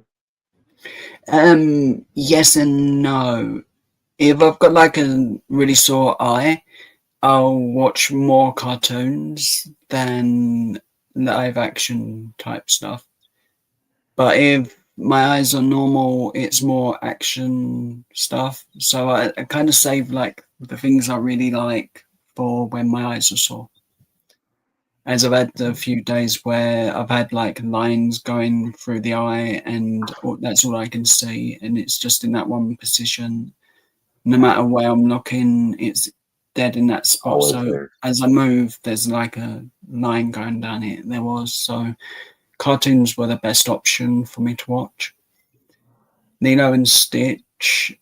Yes and no. If I've got like a really sore eye, I'll watch more cartoons than live action type stuff. But if my eyes are normal, it's more action stuff. So I kind of save like the things I really like for when my eyes are sore. As I've had a few days where I've had like lines going through the eye and that's all I can see. And it's just in that one position. No matter where I'm looking, it's dead in that spot. Always So there. as I move, there's like a line going down it. There was. So cartoons were the best option for me to watch. Lilo and Stitch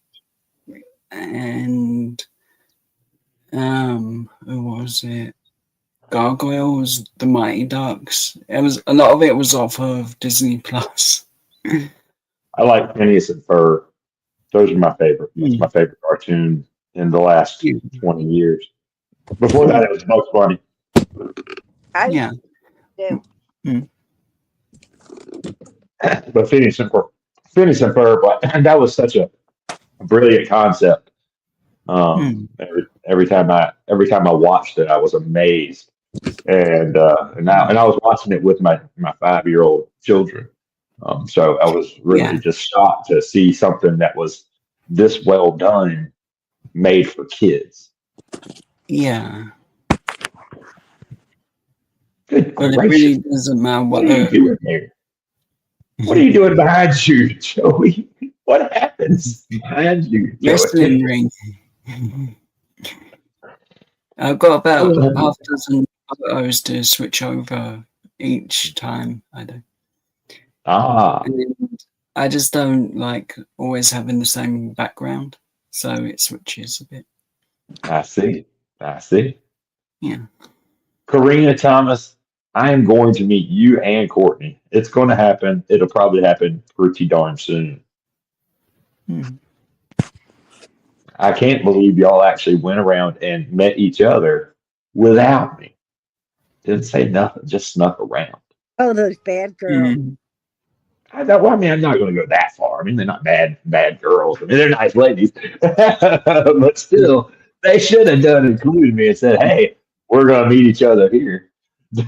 and who was it? Gargoyles, The Mighty Ducks. It was a lot of it was off of Disney Plus. I like Phineas and Ferb. Those are my favorite. That's my favorite cartoon in the last 20 years. Before that, it was Bugs Bunny. Yeah. But Phineas and Ferb, that was such a brilliant concept. Every time I watched it, I was amazed. And I was watching it with my 5-year-old children. So I was really just shocked to see something that was this well done made for kids. Yeah. Good But gracious. it really doesn't matter What are you doing here? What are you doing behind you, Joey? What happens behind you, Joey? wrestling ring. I've got about half a dozen photos to switch over each time I do. And I just don't like always having the same background, so it switches a bit. I see. Yeah. Karina Thomas, I am going to meet you and Courtney. It's going to happen. It'll probably happen pretty darn soon. I can't believe y'all actually went around and met each other without me. Didn't say nothing, just snuck around. Oh, those bad girls. I'm not going to go that far. I mean, they're not bad girls. I mean, they're nice ladies. But still, they should have done included me and said, hey, we're going to meet each other here.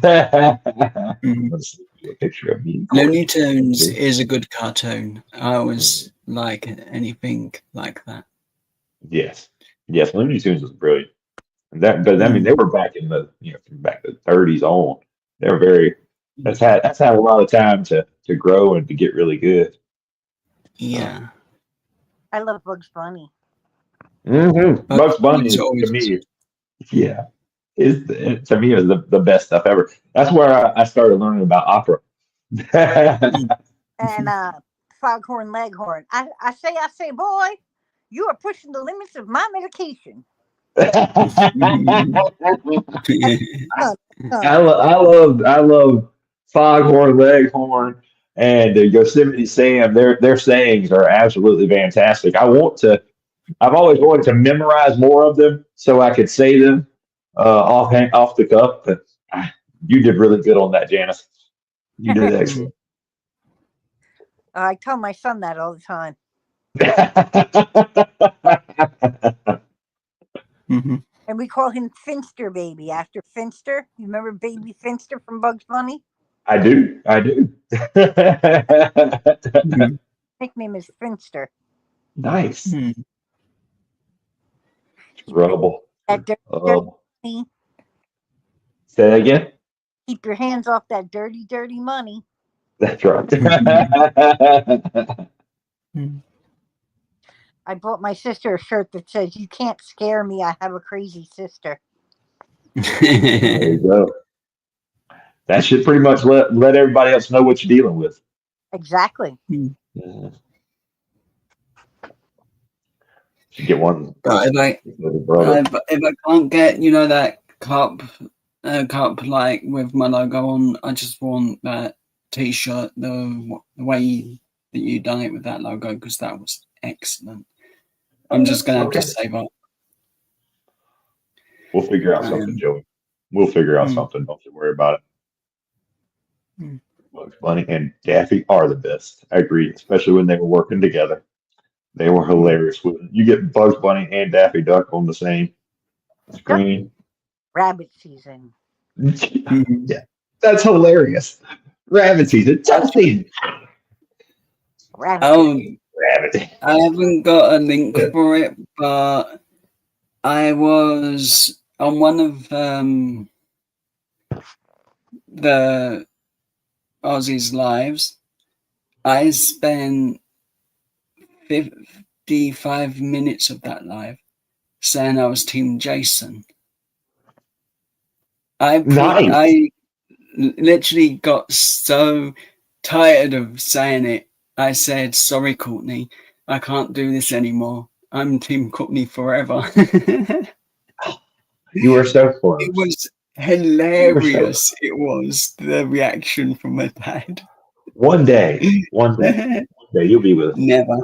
Let's see a picture of me. Looney Tunes is a good cartoon. I always like anything like that. Yes, Looney Tunes was brilliant. But I mean, they were back in the from back the 30s on. They were very. That's had a lot of time to grow and to get really good. Yeah, I love Bugs Bunny. Bugs Bunny to me, is the best stuff ever. That's where I started learning about opera. And Foghorn Leghorn. I say, boy, you are pushing the limits of my medication. I love Foghorn Leghorn and Yosemite Sam. Their sayings are absolutely fantastic. I've always wanted to memorize more of them so I could say them off the cuff. But you did really good on that, Janice. You did excellent. I tell my son that all the time. And we call him Finster Baby after Finster. You remember Baby Finster from Bugs Bunny? I do. Nickname is Finster. Nice. Rubble. That dirty money. Say that again? Keep your hands off that dirty, dirty money. That's right. I bought my sister a shirt that says, "You can't scare me. I have a crazy sister." There you go. That should pretty much let everybody else know what you're dealing with. Exactly. Yeah. Should get one. But if I can't get, that cup like with my logo on, I just want that T-shirt the way that you done it with that logo, because that was excellent. I'm just gonna have to save up. We'll figure out something, Joey. We'll figure out something. Don't you worry about it. Bugs Bunny and Daffy are the best. I agree, especially when they were working together. They were hilarious. You get Bugs Bunny and Daffy Duck on the same screen. Rabbit season. Yeah, that's hilarious. Rabbit season. Just season. Rabbit. Rabbit. I haven't got a link for it, but I was on one of the Aussie's lives. I spent 55 minutes of that live saying I was Team Jason. I literally got so tired of saying it. I said, "Sorry, Courtney, I can't do this anymore. I'm Team Courtney forever." You were so close. It was hilarious. It was the reaction from my dad. One day, you'll be with us. Never.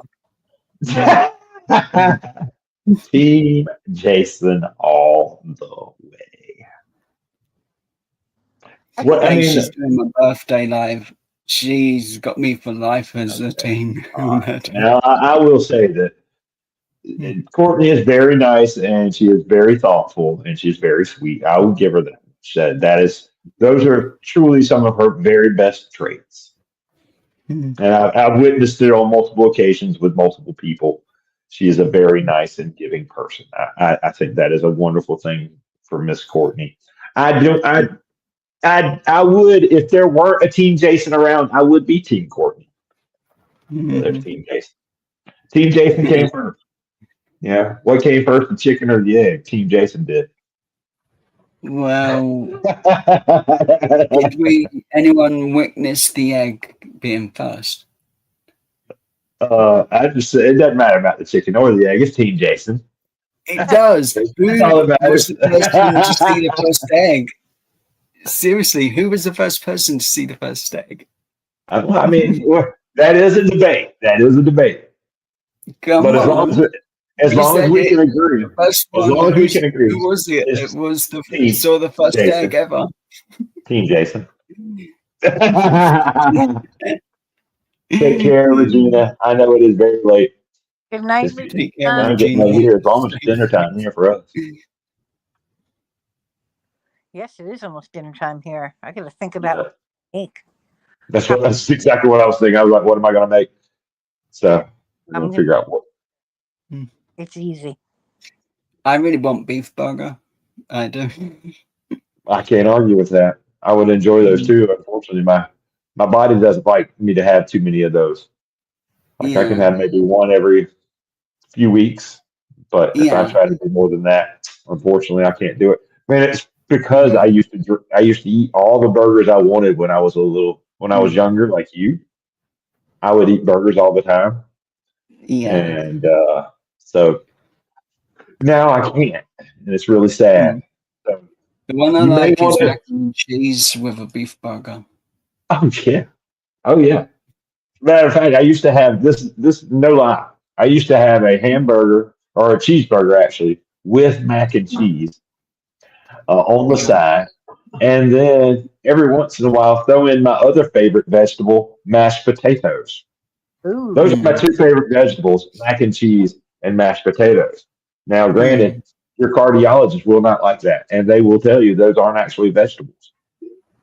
Team Jason all the way. She's doing my birthday live. She's got me for life as a team. Now, I will say that Courtney is very nice and she is very thoughtful and she's very sweet. I will give her that. Those are truly some of her very best traits. And I've witnessed it on multiple occasions with multiple people. She is a very nice and giving person. I think that is a wonderful thing for Miss Courtney. I would, if there weren't a Team Jason around, I would be Team Courtney. There's Team Jason. Team Jason came first. Yeah. What came first, the chicken or the egg? Team Jason did. Well, did anyone witness the egg being first? It doesn't matter about the chicken or the egg. It's Team Jason. It does. Who all that was matters. the person to see the first egg? Seriously, who was the first person to see the first egg? I mean, that is a debate. Come but on. as long as we can agree. Who was it? It's It was the first Jason. egg ever. Team Jason. Take care, Regina. I know it is very late. Good night, Take care, I'm getting Regina. over here. It's almost dinner time here for us. Yes, it is almost dinner time here. I got to think about what to make. That's exactly what I was thinking. I was like, what am I going to make? So I'm going to figure out what. It's easy. I really want beef burger. I do. I can't argue with that. I would enjoy those too. Unfortunately, my body doesn't like me to have too many of those. Like I can have maybe one every few weeks, but if I try to do more than that, unfortunately, I can't do it. I mean, it's because I used to eat all the burgers I wanted when I was younger, like you. I would eat burgers all the time. Yeah. And so now I can't, and it's really sad. So, the one I like is mac and cheese with a beef burger. Oh yeah. Matter of fact, I used to have this no lie. I used to have a hamburger or a cheeseburger actually with mac and cheese on the side, and then every once in a while throw in my other favorite vegetable, mashed potatoes. Ooh. Those are my two favorite vegetables, mac and cheese and mashed potatoes. Now, granted, your cardiologist will not like that, and they will tell you those aren't actually vegetables.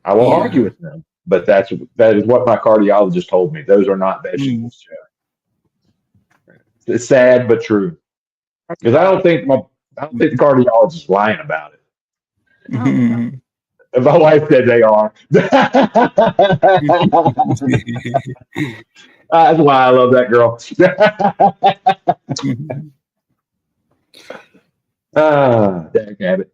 I won't argue with them, but that is what my cardiologist told me. Those are not vegetables. It's sad but true. Because I I don't think the cardiologist is lying about it. Oh, And my wife said they are. That's why I love that girl. Dang it.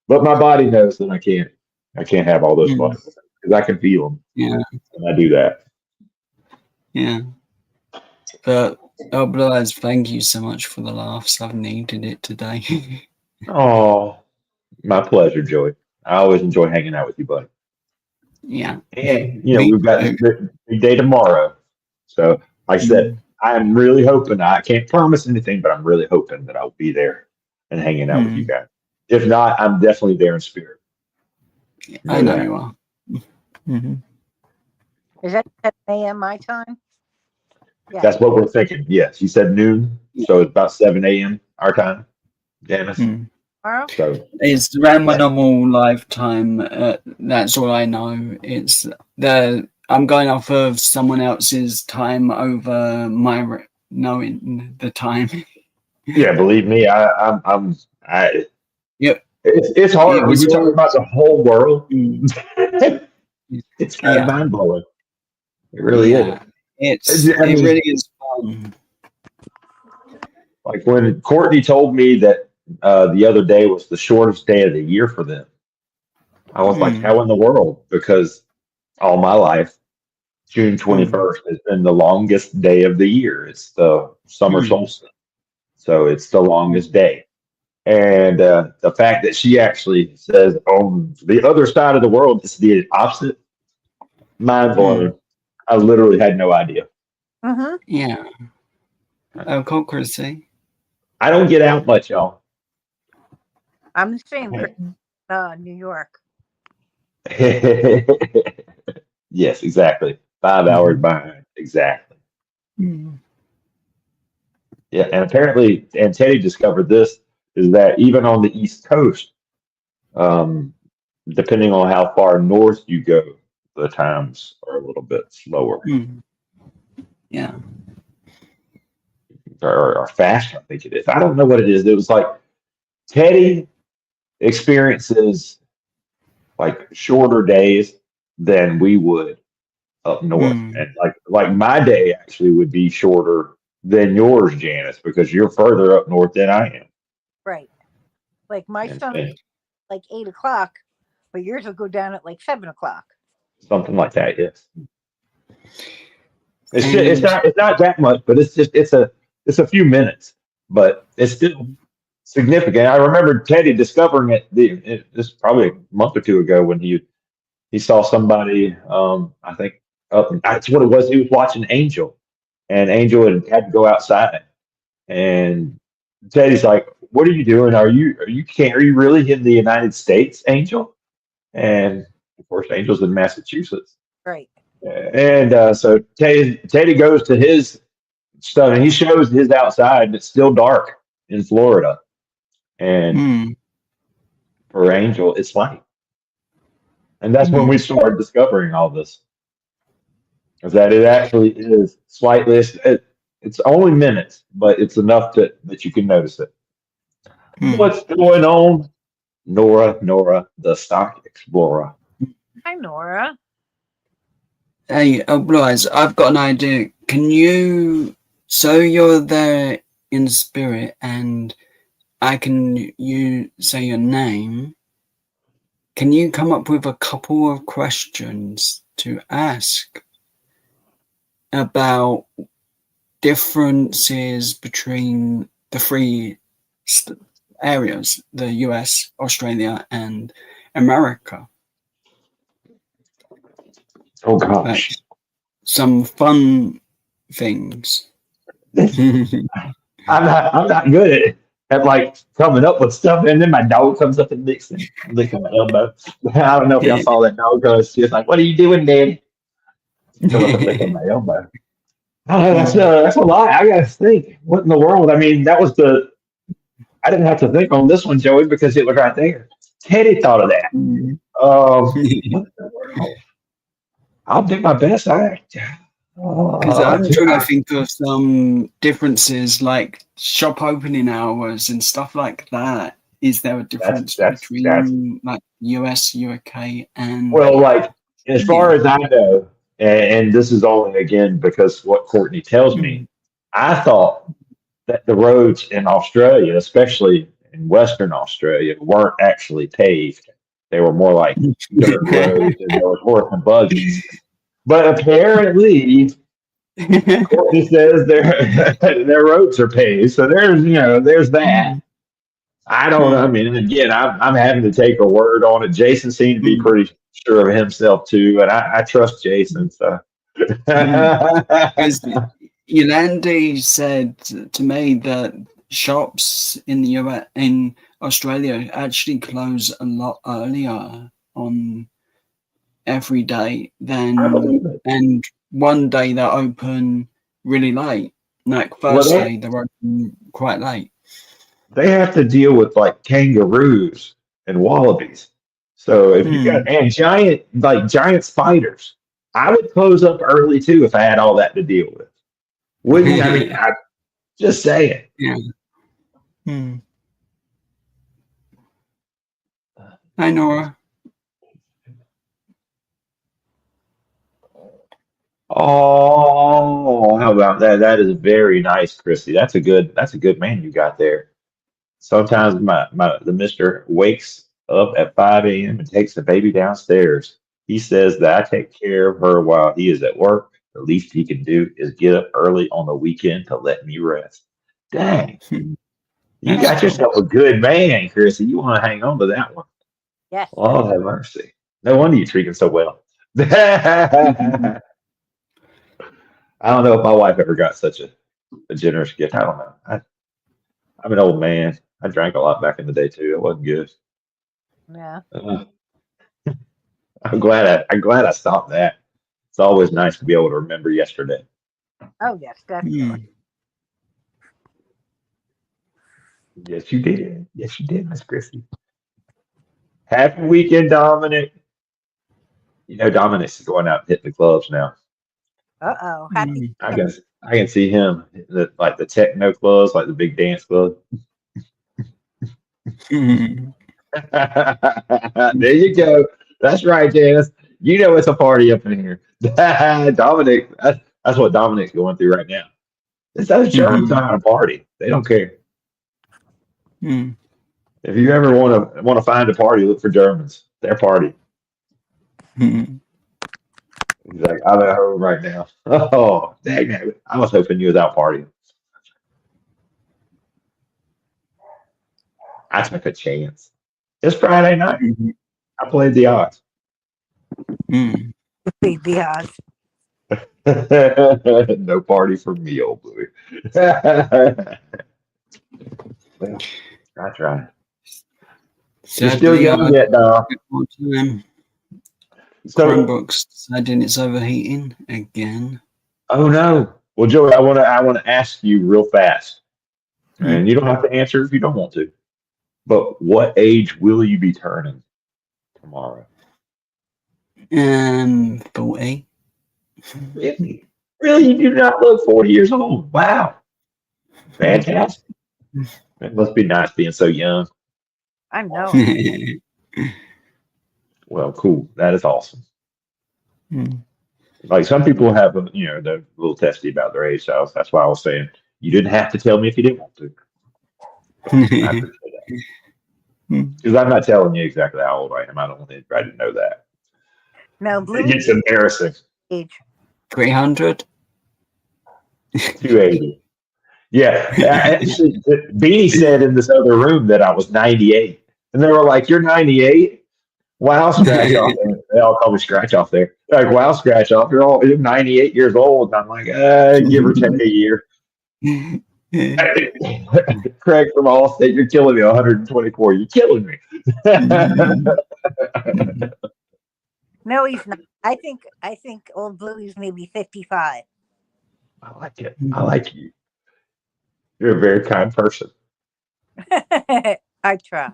But my body knows that I can't have all those vitamins because I can feel them. Yeah. And I do that. Yeah. But otherwise, thank you so much for the laughs. I've needed it today. Oh, my pleasure, Joey. I always enjoy hanging out with you, buddy. Yeah. And Me we've got too. a big day tomorrow. So like I said, I'm really hoping, I can't promise anything, but I'm really hoping that I'll be there and hanging out with you guys. If not, I'm definitely there in spirit. I know you are. is that 10 a.m. my time? Yeah. That's what we're thinking. Yes, you said noon, so it's about 7 a.m. our time, Janice. Tomorrow? So It's around my normal lifetime. That's all I know. It's I'm going off of someone else's time over my knowing the time. yeah, believe me, I'm. Yep. It's hard It when was you're talking about the whole world. It's kind of Yeah. mind blowing. It really is. It really is fun. Like when Courtney told me that the other day was the shortest day of the year for them, I was like, how in the world? Because all my life, June 21st has been the longest day of the year. It's the summer solstice. So it's the longest day. And the fact that she actually says on the other side of the world, it's the opposite, mind blowing. I literally had no idea. Mm-hmm. Yeah. Hypocrisy. I don't get out much, y'all. I'm the same for New York. Yes, exactly. 5 hours behind. Exactly. Yeah, and apparently, and Teddy discovered this, is that even on the East Coast, depending on how far north you go, the times are a little bit slower. Yeah. Or faster, I think it is. I don't know what it is. It was like Teddy experiences like shorter days than we would up north. And like my day actually would be shorter than yours, Janice, because you're further up north than I am. Right. Like my And- son, and like 8 o'clock, but yours will go down at like 7 o'clock. something like that, yes. It's not that much, but it's a few minutes, but it's still significant. I remember Teddy discovering it this probably a month or two ago when he saw somebody. I think that's what it was. He was watching Angel, and Angel had to go outside, and Teddy's like, "What are you doing? Are you really in the United States, Angel?" And of course, Angel's in Massachusetts. Right. And so Teddy goes to his stuff and he shows his outside, and it's still dark in Florida. And for Angel, it's light. And that's when we started discovering all this. Is that it actually is slightly, it's only minutes, but it's enough that you can notice it. What's going on? Nora, the Stock Explorer. Hi, Nora. Hey, Blaze, I've got an idea. Can you, so you're there in spirit and you say your name, can you come up with a couple of questions to ask about differences between the three areas, the US, Australia, and America? Oh gosh. Like some fun things. I'm not good at like coming up with stuff, and then my dog comes up and licks my elbow. I don't know if y'all saw that dog. She's like, "What are you doing, Daddy?" Come up and licking my elbow. Oh, that's a lot. I gotta think. What in the world? I mean, I didn't have to think on this one, Joey, because it was right there. Teddy thought of that. What in the world? I'll do my best. Because I'm trying to think of some differences, like shop opening hours and stuff like that. Is there a difference between like US, UK, and Well, like as far as I know, and this is only again because what Courtney tells me, I thought that the roads in Australia, especially in Western Australia, weren't actually paved. They were more like dirt roads and there was horse and buggies. But apparently, Courtney says their roads are paved. So there's that. I don't know. I mean, again, I'm having to take her word on it. Jason seemed to be pretty sure of himself too, and I trust Jason. So, Yolandi said to me that shops in the US, in Australia, actually close a lot earlier on every day and one day they're open really late. Like Thursday, they're open quite late. They have to deal with like kangaroos and wallabies. So if you got giant spiders, I would close up early too if I had all that to deal with. Wouldn't you? I mean, I'm just saying. Yeah. Hi, Nora. Oh, how about that? That is very nice, Chrissy. That's a good man you got there. Sometimes the Mister wakes up at 5 a.m. and takes the baby downstairs. He says that I take care of her while he is at work. The least he can do is get up early on the weekend to let me rest. Dang, you got yourself a good man, Chrissy. You want to hang on to that one? Yes. Lord have mercy. No wonder you treat him so well. I don't know if my wife ever got such a generous gift. I don't know. I'm an old man. I drank a lot back in the day too. It wasn't good. Yeah. I'm glad I stopped that. It's always nice to be able to remember yesterday. Oh yes, definitely. Yes, you did. Yes, you did, Miss Chrissy. Happy weekend, Dominic. You know Dominic's going out and hitting the clubs now. Uh-oh. I can see him hitting the techno clubs, like the big dance club. There you go. That's right, Janice. You know it's a party up in here. Dominic, that's what Dominic's going through right now. It's those Germans know how to party. They don't care. If you ever want to find a party, look for Germans. Their party. He's like, I'm at home right now. Oh, dang it. I was hoping you was out partying. I took a chance. It's Friday night. I played the odds. Beat the odds. No party for me, old Bluey. Well, I tried. You're still young yet, dog. So, Chromebooks deciding it's overheating again. Oh no. Well, Joey, I want to ask you real fast, and you don't have to answer if you don't want to. But what age will you be turning tomorrow? 40. Really? Really? You do not look 40 years old. Wow. Fantastic. It must be nice being so young. I know. Well, cool. That is awesome. Like some people have, they're a little testy about their age. So that's why I was saying you didn't have to tell me if you didn't want to. I appreciate that. Because I'm not telling you exactly how old I am. I don't want anybody to know that. No, It Blue gets embarrassing. age. 300. 280. Yeah. Actually, Beanie said in this other room that I was 98. And they were like, "You're 98? Wow, scratch off." They all call me Scratch Off there. They're like, "Wow, Scratch Off. You're 98 years old." And I'm like, give or take a year. Craig from Allstate, you're killing me. 124. You're killing me. No, he's not. I think old Bluey's maybe 55. I like it. I like you. You're a very kind person. I try.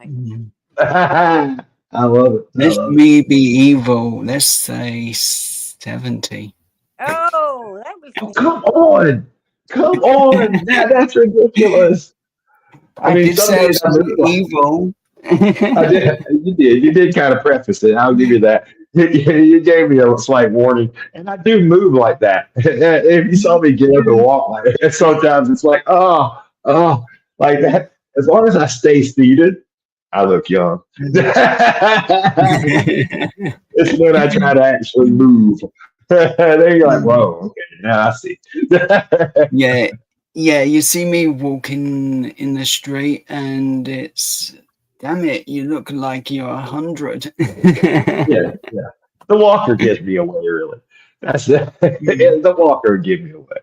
I love it. Let me be evil. Let's say 70. Oh, Oh, that was Oh, come on. Come on. That's ridiculous. I mean, did some say days it's evil. I did. You did. You did kind of preface it. I'll give you that. You gave me a slight warning, and I do move like that. If you saw me get up and walk like that, sometimes it's like, like that. As long as I stay seated, I look young. It's when I try to actually move. Then you're like, whoa, okay, now I see. Yeah, yeah. You see me walking in the street, and it's damn it. You look like you're 100. Yeah, yeah. The walker gives me away, really. That's it. The walker would give me away.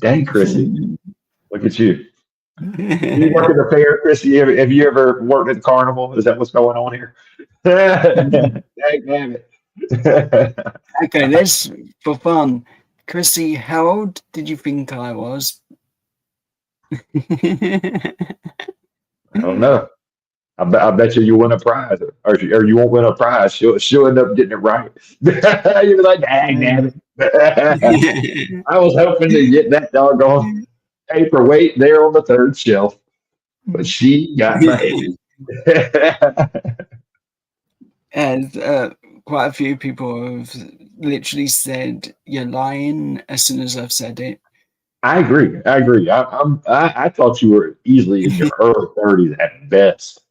Dang, Chrissy. Look at you. You work at the fair, Chrissy? Have you ever worked at the carnival? Is that what's going on here? Dang, damn it. Okay, let's for fun. Chrissy, how old did you think I was? I don't know. I bet you win a prize, or you won't win a prize. She'll end up getting it right. You'll be like, dang, damn it. I was hoping to get that doggone paperweight there on the third shelf, but she got my head. And quite a few people have literally said you're lying as soon as I've said it. I agree. I thought you were easily in your early 30s at best.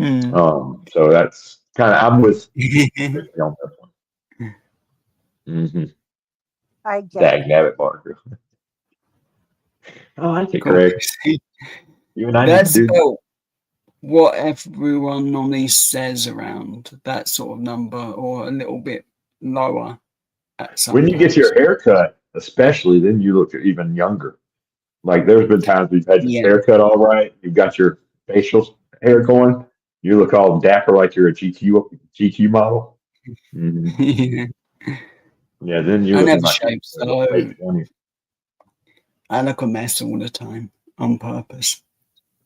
So that's kind of I'm with you on that one. Mm-hmm. I get Dag nabbit, Barker. Oh, I think Craig. You and I That's need to do what everyone normally says around that sort of number, or a little bit lower. At some when you get times. your hair cut, especially, then you look even younger. Like there's been times we've had your hair cut all right, you've got your facial hair going, you look all dapper like you're a GQ model. Mm-hmm. Yeah, then you I look never like shave, so I look a mess all the time on purpose.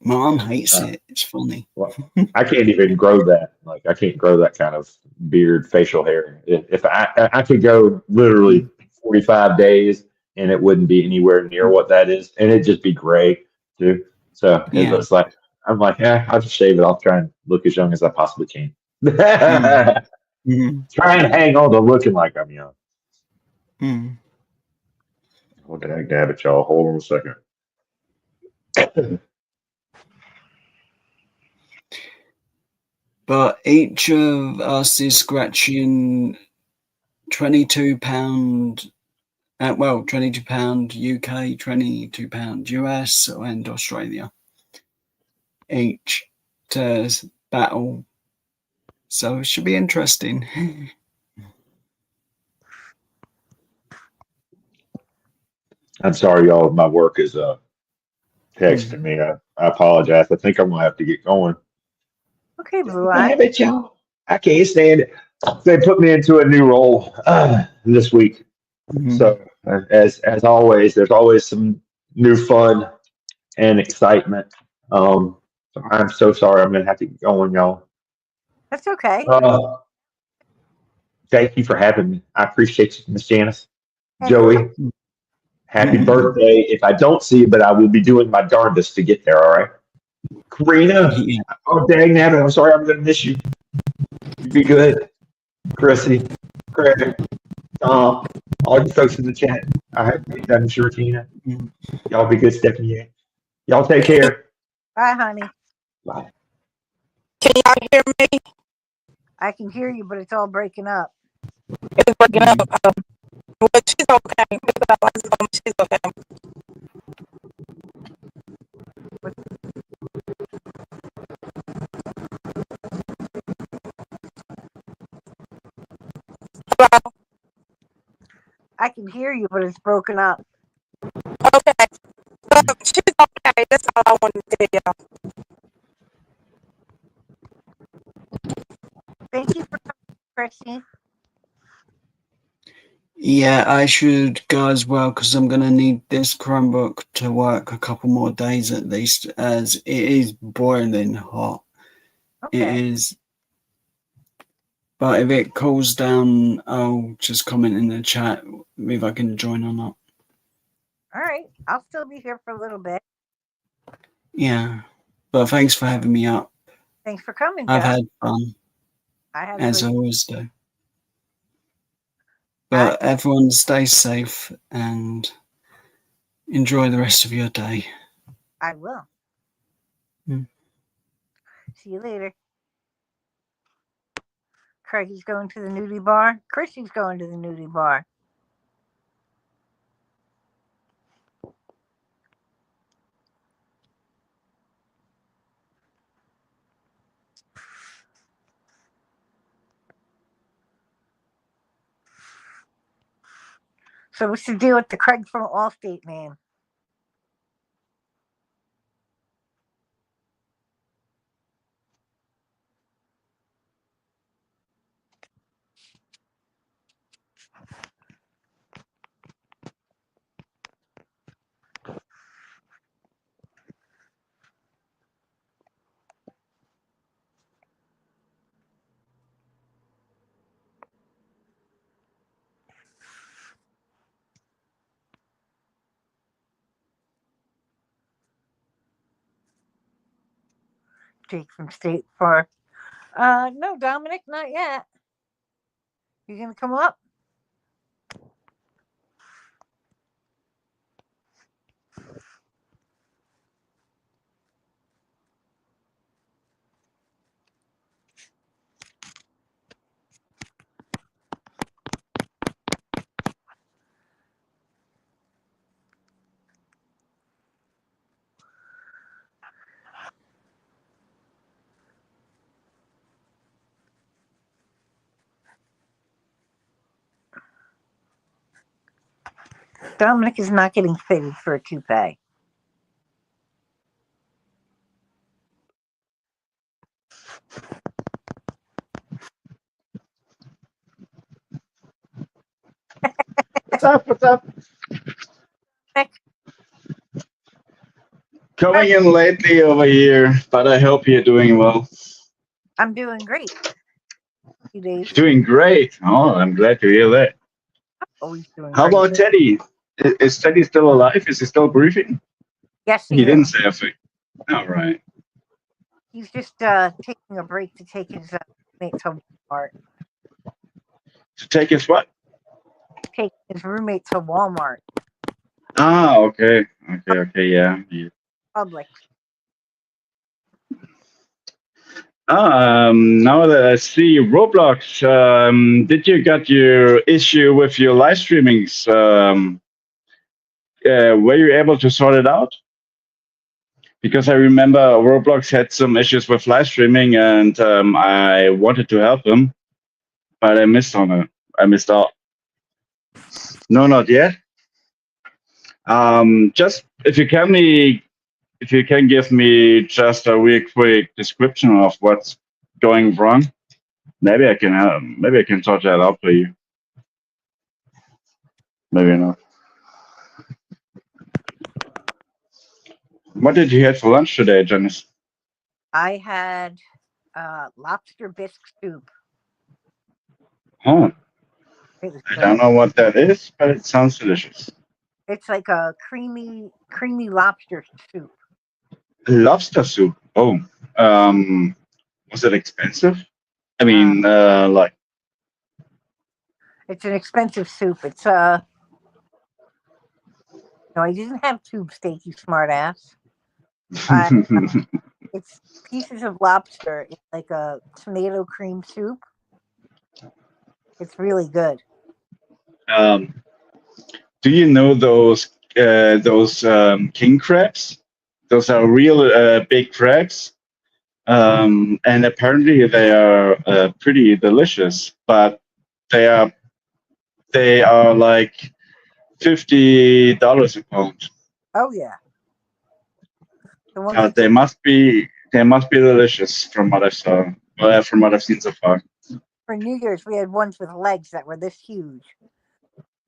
My mom hates it. It's funny. Well, I can't even grow that. Like I can't grow that kind of beard, facial hair. If I could go literally 45 days and it wouldn't be anywhere near what that is, and it'd just be gray too. So it looks like I'm like, I'll just shave it. I'll try and look as young as I possibly can. Try and hang on to looking like I'm young. What did I dab it, y'all? Hold on a second. But each of us is scratching £22, £22 UK, £22 US, and Australia each to battle. So it should be interesting. I'm sorry, y'all. My work is texting me. I apologize. I think I'm gonna have to get going. Okay, Blue Eye. Damn it, y'all. I can't stand it. They put me into a new role this week. So as always, there's always some new fun and excitement. So I'm so sorry. I'm gonna have to get going, y'all. That's okay. Thank you for having me. I appreciate you, Miss Janice. Joey, happy birthday. If I don't see you, but I will be doing my darndest to get there, all right? Karina, oh dang nabbit, I'm sorry, I'm gonna miss you. You be good. Chrissy, Craig, Tom, all you folks in the chat. All right, I'm sure Tina. Y'all be good, Stephanie. Y'all take care. Bye, honey. Bye. Can y'all hear me? I can hear you, but it's all breaking up. It's breaking up. Well, she's okay. She's okay. Hello? I can hear you, but it's broken up. Okay. She's okay. That's all I wanted to tell y'all. Thank you for coming, Chrissy. Yeah, I should go as well because I'm going to need this Chromebook to work a couple more days at least, as it is boiling hot. Okay. It is. But if it cools down, I'll just comment in the chat if I can join or not. All right. I'll still be here for a little bit. Yeah. But thanks for having me up. Thanks for coming, I've Jeff. had fun, I had a as I great. always do. But everyone stay safe and enjoy the rest of your day. I will. Mm. See you later. Craigie's going to the nudie bar. Chrissy's going to the nudie bar. So what's the deal with the Craig from Allstate man? Jake from State Farm. No, Dominic, not yet. You gonna come up? Dominic is not getting fitted for a toupee. What's up? What's up? Coming in lately over here, but I hope you're doing well. I'm doing great. You days. Doing great. Oh, I'm glad to hear that. Always doing How great. about Teddy? Is Teddy still alive? Is he still breathing? Yes, He didn't is. say a thing. All right. He's just taking a break to take his roommate to Walmart. To take his what? Take his roommate to Walmart. Ah, okay. Yeah. Public. Now that I see Roblox, did you got your issue with your live streamings? Were you able to sort it out? Because I remember Roblox had some issues with live streaming, and I wanted to help them, but I missed on it. I missed out. No, not yet. Just if you can give me just a real quick description of what's going wrong, maybe I can help. Maybe I can sort that out for you. Maybe not. What did you have for lunch today, Janice? I had lobster bisque soup. Huh. It was I good. don't know what that is, but it sounds delicious. It's like a creamy lobster soup. Lobster soup. Oh, was it expensive? I mean, like. It's an expensive soup. It's no, I didn't have tube steak, you smart ass. It's pieces of lobster in like a tomato cream soup. It's really good. Do you know those king crabs? Those are real big crabs, and apparently they are pretty delicious. But they are like $50 a pound. Oh yeah. The ones They must be delicious from what I saw. From what I've seen so far. for New Year's, we had ones with legs that were this huge,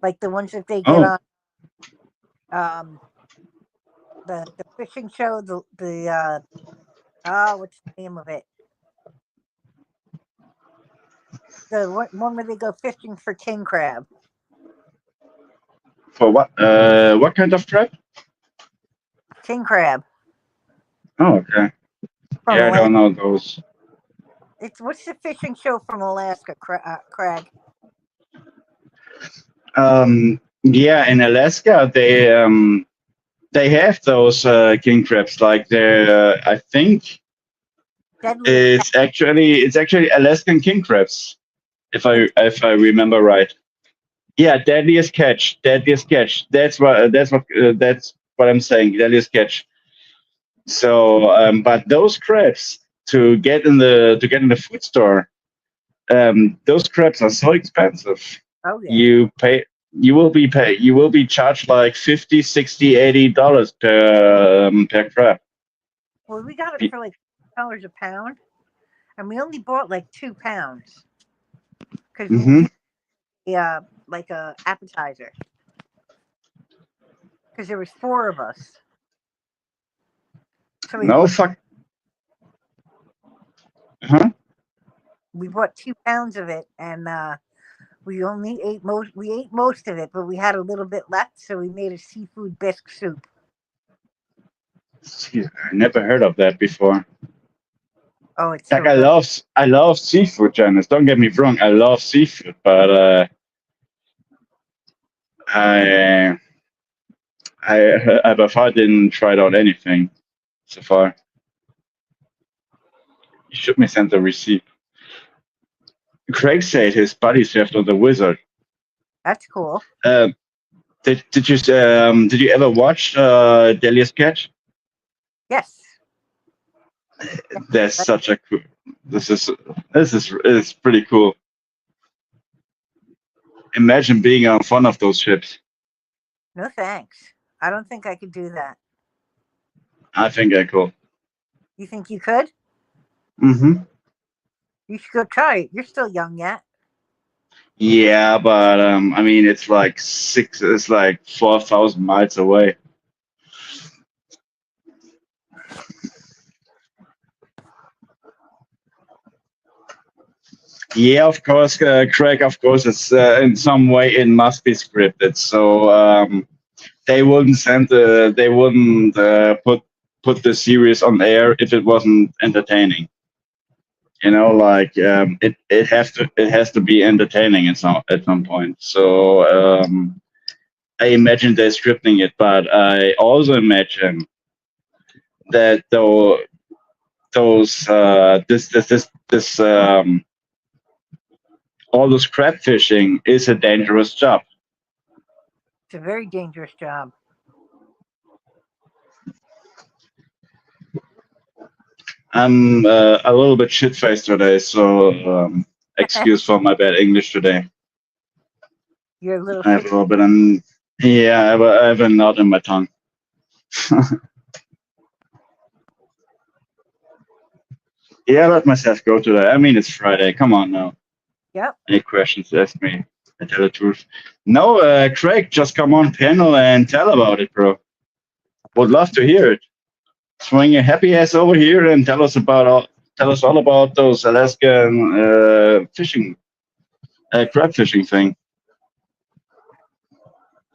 like the ones that they get on the fishing show. What's the name of it? The one where they go fishing for king crab. For what? What kind of crab? King crab. Oh, okay. From Yeah, I Alaska. don't know those. What's the fishing show from Alaska, Craig? Yeah, in Alaska they have those king crabs. Like they're I think it's actually Alaskan king crabs, if I remember right. Yeah, deadliest catch. That's what I'm saying. Deadliest catch. So, but those crabs to get in the food store, those crabs are so expensive. Oh yeah. You will be charged like $50, $60, $80 per crab. Well, we got it for like $2 a pound, and we only bought like 2 pounds because like a appetizer. Because there was 4 of us. So we bought 2 pounds of it, and we only ate most of it, but we had a little bit left, so we made a seafood bisque soup. I never heard of that before. Oh, it's like so I love seafood, Janice. Don't get me wrong, I love seafood, but I by far didn't try out anything so far. You should me send the receipt. Craig said his buddies left on the Wizard. That's cool. Did you ever watch Deadliest Catch? Yes. That's such a cool. This is pretty cool. Imagine being on one of those ships. No thanks. I don't think I could do that. I think I could. You think you could? Mm-hmm. You should go try it. You're still young yet. Yeah, but I mean, it's like 4,000 miles away. Yeah, of course, Craig. Of course, it's in some way it must be scripted. So they wouldn't put the series on air if it wasn't entertaining. You know, like it has to be entertaining at some point. So I imagine they're scripting it, but I also imagine that all this crab fishing is a dangerous job. It's a very dangerous job. I'm a little bit shit-faced today, so excuse for my bad English today. You're a little. I have a little bit, I have a knot in my tongue. Yeah, let myself go today. I mean, it's Friday. Come on now. Yep. Any questions, ask me. I tell the truth. No, Craig, just come on panel and tell about it, bro. Would love to hear it. Swing your happy ass over here and tell us all about those Alaskan fishing, crab fishing thing.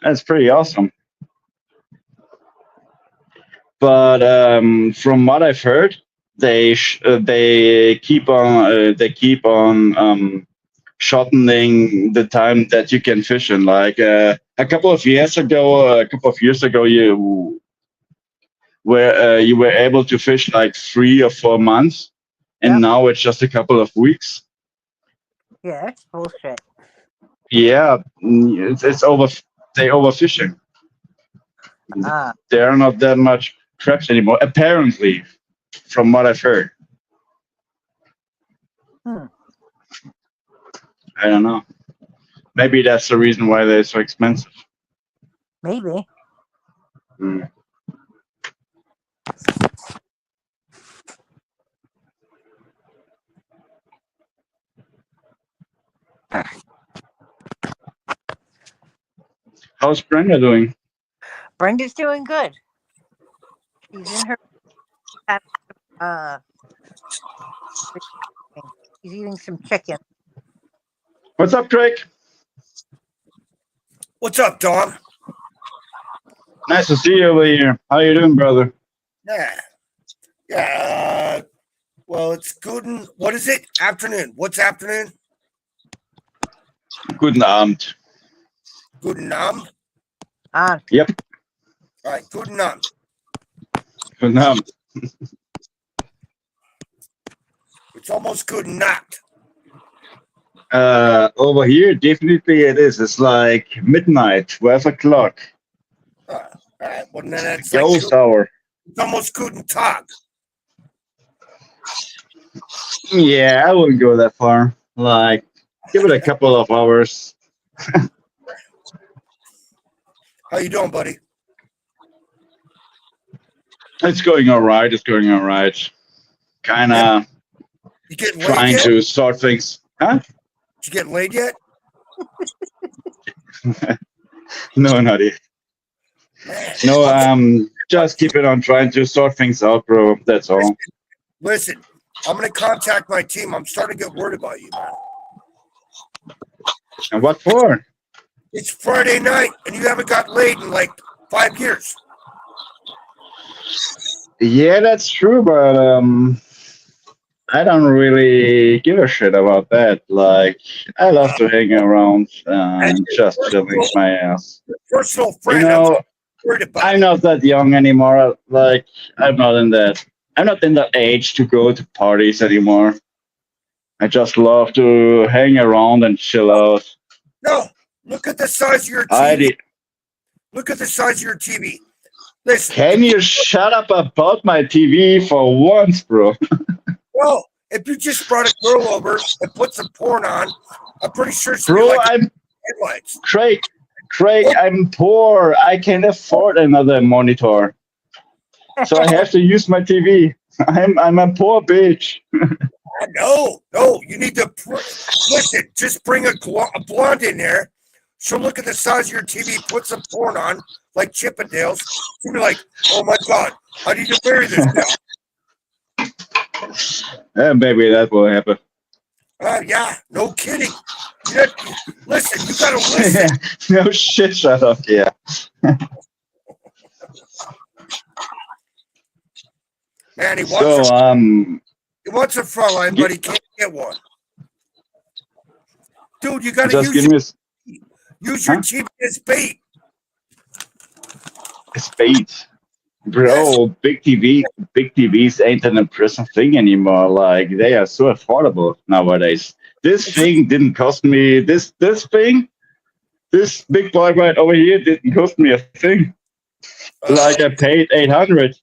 That's pretty awesome. But from what I've heard, they keep on shortening the time that you can fish in. Like a couple of years ago, you were able to fish like 3 or 4 months, and now it's just a couple of weeks. Yeah, that's bullshit. Yeah, it's over. They overfishing. There are not that much crabs anymore, apparently, from what I've heard. I don't know. Maybe that's the reason why they're so expensive. Maybe. How's Brenda doing? Brenda's doing good. She's in her. She's eating some chicken. What's up, Craig? What's up, Dom? Nice to see you over here. How you doing, brother? Yeah. Yeah. Well, it's good. What is it? Afternoon. What's afternoon? Guten Abend. Guten Abend. Yep. All right. Guten Abend. Guten Abend. It's almost good Nacht. Over here, definitely it is. It's like midnight, 12 o'clock. All right. Well, then it's like Ghost hour. it's almost Guten Tag. Yeah, I wouldn't go that far. Like, give it a couple of hours. How you doing, buddy? It's going all right. It's going all right. Kind of You getting laid trying yet? to sort things. Huh? Did you get laid yet? No, not yet. No, just keeping on trying to sort things out, bro. That's all. Listen, I'm gonna contact my team. I'm starting to get worried about you, man. And what for? It's Friday night, and you haven't got laid in like 5 years. Yeah, that's true, but I don't really give a shit about that. Like, I love to hang around and just chilling my ass. Personal You friend. know, I'm worried about. I'm not that young anymore. Like, I'm not in that age to go to parties anymore. I just love to hang around and chill out. No, look at the size of your I TV. did. Look at the size of your TV. Listen, Can you shut up about my TV for once, bro? well, if you just brought a girl over and put some porn on, I'm pretty sure she'd be Bro, like I'm headlights. Craig, I'm poor. I can't afford another monitor, so I have to use my TV. I'm a poor bitch. No, you need to listen. Just bring a blonde in there. She'll look at the size of your TV, put some porn on, like Chippendales. She'll be like, "Oh my God, how do you marry this guy?" Maybe that will happen. Yeah, no kidding. Listen, you gotta listen. No shit, shut up. Yeah. Man, he So wants a Fraulein, but he can't get one. Dude, you gotta just use give me use your TV as bait. a spade. Bro, big TVs ain't an impressive thing anymore. Like, they are so affordable nowadays. This thing didn't cost me this thing. This big boy right over here didn't cost me a thing. Like, I paid 800.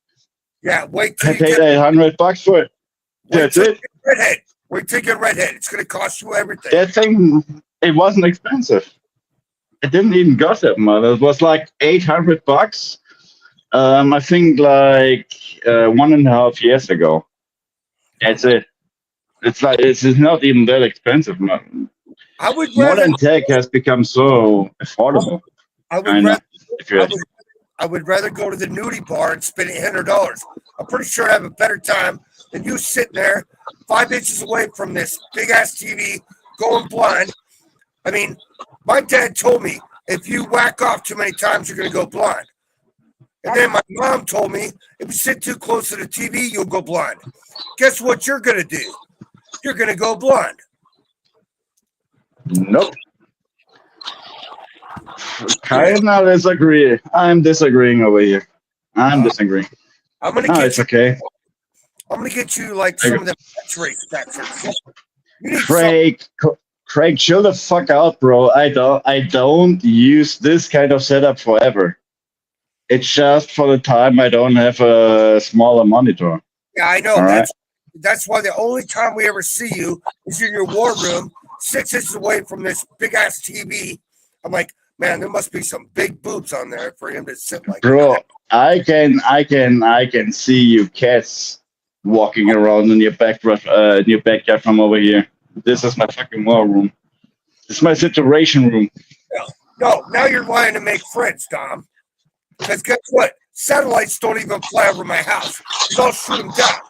Yeah, wait till I you paid get $800 for it. That's it. redhead. Wait till you get redhead. It's gonna cost you everything. That thing, it wasn't expensive. It didn't even cost that much. It was like $800. I think like 1.5 years ago. That's it. It's like it's not even that expensive. I would rather Modern tech has become so affordable. I would I know. rather If you're, I would rather go to the nudie bar and spend $800. I'm pretty sure I have a better time than you sitting there 5 inches away from this big ass TV going blind. I mean, my dad told me if you whack off too many times, you're gonna go blind. And then my mom told me if you sit too close to the TV, you'll go blind. Guess what you're gonna do? You're gonna go blind. nope. Kinda disagree. I'm disagreeing over here. I'm disagreeing. I'm gonna No, get it's you. okay. I'm gonna get you like some of the X-ray specs. You need Craig, chill the fuck out, bro. I don't use this kind of setup forever. It's just for the time I don't have a smaller monitor. Yeah, I know. All right. That's why the only time we ever see you is in your war room, 6 inches away from this big ass TV. I'm like, man, there must be some big boobs on there for him to sit like Bro, that. I can see you cats walking around in your backyard from over here. This is my fucking war room. This is my situation room. No, now you're lying to make friends, Dom. Because guess what? Satellites don't even fly over my house. I'll shoot them down.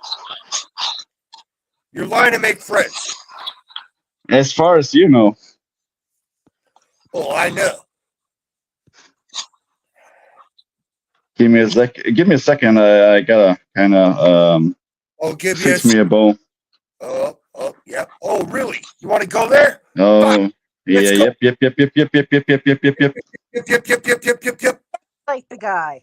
You're lying to make friends. As far as you know. Oh, I know. Give me a sec. Give me a second. I gotta kind of Oh, give you fix me a bowl. Oh, yep. Oh, really? You want to go there? Oh, yeah. Let's go. Yep. Yep. Like the guy.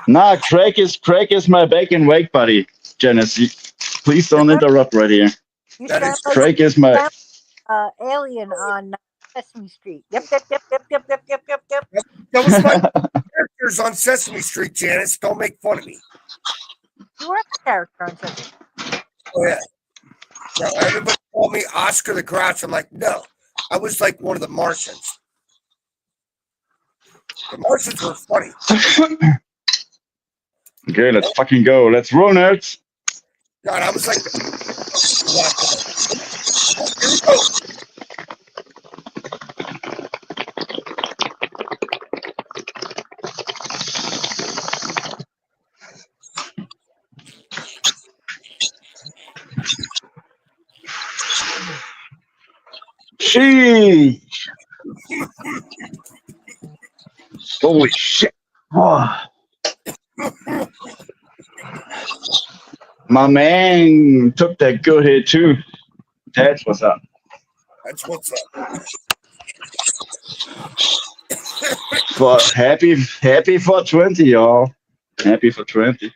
Nah, Craig is my bacon wake buddy. Janice, please don't interrupt right here. You That sound is like Craig is my. alien on Sesame Street. Yep. That was my characters on Sesame Street, Janice. Don't make fun of me. You were a character on Sesame Street. Oh, yeah. Now, everybody called me Oscar the Grouch. I'm like, no. I was like one of the Martians. The Martians were funny. Okay, let's fucking go. Let's roll, nerds. God, I was like, here we go. Sheesh. Holy shit. Oh. My man took that good hit too. That's what's up. That's what's up. For happy 420, y'all. Happy for 20.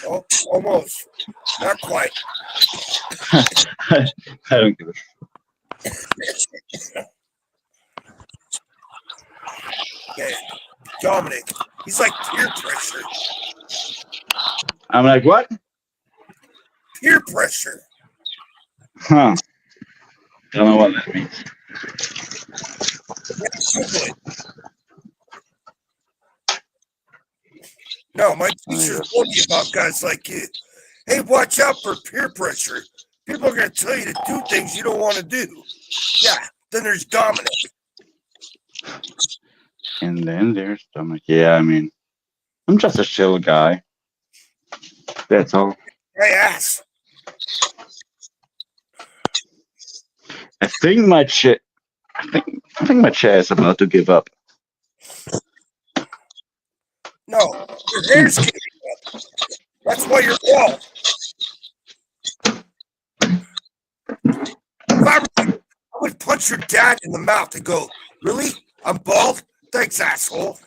Oh, almost. Not quite. I don't give a Yeah. Dominic, he's like peer pressure. I'm like, what? Peer pressure. Huh. Don't know what that means. No, my teacher told me about guys like you. Hey, watch out for peer pressure. People are going to tell you to do things you don't want to do. Yeah, then there's Dominic. And then there's Dominic. Yeah, I mean, I'm just a chill guy. That's all. Hey, ass. I think my chair is about to give up. No, your hair's giving up. That's why you're bald. I would punch your dad in the mouth and go, really? I'm bald? Thanks, asshole.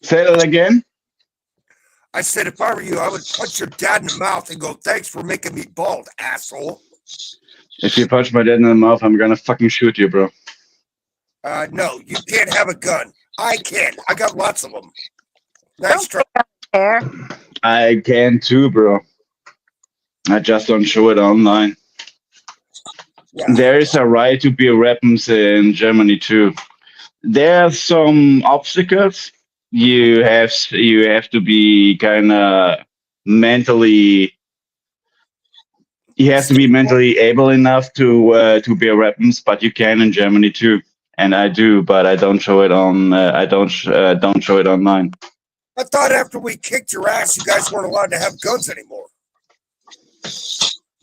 Say that again. I said, if I were you, I would punch your dad in the mouth and go, thanks for making me bald, asshole. If you punch my dad in the mouth, I'm gonna fucking shoot you, bro. No, you can't have a gun. I can. I got lots of them. Nice try. Hair. I can too, bro. I just don't show it online. Yeah. There is a right to bear weapons in Germany too. There are some obstacles. You have to be kind of mentally. You have to be mentally able enough to bear weapons, but you can in Germany too, and I do, but I don't show it on. I don't show it online. I thought after we kicked your ass, you guys weren't allowed to have guns anymore.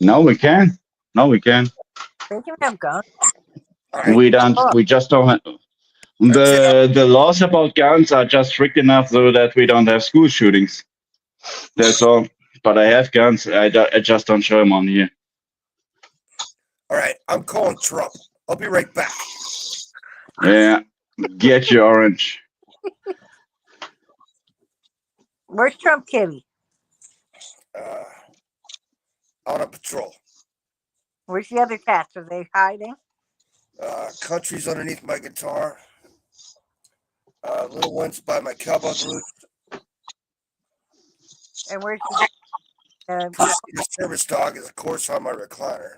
No, we can. No, we can. They can have guns. Right. We don't. We just don't. The laws about guns are just strict enough so that we don't have school shootings. That's all. But I have guns. I just don't show them on here. All right, I'm calling Trump. I'll be right back. Yeah, get your orange. Where's Trump Kitty? On a patrol. Where's the other cats? Are they hiding? Country's underneath my guitar. Little one's by my cowboy boots. And where's The service dog is, of course, on my recliner.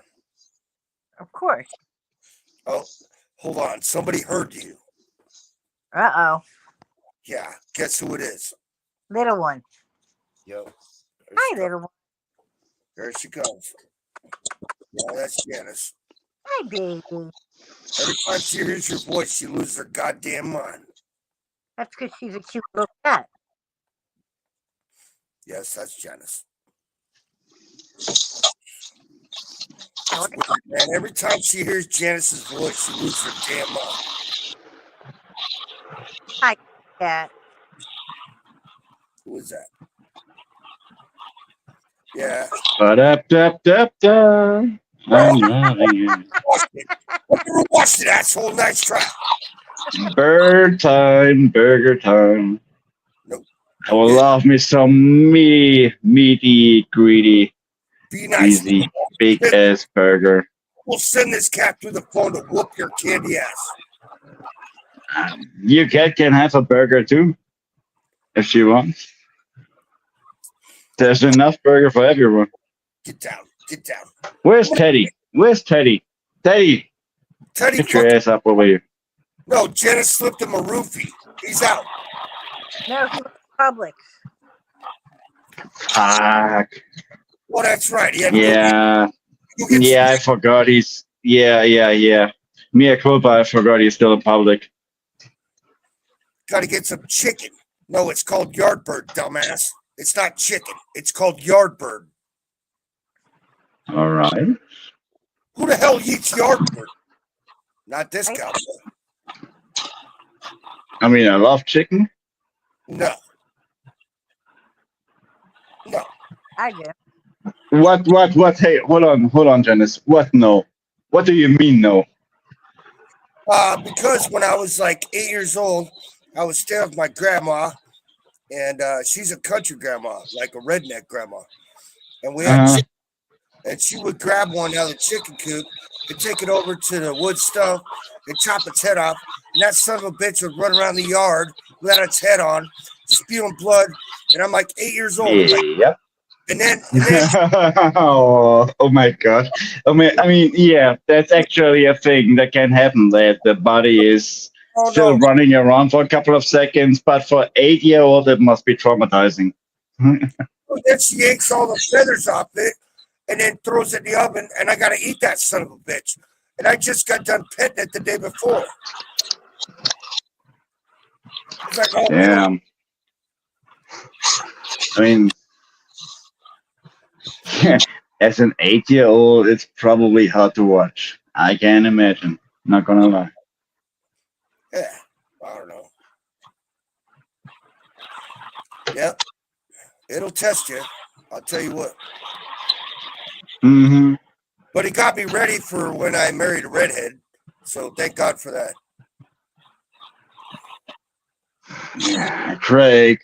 of course. Oh, hold on. Somebody heard you. Uh-oh. Yeah, guess who it is? Little one. Yo. There Hi, she, little one. there she comes. Yeah, that's Janice. Hi, baby. Every time she hears your voice, she loses her goddamn mind. That's because she's a cute little cat. Yes, that's Janice. It's weird, man. Every time she hears Janice's voice, she loses her damn mind. Hi, cat. Who is that? Yeah. Ba-da-da-da-da. I'm loving it. Watch it, asshole. Nice try. Bird time, burger time. Nope. I will love me some meaty, greedy, Be nice. easy, big ass burger. We'll send this cat through the phone to whoop your candy ass. Your cat can have a burger too, if she wants. There's enough burger for everyone. Get down. Get down. Where's Teddy? Where's Teddy? Teddy, Teddy, get your ass up over here. no, Janice slipped him a roofie. He's out. No, he was Publix. Fuck. Well, that's right. He had Yeah. You get Yeah, I forgot he's. Yeah. Mea culpa, I forgot he's still in public. Got to get some chicken. No, it's called Yardbird, dumbass. It's not chicken. It's called Yardbird. All right. Who the hell eats Yardbird? Not this guy. I mean, I love chicken. No. No. I do. What? Hey, hold on, Janice. What? No. What do you mean, no? Because when I was like 8 years old, I was staying with my grandma, and she's a country grandma, like a redneck grandma. And we had chicken, and she would grab one out of the chicken coop and take it over to the wood stove and chop its head off. And that son of a bitch would run around the yard without its head on, spewing blood. And I'm like 8 years old. Yep. And then oh my god. I mean, yeah, that's actually a thing that can happen. That the body is still running around for a couple of seconds, but for 8-year-old, it must be traumatizing. then she yanks all the feathers off it and then throws it in the oven, and I got to eat that son of a bitch. And I just got done petting it the day before. It's like, oh, Damn. I mean, as an 8-year-old, it's probably hard to watch. I can imagine. Not gonna lie. yeah, I don't know. Yep, it'll test you. I'll tell you what. Mm-hmm. But it got me ready for when I married a redhead. So thank God for that. Craig,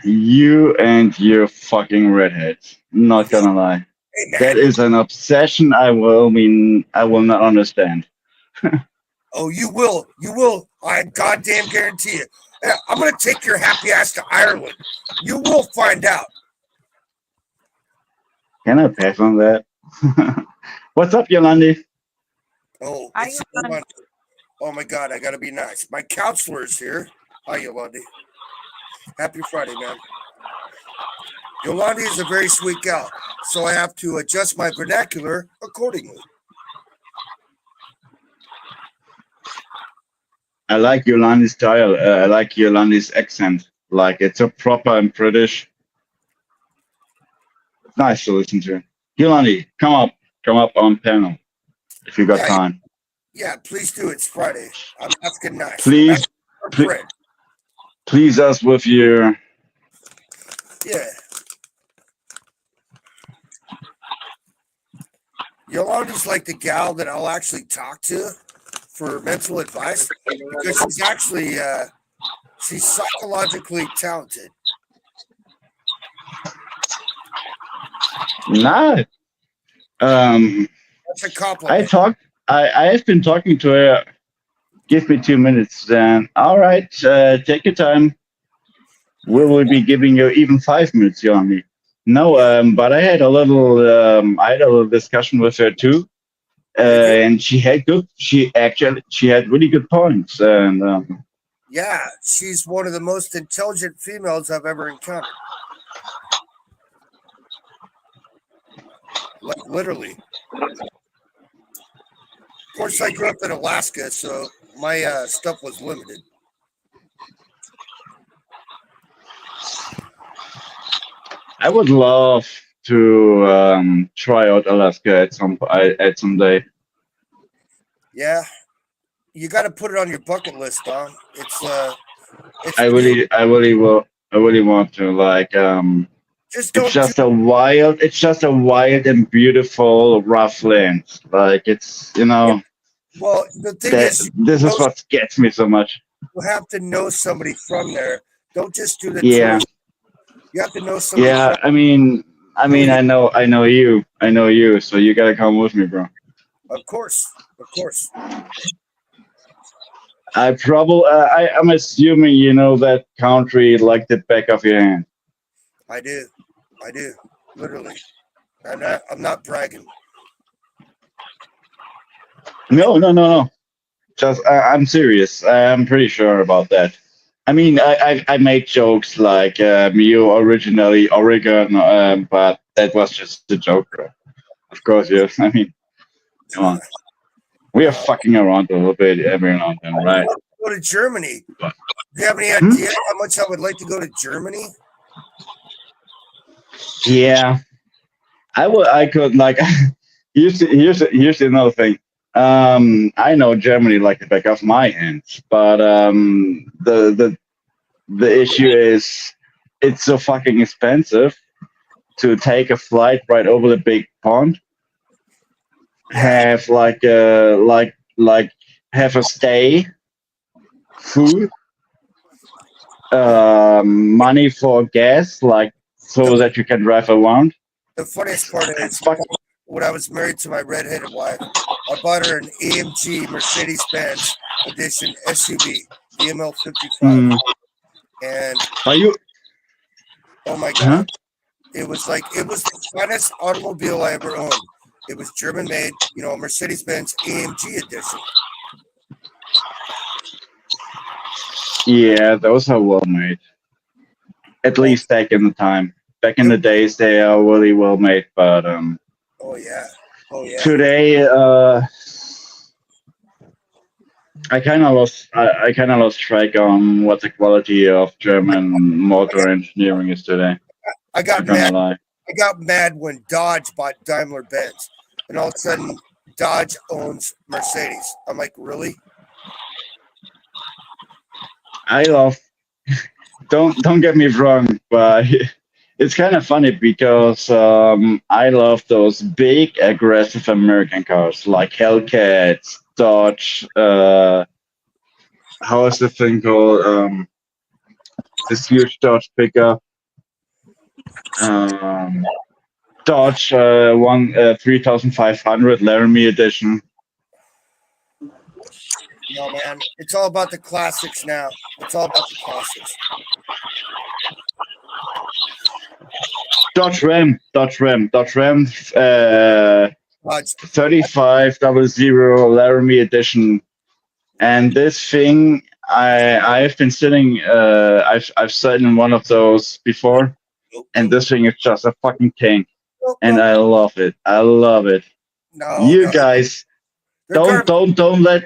you and your fucking redheads. Not gonna lie. Hey, man. That is an obsession I will not understand. Oh, you will. You will. I goddamn guarantee you. I'm going to take your happy ass to Ireland. You will find out. Can I pass on that? What's up, Yolandi? Oh, Hi, it's Yolandi. Yolandi. Oh my God, I got to be nice. My counselor is here. Hi, Yolandi. Happy Friday, man. Yolandi is a very sweet gal, so I have to adjust my vernacular accordingly. I like Yolandi's style. I like Yolandi's accent. Like, it's so proper and British. It's nice to listen to. Yolandi, come up on panel if you got time. Yeah, please do. It's Friday. I'm asking nice. Please, please us with your. Yeah. Yolandi's like the gal that I'll actually talk to for mental advice because she's actually she's psychologically talented. Nice. That's a compliment. I have been talking to her. Give me 2 minutes, then. All right, take your time. We will be giving you even 5 minutes, Yolandi. No, but I had a little discussion with her too, and she had really good points, and Yeah, she's one of the most intelligent females I've ever encountered. Like literally. Of course, I grew up in Alaska, so my stuff was limited. I would love to try out Alaska at some day. Yeah, you got to put it on your bucket list, Don. It's I really want to. Like, just don't it's just a wild and beautiful rough land. Like, it's well, the thing that is, this is what gets me so much. you have to know somebody from there. Don't just do the Yeah. tour. You have to know somebody. Yeah, I mean, I know you, so you gotta come with me, bro. Of course. I'm assuming you know that country like the back of your hand. I do, literally. I'm not bragging. No. Just I'm serious. I'm pretty sure about that. I mean, I made jokes like you originally Oregon, but that was just a joke, bro. Of course, yes. I mean, come on. We are fucking around a little bit every now and then, right? Go to Germany. Do you have any idea how much I would like to go to Germany? Yeah, I could like. here's another thing. I know Germany like the back of my hand, but the issue is it's so fucking expensive to take a flight right over the big pond. Have have a stay, food, money for gas, like so that you can drive around. The funniest part is when I was married to my redheaded wife, I bought her an AMG Mercedes-Benz edition SUV, DML 55, and are you? Oh my god, it was the finest automobile I ever owned. It was German made, Mercedes-Benz AMG edition. Yeah, those are well made. At least back in the time. Back in the days, they are really well made. But oh yeah. Today, I kind of lost track on what the quality of German motor engineering is today. I got mad when Dodge bought Daimler Benz, and all of a sudden Dodge owns Mercedes. I'm like, really? I love. Don't get me wrong, but it's kind of funny because I love those big aggressive American cars like Hellcats, Dodge. How is the thing called? This huge Dodge pickup. Dodge 3500 Laramie edition. No, man, it's all about the classics now. It's all about the classics. Dodge Ram 3500 Laramie edition, and this thing I've been sitting I've sat in one of those before, and this thing is just a fucking tank, and I love it. No, guys. Don't let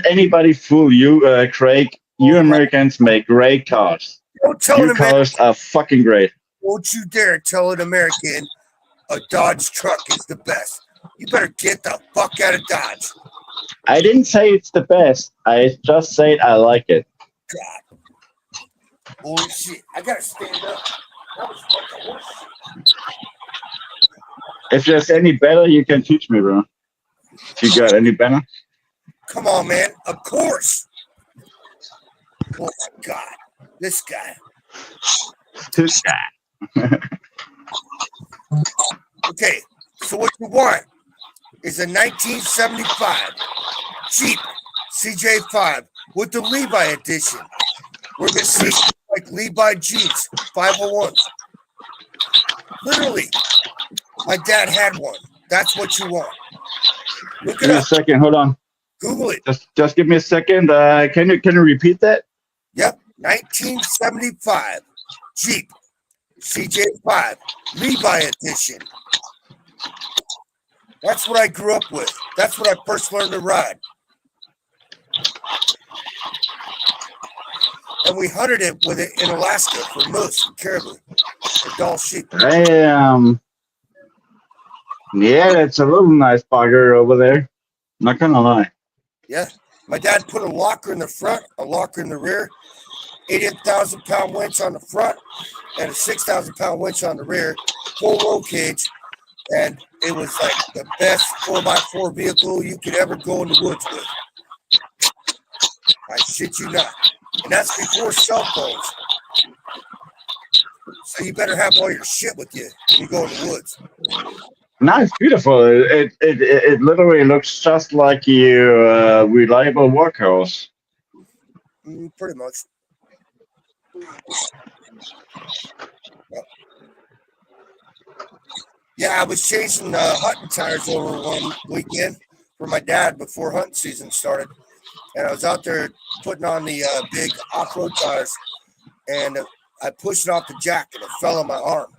anybody fool you, Craig. You Americans make great cars. Your cars are fucking great. Don't you dare tell an American a Dodge truck is the best. You better get the fuck out of Dodge. I didn't say it's the best. I just said I like it. God. Holy shit. I gotta stand up. That was fucking horseshit. If there's any better, you can teach me, bro. If you got any better? Come on, man. Of course. Oh my God. This guy. Okay, so what you want is a 1975 Jeep CJ5 with the Levi edition. We're gonna see like Levi jeans, 501s. Literally, my dad had one. That's what you want. Look it Give me up. a second. Hold on. Google it. Just give me a second. Can you repeat that? Yep, 1975 Jeep CJ5 Levi edition. That's what I grew up with. That's what I first learned to ride. And we hunted it with it in Alaska for moose and caribou and Dall sheep. Yeah, that's a little nice bugger over there. Not gonna lie. Yeah. My dad put a locker in the front, a locker in the rear, 88,000-pound winch on the front, and a 6,000-pound winch on the rear, full roll cage, and it was like the best 4x4 vehicle you could ever go in the woods with. I shit you not. And that's before cell phones. So you better have all your shit with you when you go in the woods. No, it's beautiful. It literally looks just like your reliable workhorse. Pretty much. Yeah, I was chasing hunting tires over one weekend for my dad before hunting season started. And I was out there putting on the big off-road tires. And I pushed it off the jack and it fell on my arm.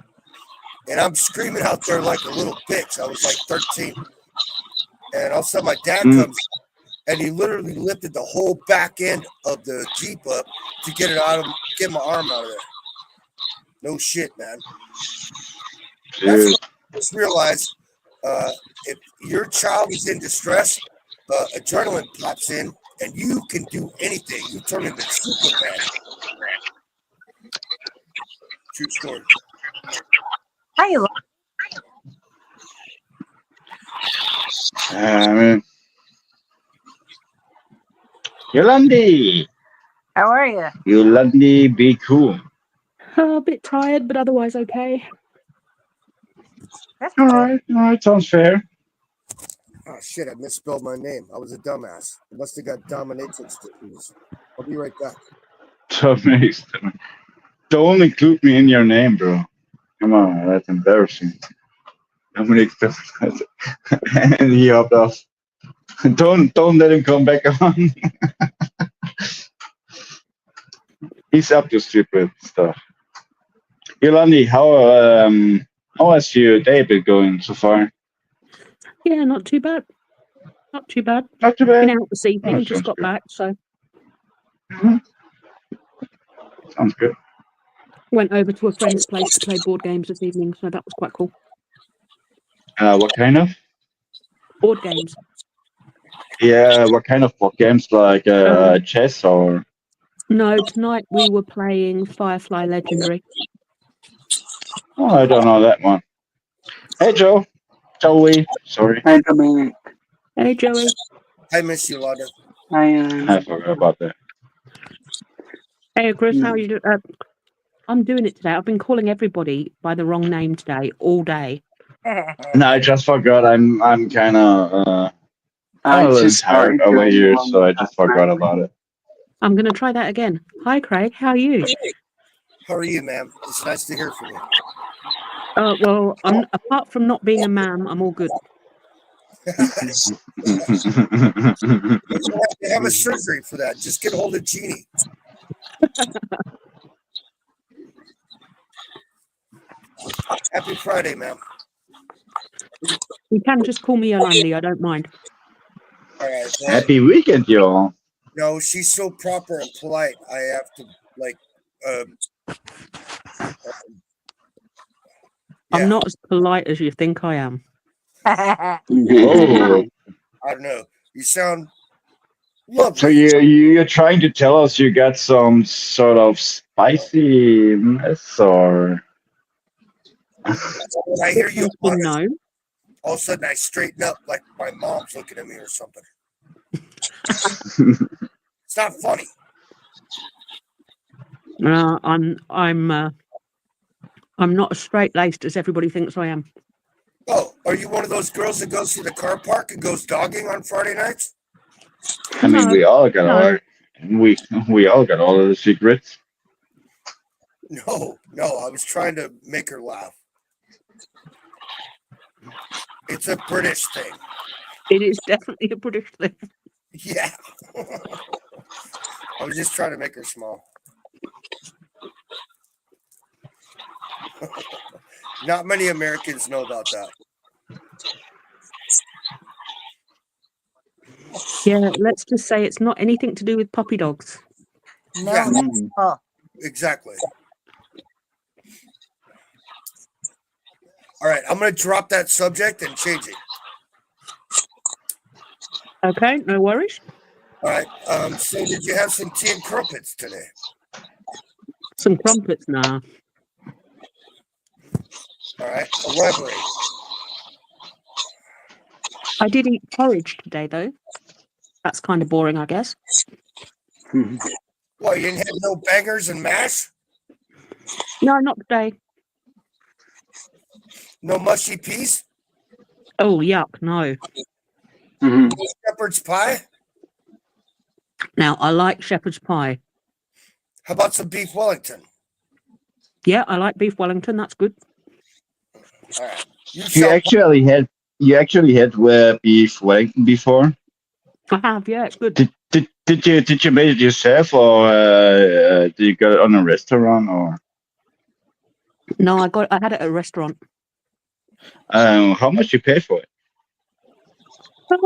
And I'm screaming out there like a little bitch. I was like 13. And all of a sudden my dad comes and he literally lifted the whole back end of the Jeep up to get it out of, get my arm out of there. No shit, man. That's what I just realized. If your child is in distress, adrenaline pops in and you can do anything. You turn into Superman. True story. Hi, Lo- Yolandi, how are you? Yolandi, be cool. A bit tired, but otherwise okay. That's All good. right, sounds fair. Oh shit, I misspelled my name. I was a dumbass. I must have got dominatrix disease. I'll be right back. Don't include me in your name, bro. Come on, that's embarrassing. Dominic and he hopped off. Don't let him come back on. He's up to stupid stuff. Yolandi, how has your day been going so far? Yeah, not too bad. Not too bad. Not too bad. Been out this evening, Oh, just sounds got good. back, so Sounds good. went over to a friend's place to play board games this evening, so that was quite cool. What kind of? Board games. Yeah, what kind of board games? Like chess or? No, tonight we were playing Firefly Legendary. Oh, I don't know that one. Hey, Joey. Sorry, Hey, Dominic. Hey, Joey. I miss you, Lada. I forgot about that. Hey, Chris, how are you doing? I'm doing it today. I've been calling everybody by the wrong name today, all day. No, I just forgot. I'm kind of a little tired over here, so I just forgot about it. I'm going to try that again. Hi, Craig. How are you? How are you, ma'am? It's nice to hear from you. Well, apart from not being a ma'am, I'm all good. You have a surgery for that. Just get a hold of Jeannie. Happy Friday, ma'am. You can just call me Yolandi. I don't mind. All right. Well, Happy weekend, y'all. no, she's so proper and polite. I have to like. I'm not as polite as you think I am. Oh, I don't know. You sound lovely. so you're trying to tell us you got some sort of spiciness, or? When I hear you, No. all of a sudden I straighten up like my mom's looking at me or something. It's not funny. I'm not as straight-laced as everybody thinks I am. Oh, are you one of those girls that goes to the car park and goes dogging on Friday nights? I mean, we all got all of the secrets. No, I was trying to make her laugh. It's a British thing. It is definitely a British thing. Yeah. I was just trying to make her smile. Not many Americans know about that. Yeah, let's just say it's not anything to do with puppy dogs. No, Yeah. not at all. Exactly. All right, I'm going to drop that subject and change it. Okay, no worries. All right. So did you have some tea and crumpets today? Some crumpets now. All right. Elaborate. I did eat porridge today, though. That's kind of boring, I guess. Well, you didn't have no bangers and mash? No, not today. No mushy peas? Oh, yuck, no. No shepherd's pie? Now, I like shepherd's pie. How about some beef Wellington? Yeah, I like beef Wellington. That's good. All right. You actually had beef Wellington before? I have, yeah, it's good. Did you make it yourself, or did you get it on a restaurant, or? No, I had it at a restaurant. How much you pay for it? I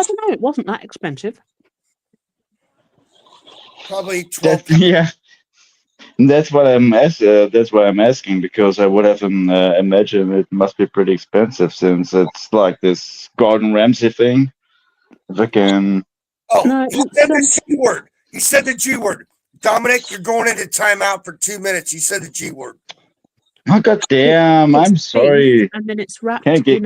don't know. It wasn't that expensive. Probably 12. Yeah, that's what I'm asking, because I would have imagined it must be pretty expensive, since it's like this Gordon Ramsay thing. Freaking. Oh, No, he said the G word. He said the G word. Dominic, you're going into timeout for 2 minutes. He said the G word. Oh god damn! I'm sorry. And then it's wrapped Can't get-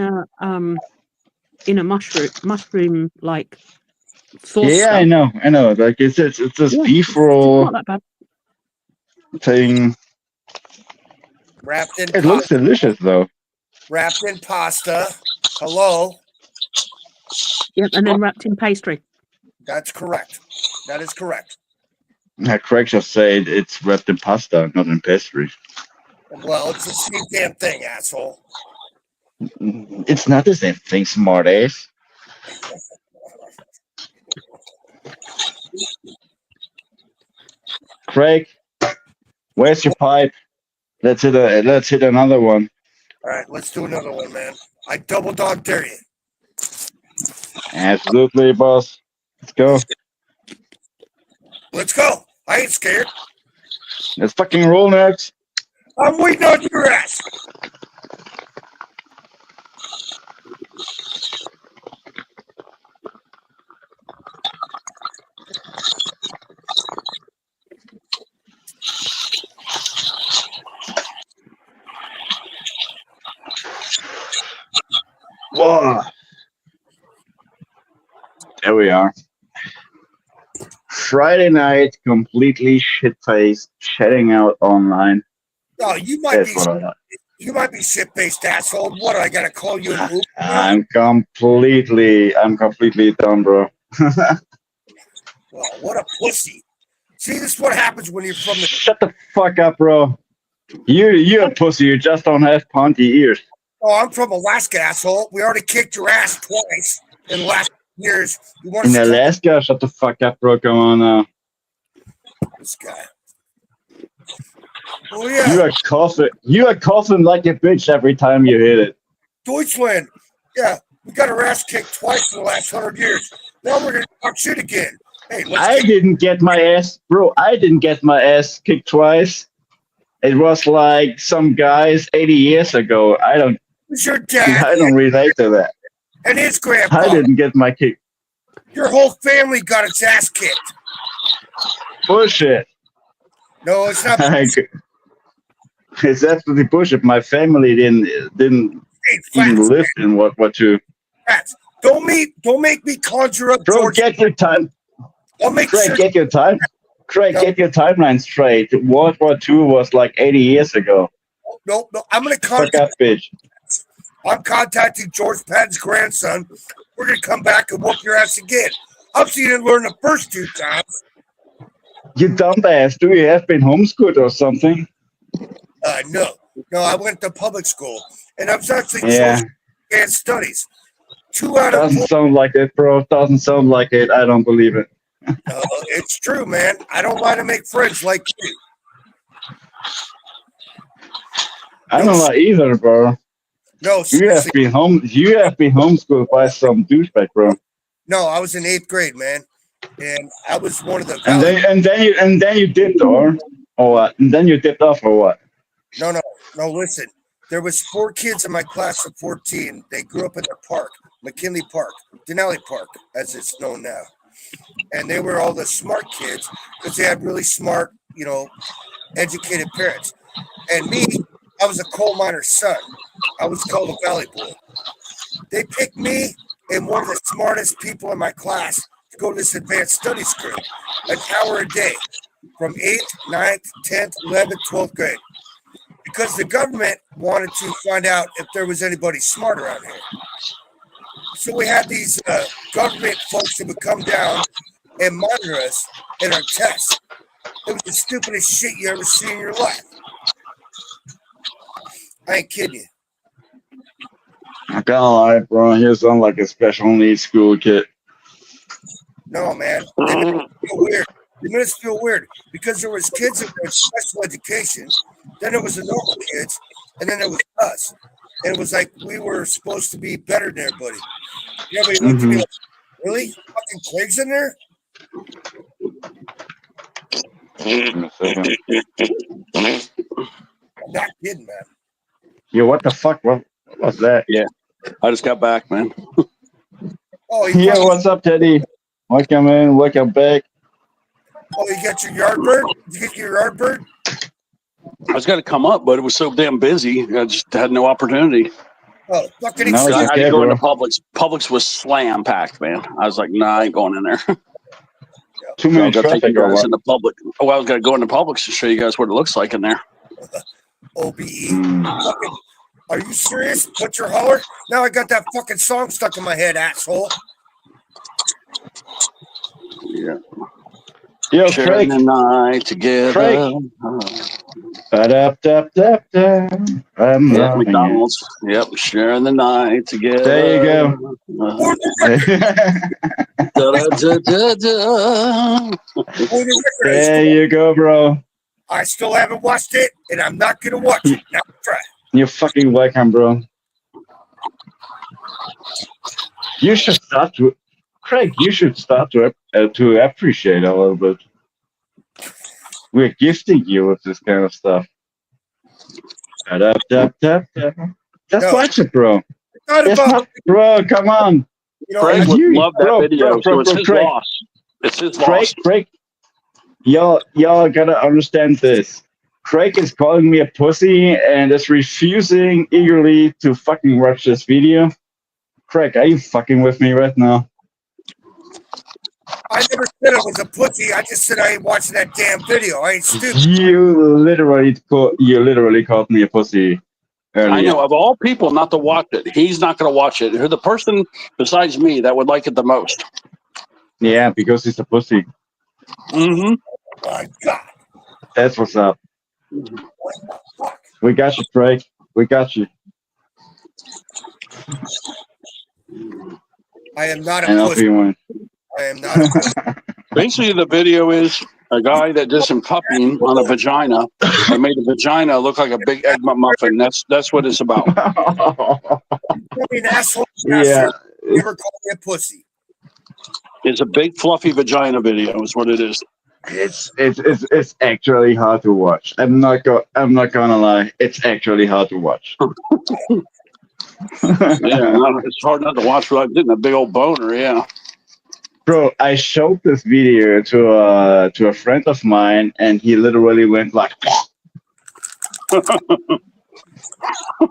in a mushroom like sauce. Yeah, stuff. I know. Like it's this Yeah, beef it's roll not that bad. thing. Wrapped in It looks delicious though. wrapped in pasta. Hello. Yeah, and then wrapped in pastry. That's correct. That is correct. Craig just said it's wrapped in pasta, not in pastry. Well, it's the same damn thing, asshole. It's not the same thing, smartass. Craig, where's your pipe? Let's hit another one. All right, let's do another one, man. I double dog dare you. Absolutely, boss. Let's go. Let's go. I ain't scared. Let's fucking roll, nerds. I'm waiting on your ass. Whoa. There we are. Friday night, completely shit-faced, chatting out online. No, you might That's be what I like. you might be shit-faced asshole. What, I gotta call you an Uber? I'm completely done, bro. Well, what a pussy. See, this is what happens when you're from the Shut the fuck up, bro. You're a pussy. You just don't have pointy ears. Oh, I'm from Alaska, asshole. We already kicked your ass twice in the last years. You want In to Alaska, shut the fuck up, bro. Come on now. this guy? Oh yeah, You are coughing like a bitch every time you hit it. Deutschland. Yeah, we got our ass kicked twice in the last 100 years. Now we're gonna talk shit again. Hey, I didn't get my ass kicked twice. It was like some guys 80 years ago. I don't your dad I don't relate to that. and his grandpa. I didn't get my kick. Your whole family got its ass kicked. Bullshit. No, it's not. It's absolutely bullshit. My family didn't Hey, even fats, live in what you. fats. Don't make me conjure up Bro, George. get your time. I'll make Craig, sure. get your time. Craig, No. get your timeline straight. World War II was like 80 years ago. No, I'm gonna Fuck contact. up, bitch. I'm contacting George Patton's grandson. We're gonna come back and whoop your ass again. Obviously, you didn't learn the first 2 times. You dumbass. Do you have been homeschooled or something? No, I went to public school, and I was actually Yeah. George Advanced Studies. 2 out of 4. Doesn't sound like it, bro. Doesn't sound like it. I don't believe it. It's true, man. I don't lie to make friends like you. I don't know either, bro. No, You have seriously. been homeschooled by some douchebag, bro. No, I was in 8th grade, man, and I was one of the. And then you dipped, or what? And then you dipped off, or what? No. No, listen. There was 4 kids in my class of 14. They grew up in the park, McKinley Park, Denali Park, as it's known now. And they were all the smart kids because they had really smart, educated parents. And me, I was a coal miner's son. I was called a valley boy. They picked me and one of the smartest people in my class to go to this advanced studies group, an hour a day, from 8th, 9th, 10th, 11th, 12th grade. Because the government wanted to find out if there was anybody smart around here. So we had these government folks that would come down and monitor us in our tests. It was the stupidest shit you ever seen in your life. I ain't kidding you. I can't lie, bro. You sound like a special needs school kid. No, man. They made us feel weird. They made us feel weird because there was kids that were in special education. Then it was the normal kids, and then it was us. And it was like we were supposed to be better than everybody. Everybody looked at me like, really? Fucking Craig's in there? In a second. I'm not kidding, man. Yo, what the fuck? What was that? Yeah, I just got back, man. Oh, Yeah, what's up, Teddy? Welcome in, welcome back. Oh, you got your yard bird? Did you get your yard bird? I was going to come up, but it was so damn busy. I just had no opportunity. Oh, fucking No, I it's had to okay, go bro. into Publix. Publix was slam packed, man. I was like, nah, I ain't going in there. Too So many I'm gonna take traffic you or guys what? into Publix. Oh, I was gonna go into Publix to show you guys what it looks like in there. OBE. Fucking, are you serious? Put your holler? Now I got that fucking song stuck in my head, asshole. Yeah. Yo, Sharing Craig. the night together. Craig. Ba-da-da-da-da. I'm Yeah, loving it. McDonald's. Yep, sharing the night together. There you go. Da-da-da-da-da. There you go, bro. I still haven't watched it, and I'm not gonna watch it. Now try. You're fucking welcome, bro. You should start to, Craig. You should start to appreciate a little bit. We're gifting you with this kind of stuff. Da-da-da-da-da. Just No. watch it, bro. Not It's about, not, bro. Come on, Craig would You- love that bro, video, bro, so it's bro, his Craig. loss. It's his Craig. loss. Craig. Y'all gotta understand this. Craig is calling me a pussy and is refusing eagerly to fucking watch this video. Craig, are you fucking with me right now? I never said I was a pussy. I just said I ain't watching that damn video. I ain't stupid. You literally called me a pussy earlier. I know, of all people not to watch it, he's not going to watch it. Who the person besides me that would like it the most? Yeah, because he's a pussy. Mm-hmm. My God. That's what's up. We got you, Craig. We got you. I am not a And off pussy. you went. I am not a pussy. Basically, the video is a guy that did some cupping on a vagina and made the vagina look like a big egg muffin. That's what it's about. You mean asshole? Yeah. You ever call me a pussy? It's a big fluffy vagina video. Is what it is. It's actually hard to watch. I'm not gonna lie. It's actually hard to watch. Yeah, it's hard not to watch without getting a big old boner. Yeah. Bro, I showed this video to a friend of mine, and he literally went like,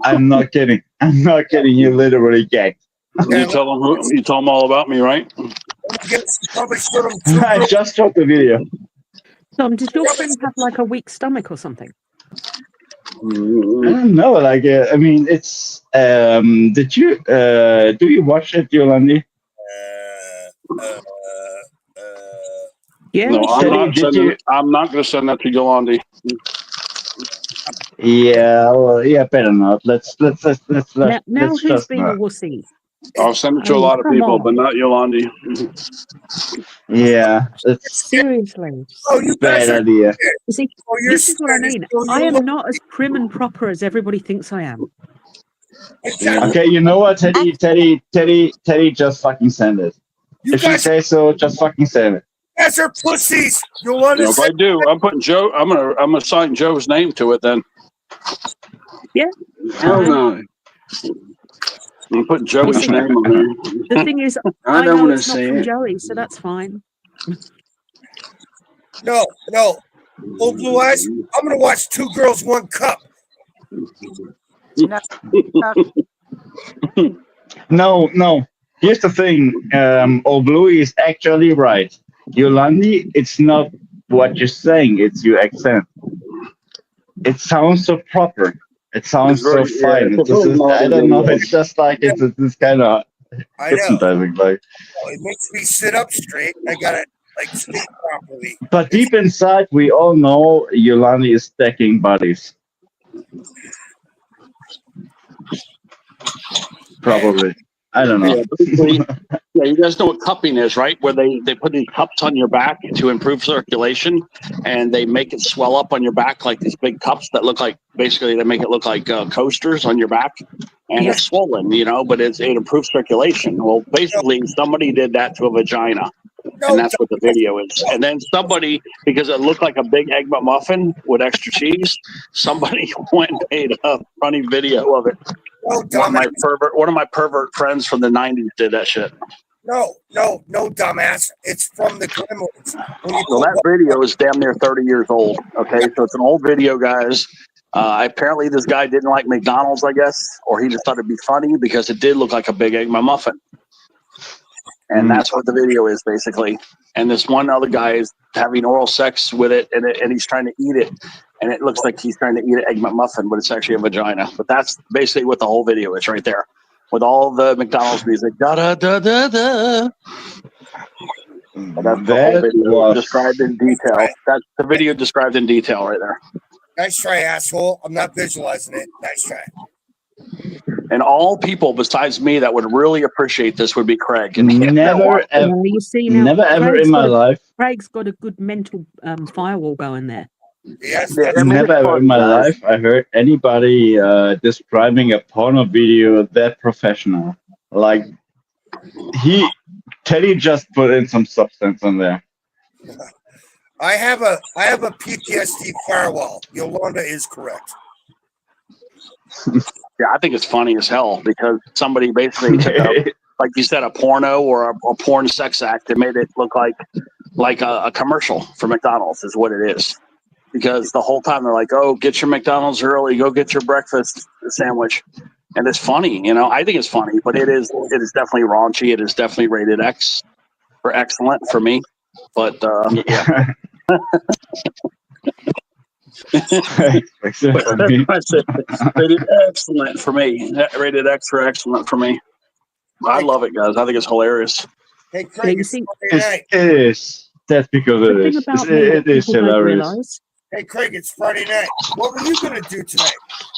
"I'm not kidding. I'm not kidding. He literally gagged." You tell them all about me, right? Probably should have. I just showed the video. Tom, did your friend have like a weak stomach or something? I don't know. Like, I mean, it's. Did you do you watch it, Yolandi? Yeah. No, Teddy, I'm not going to send that to Yolandi. Yeah, well, yeah, better not. Let's Now let's who's just being a not. wussy? I'll send it to Oh, a lot of come people, on. but not Yolandi. Yeah, it's Seriously. Oh, you a bad guys are. idea. You see, Oh, you're this is what I mean. I am not as prim and proper as everybody thinks I am. Okay, you know what, Teddy, just fucking send it. You If you guys, say so, just fucking send it. guys are pussies. You'll You know, if I understand. do, I'm putting Joe. I'm gonna sign Joe's name to it. Then Yeah. Hell Okay. no. You put You Joey's see, name on the there. thing is, I I don't know want to it's not see from it. Joey, so that's fine. No. Old Blue Eyes, I'm going to watch Two Girls, One Cup. No, No. Here's the thing. Old Bluey is actually right. Yolandi, it's not what you're saying. It's your accent. It sounds so proper. It sounds so fine. It's a very I naughty don't know. video. It's just like it's this kind of I know. hypnotizing. Like, It makes me sit up straight. I got to like speak properly. but deep inside, we all know Yolandi is stacking bodies. Probably. I don't know. Yeah, basically, yeah, you guys know what cupping is, right? Where they put these cups on your back to improve circulation, and they make it swell up on your back like these big cups that look like, basically, they make it look like coasters on your back, and Yeah. it's swollen, but it improves circulation. Well, basically, somebody did that to a vagina, and that's what the video is. And then somebody, because it looked like a big egg McMuffin with extra cheese, somebody went and made a funny video of it. One of my pervert friends from the 90s did that shit. No, dumbass. It's from the Gremlins. Well, that video is damn near 30 years old. Okay, so it's an old video, guys. Apparently, this guy didn't like McDonald's, I guess, or he just thought it'd be funny because it did look like a big egg McMuffin. And that's what the video is, basically. And this one other guy is having oral sex with it, and he's trying to eat it. And it looks like he's trying to eat an egg McMuffin, but it's actually a vagina. But that's basically what the whole video is right there, with all the McDonald's music. Da da da da da. That's the whole video described in detail. That's the video described in detail right there. Nice try, asshole. I'm not visualizing it. Nice try. And all people besides me that would really appreciate this would be Craig. And Never ever, You see now, never ever in my life. Craig's got a good mental firewall going there. Yes, Never ever in my life I heard anybody describing a porno video that professional. Like Teddy just put in some substance in there. I have a PTSD firewall. Yolanda is correct. Yeah, I think it's funny as hell because somebody basically took like you said, a porno or a porn sex act and made it look like a commercial for McDonald's is what it is. Because the whole time they're like, "Oh, get your McDonald's early, go get your breakfast sandwich," and it's funny, I think it's funny, but it is definitely raunchy. It is definitely rated X for excellent for me, but yeah. Rated excellent for me. Rated X for excellent for me. I love it, guys. I think it's hilarious. Hey, Craig, it is. That's because it is. It is hilarious. Hey, Craig, it's Friday night. What were you going to do tonight?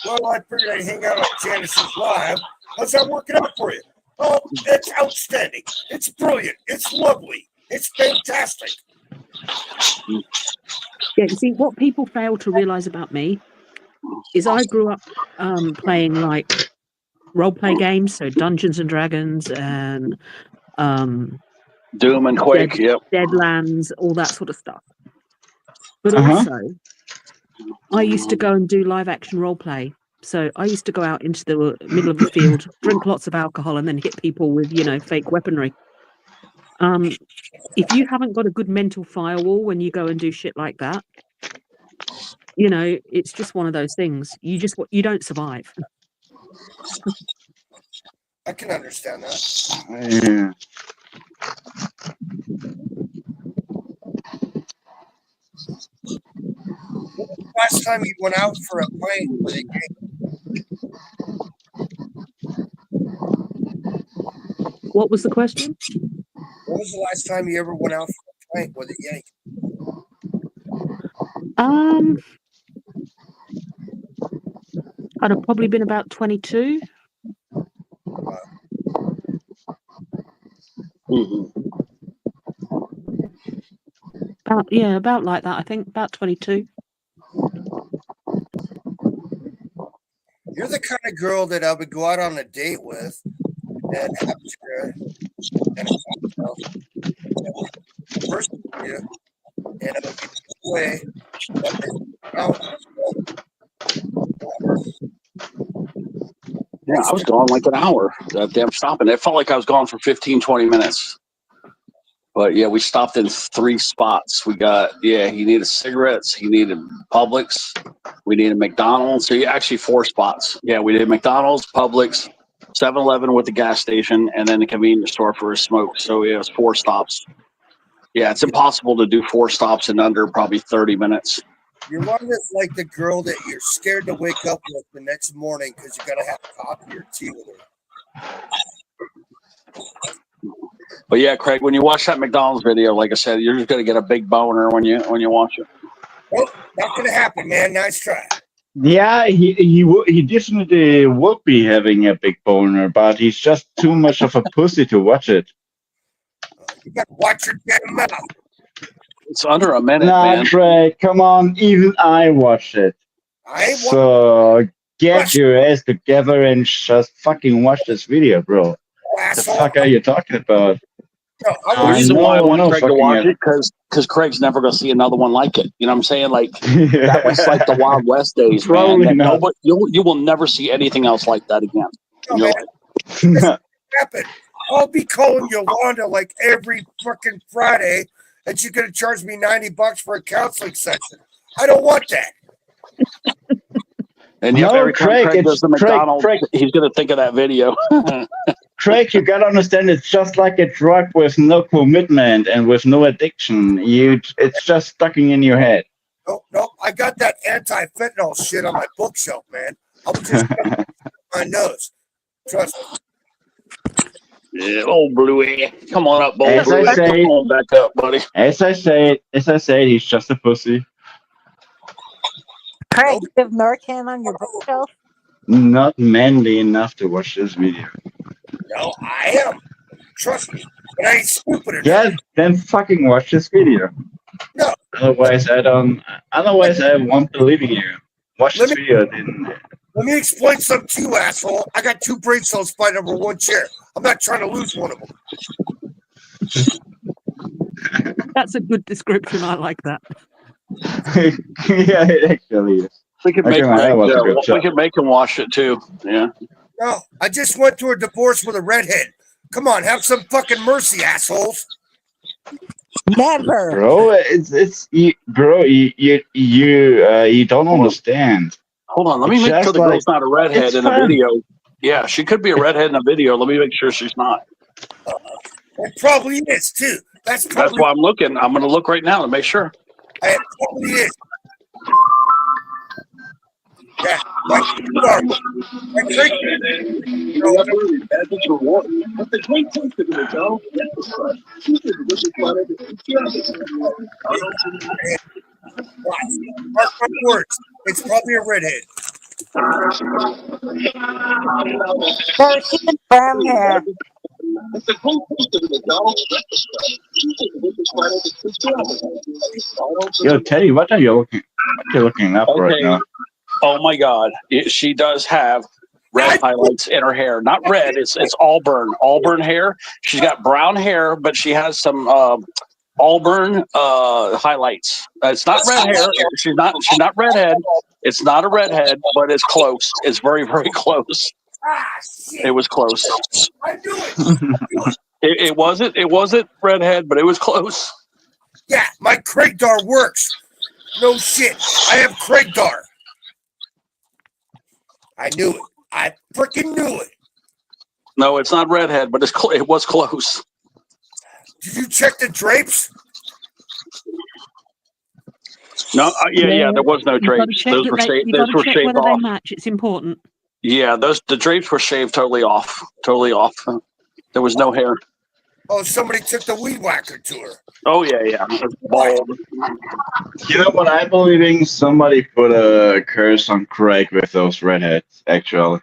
Well, I figured I'd hang out at Janice's Live. How's that working out for you? Oh, it's outstanding. It's brilliant. It's lovely. It's fantastic. Yeah, you see, what people fail to realize about me is I grew up playing like role-play games, so Dungeons and Dragons and Doom and Quake, Deadlands, all that sort of stuff. But also, I used to go and do live-action role-play. So I used to go out into the middle of the field, drink lots of alcohol, and then hit people with, fake weaponry. If you haven't got a good mental firewall when you go and do shit like that, it's just one of those things. You don't survive. I can understand that. Yeah. Last time you went out for a pint with a Yank? What was the question? When was the last time you ever went out for a pint with a Yank? I'd have probably been about 22. About like that, I think. About 22. You're the kind of girl that I would go out on a date with and have dinner and first you and I would be away. I was gone like an hour. That damn stopping. It felt like I was gone for 15, 20 minutes. But yeah, we stopped in 3 spots. We got, he needed cigarettes. He needed Publix. We needed McDonald's. So actually 4 spots. Yeah, we did McDonald's, Publix, 7-Eleven with the gas station, and then the convenience store for a smoke. So yeah, it was 4 stops. Yeah, it's impossible to do 4 stops in under probably 30 minutes. Yolanda's like the girl that you're scared to wake up with the next morning because you got to have coffee or tea with her. But yeah, Craig, when you watch that McDonald's video, like I said, you're just gonna get a big boner when you watch it. Well, not gonna happen, man. Nice try. Yeah, he definitely would be having a big boner, but he's just too much of a pussy to watch it. You got to watch your damn mouth. It's under a minute, Nah, man. Craig, come on. Even I watched it. I ain't So get your ass together and just fucking watch this video, bro. What the fuck are you talking about? No, The reason why I no, want no Craig to fucking watch hell. it because Craig's never gonna see another one like it. You know what I'm saying? Like that was like the Wild West days, man. Probably That not. nobody, you will never see anything else like that again. No, You're man. like, Happen. I'll be calling Yolanda like every fucking Friday, and she's gonna charge me $90 for a counseling session. I don't want that. and yet No, every time Craig, Craig it's goes to Craig, McDonald's, Craig. he's gonna think of that video. Craig, you gotta understand, it's just like a drug with no commitment and with no addiction. It's just stuck in your head. No, I got that anti-fentanyl shit on my bookshelf, man. I was just my nose. Trust me. Yeah, old Bluey, come on up, old As I Bluey. say- Come on back up, buddy. As I said, he's just a pussy. Craig, you have Narcan on your bookshelf? Not manly enough to watch this video. No, I am. Trust me. But I ain't stupid enough. Yeah, then fucking watch this video. No. Otherwise, I won't believe in you. Watch this video. Then. Let me explain something to you, asshole. I got 2 brain cells fighting over 1 chair. I'm not trying to lose one of them. That's a good description. I like that. Yeah, it actually is. We could Okay, make man, that was a good we job. could make him watch it too. Yeah. No, I just went through a divorce with a redhead. Come on, have some fucking mercy, assholes. Never. Bro, you don't understand. Hold on, let me It's make sure just the girl's like- not a redhead it's in the fun. video. Yeah, she could be a redhead in the video. Let me make sure she's not. It probably is, too. That's That's probably why I'm looking. I'm going to look right now to make sure. it probably is. Yeah, like you are. Like Drake. Mark my words. It's probably a redhead. No, she has brown hair. Yo, Teddy, what are you looking up right Okay. now? Oh my God, she does have red highlights in her hair. Not red. It's auburn hair. She's got brown hair, but she has some auburn highlights. It's not red hair. She's not redhead. It's not a redhead, but it's close. It's very, very close. Ah, shit. It was close. I knew it. It wasn't redhead, but it was close. Yeah, my Craigdar works. No shit. I have Craigdar. I knew it. I freaking knew it. No, it's not redhead, but it was close. Did you check the drapes? No, yeah, there was no You've got to drapes. check Those that were they- shaved. you've Those got were to check shaved whether they off. match. It's important. Yeah, the drapes were shaved totally off. Totally off. There was no hair. Oh, somebody took the weed whacker to her. Oh yeah. Bald. You know what I believe in? Somebody put a curse on Craig with those redheads, actually.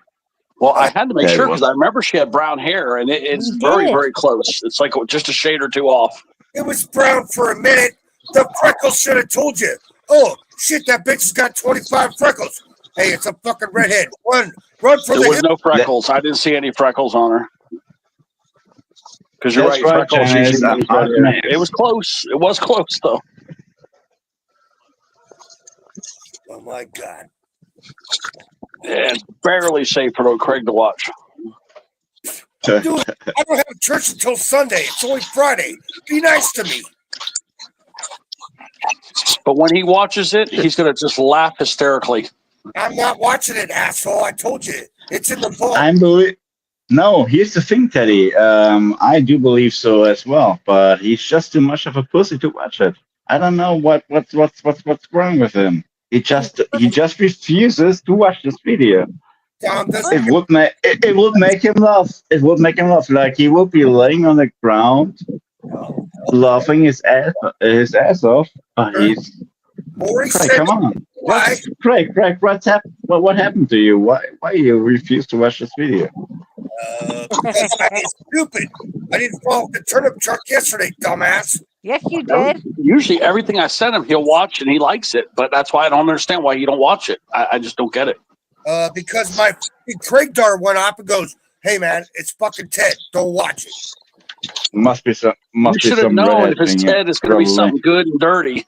Well, I had to make Yeah, it sure was. because I remember she had brown hair, and it's You very, did. very close. It's like just a shade or two off. It was brown for a minute. The freckles should have told you. Oh, shit, that bitch has got 25 freckles. Hey, it's a fucking redhead. Run for There the was hill. no freckles. I didn't see any freckles on her. Because you're That's right, right, freckles Janice. usually means red hair. Nice. It was close. It was close though. Oh, my God. It's barely safe for Craig to watch. Dude, I don't have church until Sunday. It's only Friday. Be nice to me. But when he watches it, he's going to just laugh hysterically. I'm not watching it, asshole. I told you. It's in the vault. No, here's the thing, Teddy. I do believe so as well, but he's just too much of a pussy to watch it. I don't know what's wrong with him. He just refuses to watch this video. It would make him laugh. It would make him laugh. Like he would be laying on the ground, laughing his ass off. But he's Craig, come on. Craig, what happened to you? Why you refuse to watch this video? Because I'm stupid. I didn't follow the turnip truck yesterday, dumbass. Yes, you did. Usually everything I send him, he'll watch and he likes it. But that's why I don't understand why you don't watch it. I just don't get it. Because my Craig Dar went up and goes, "Hey man, it's fucking Ted. Don't watch it." Must be some. You should have known if it's Ted, it's going to be something good and dirty.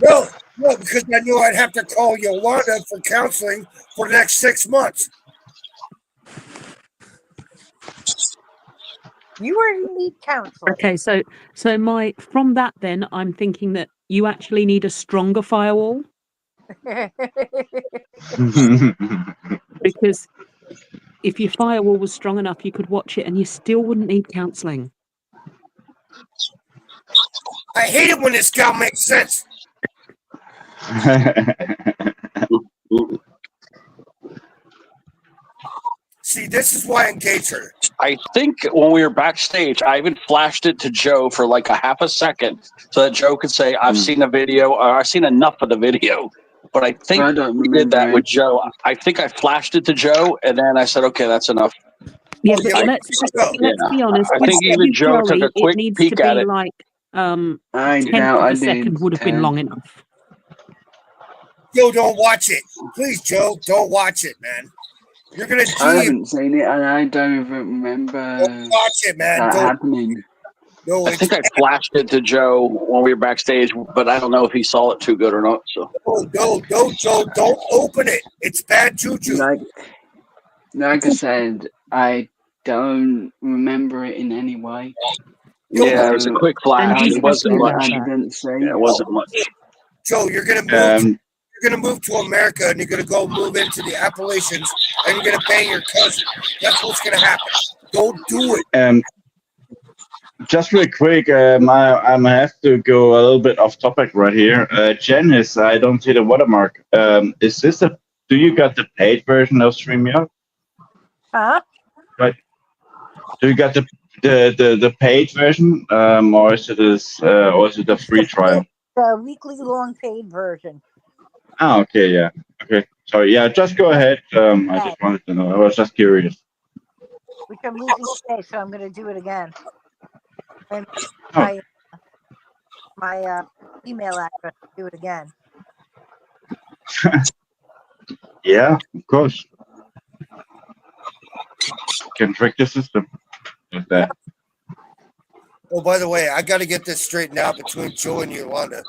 No, because I knew I'd have to call Yolanda for counseling for the next 6 months. You already need counseling. Okay, so from that then I'm thinking that you actually need a stronger firewall because if your firewall was strong enough you could watch it and you still wouldn't need counseling. I hate it when this gal makes sense. See, this is why I engage her. I think when we were backstage, I even flashed it to Joe for like a half a second so that Joe could say, I've seen a video, or I've seen enough of the video. But I think we did that with Joe. I think I flashed it to Joe, and then I said, okay, that's enough. Yeah, but let's be honest. I think even Joe took a quick peek at it. Like, 10th of a second would have been long enough. Joe, don't watch it. Please, Joe, don't watch it, man. You're going to I haven't seen it, and I don't even remember don't watch it, man. that Don't. happening. No, I think I flashed it to Joe when we were backstage, but I don't know if he saw it too good or not. So no, Joe, don't open it. It's bad juju. Like I said, I don't remember it in any way. Yeah, it was a quick flash. It wasn't much. I didn't see. Yeah, it wasn't much. Joe, you're going to move. You're going to move to America, and you're going to go move into the Appalachians, and you're going to bang your cousin. That's what's going to happen. Don't do it. Just real quick, I have to go a little bit off topic right here. Janice, I don't see the watermark. Is this do you got the paid version of StreamYard? Huh? Right. Do you got the paid version, or is it a free trial? The weekly long paid version. Oh, okay, yeah. Okay, sorry. Yeah, just go ahead. I just wanted to know. I was just curious. Which I'm losing today, so I'm going to do it again. And my email address to do it again. Yeah, of course. Can trick the system with that. Oh, by the way, I got to get this straightened out between Joe and Yolanda.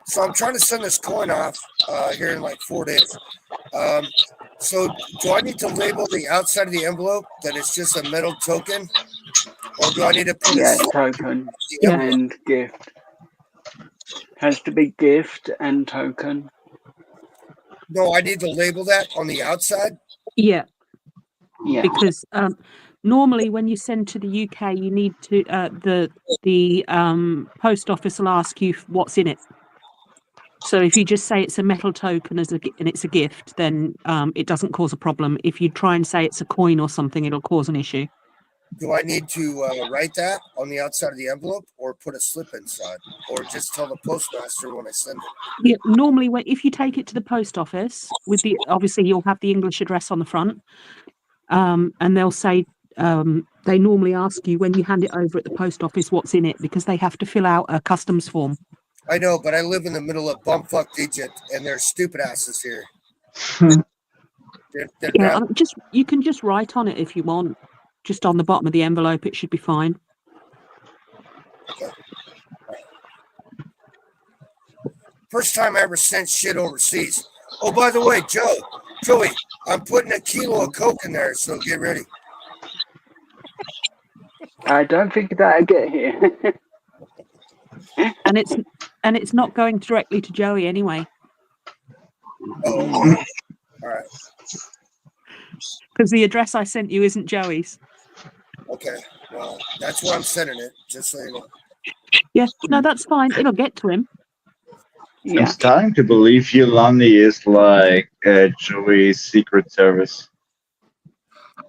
So I'm trying to send this coin off here in like 4 days. So do I need to label the outside of the envelope that it's just a metal token? Or do I need to put token and gift? Has to be gift and token. No, I need to label that on the outside? Yeah. Yeah. Because normally when you send to the UK, you need to the post office will ask you what's in it. So if you just say it's a metal token and it's a gift, then it doesn't cause a problem. If you try and say it's a coin or something, it'll cause an issue. Do I need to write that on the outside of the envelope or put a slip inside or just tell the postmaster when I send it? Yeah, normally if you take it to the post office obviously you'll have the English address on the front, and they'll say they normally ask you when you hand it over at the post office what's in it because they have to fill out a customs form. I know, but I live in the middle of bumfuck Egypt, and there's stupid asses here. Yeah, you can just write on it if you want. Just on the bottom of the envelope, it should be fine. Okay. First time I ever sent shit overseas. Oh, by the way, Joe, Joey, I'm putting a kilo of Coke in there, so get ready. I don't think that'll get here. And it's not going directly to Joey anyway, Oh, all right. because the address I sent you isn't Joey's. Okay. Well, that's where I'm sending it, just so you know. Yeah, no, that's fine. It'll get to him. I'm starting to believe Yolandi is like Joey's Secret Service.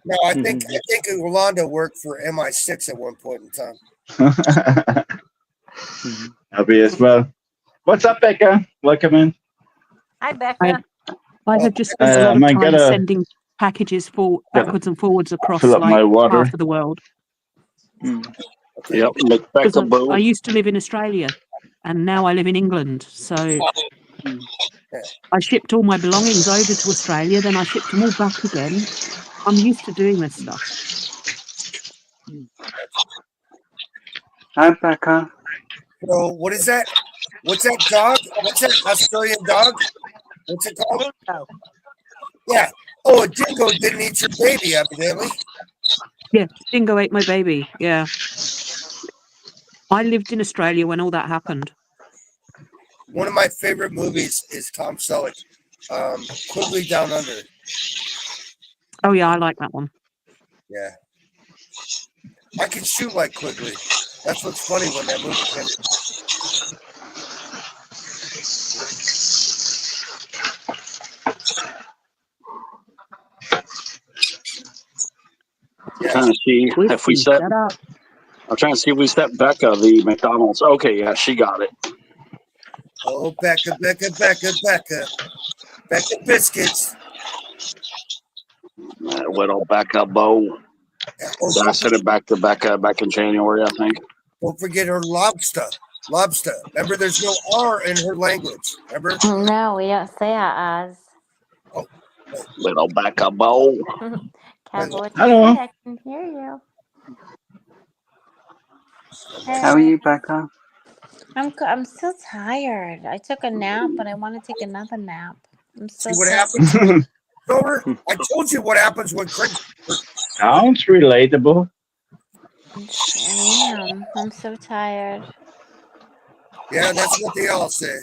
No, I think Yolanda worked for MI6 at one point in time. I'll be as well. What's up, Becca? Welcome in. Hi, Becca. I have just spent a lot of I time gotta sending packages backwards and forwards across fill up my like water. half of the world. Yep, Because Becca Boo. I used to live in Australia, and now I live in England. So I shipped all my belongings over to Australia, then I shipped them all back again. I'm used to doing this stuff. Hi, Becca. So, what is that? What's that dog? What's that Australian dog? What's it called? Dingo. Yeah. Oh, a dingo didn't eat your baby, evidently. Yeah, Dingo ate my baby. Yeah. I lived in Australia when all that happened. One of my favorite movies is Tom Selleck, Quigley Down Under. Oh, yeah, I like that one. Yeah. I can shoot like Quigley. That's what's funny when that movie came. Trying to see if we set. I'm trying to see if we set Becca the McDonald's. Okay, yeah, she got it. Oh, Becca, Becca, Becca, Becca. Becca biscuits. Little Becca Bo. Then I sent it back to Becca back in January, I think. Don't forget her lobster. Lobster. Remember, there's no R in her language. Remember? No, we don't say our Oz. Little Becca Bo. Careful what you Hello. say, I can hear you. How are you, Becca? I'm still tired. I took a nap, but I want to take another nap. I'm so See what tired. happens? Over. I told you what happens when Craig. Sounds relatable. I am. I'm so tired. Yeah, that's what they all say.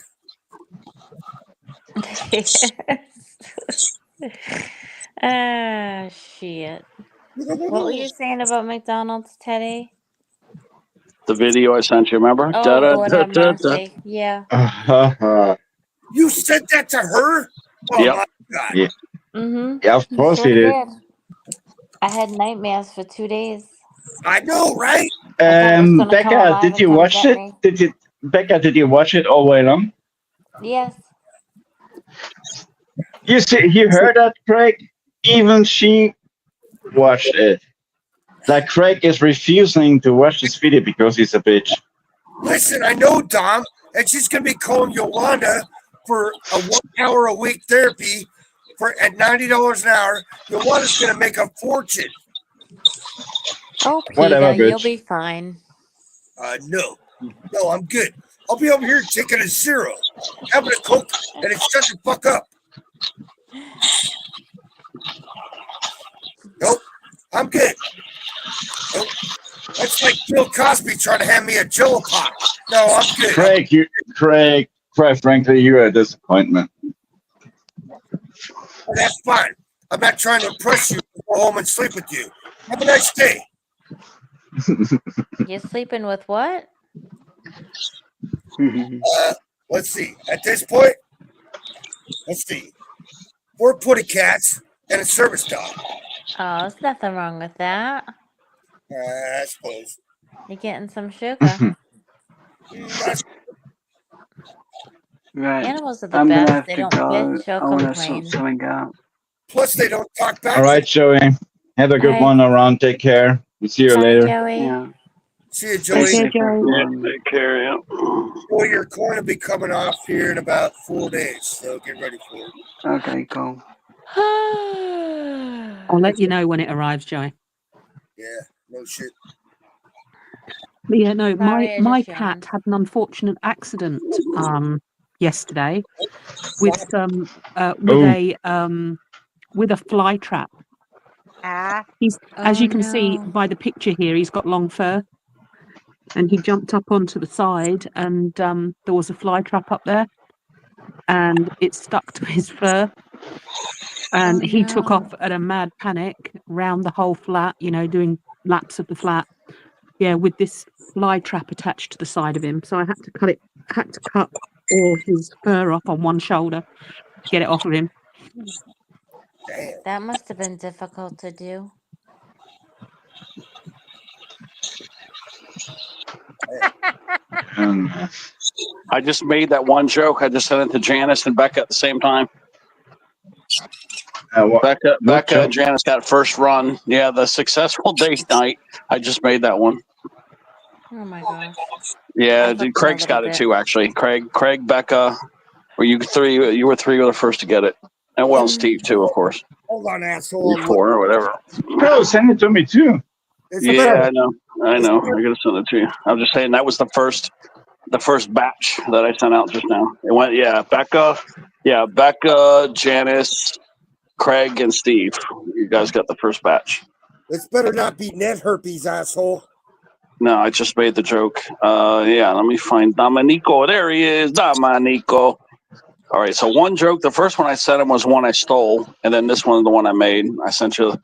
Ah, shit. What were you saying about McDonald's, Teddy? The video I sent you, remember? Oh, Da-da, Lord have da-da, da. mercy. Yeah. You sent that to her? Oh, Yep. my God. Yeah. Mm-hmm. Yeah, of course Sure he did. I had nightmares for 2 days. I know, right? gonna come Becca, alive did and you come watch get it? me. Becca, did you watch it all the way long? Yes. You heard that, Craig? Even she watched it. Like Craig is refusing to watch this video because he's a bitch. Listen, I know, Dom, and she's going to be calling Yolanda for a 1 hour a week therapy at $90 an hour. Yolanda's going to make a fortune. Oh, Whatever, Peter, you'll bitch. be fine. No, I'm good. I'll be over here taking a zero, having a Coke, and it's shut the fuck up. Nope, I'm good. Nope. That's like Bill Cosby trying to hand me a Jello pop. No, I'm good. Craig, quite frankly, you're a disappointment. That's fine. I'm not trying to impress you. Go home and sleep with you. Have a nice day. You're sleeping with what? Let's see. At this point, let's see. 4 putty cats and a service dog. Oh, there's nothing wrong with that. I suppose. You're getting some sugar. Right. Animals are the I'm gonna best. have They to don't go. bitch or I want to complain. sort something out. Plus, they don't talk back. All right, Joey. Have a good Bye. one around. Take care. We'll see you Bye, later. Joey. Yeah. See you, Joey. Take care, Joey. Yeah, take care, yeah. Well, your corn will be coming off here in about 4 days, so get ready for it. Okay, cool. I'll let you know when it arrives, Joey. Yeah, no shit. But yeah, no, Sorry, I my just cat yawned. had an unfortunate accident yesterday with some with Oh. a with a fly trap. He's, as you can see by the picture here, he's got long fur, and he jumped up onto the side, and there was a fly trap up there, and it stuck to his fur, and he took off at a mad panic round the whole flat, you know, doing laps of the flat, with this fly trap attached to the side of him. So I had to cut all his fur off on one shoulder to get it off of him. That must have been difficult to do. I just made that one joke. I just sent it to Janice and Becca at the same time. Becca and Janice got first run. Yeah, the successful date night. I just made that one. Oh my gosh. Yeah, Craig's got it too. Actually, Craig, Becca, were you three? You were three. Were the first to get it, and well, Steve too, of course. Hold on, asshole. 4 or whatever. Bro, send it to me too. Yeah, I know. I'm gonna send it to you. I'm just saying that was the first batch that I sent out just now. It went, Becca, Janice, Craig, and Steve. You guys got the first batch. This better not be net herpes, asshole. No, I just made the joke. Let me find Domenico. There he is, Domenico. All right, so one joke. The first one I sent him was one I stole, and then this one is the one I made. I sent you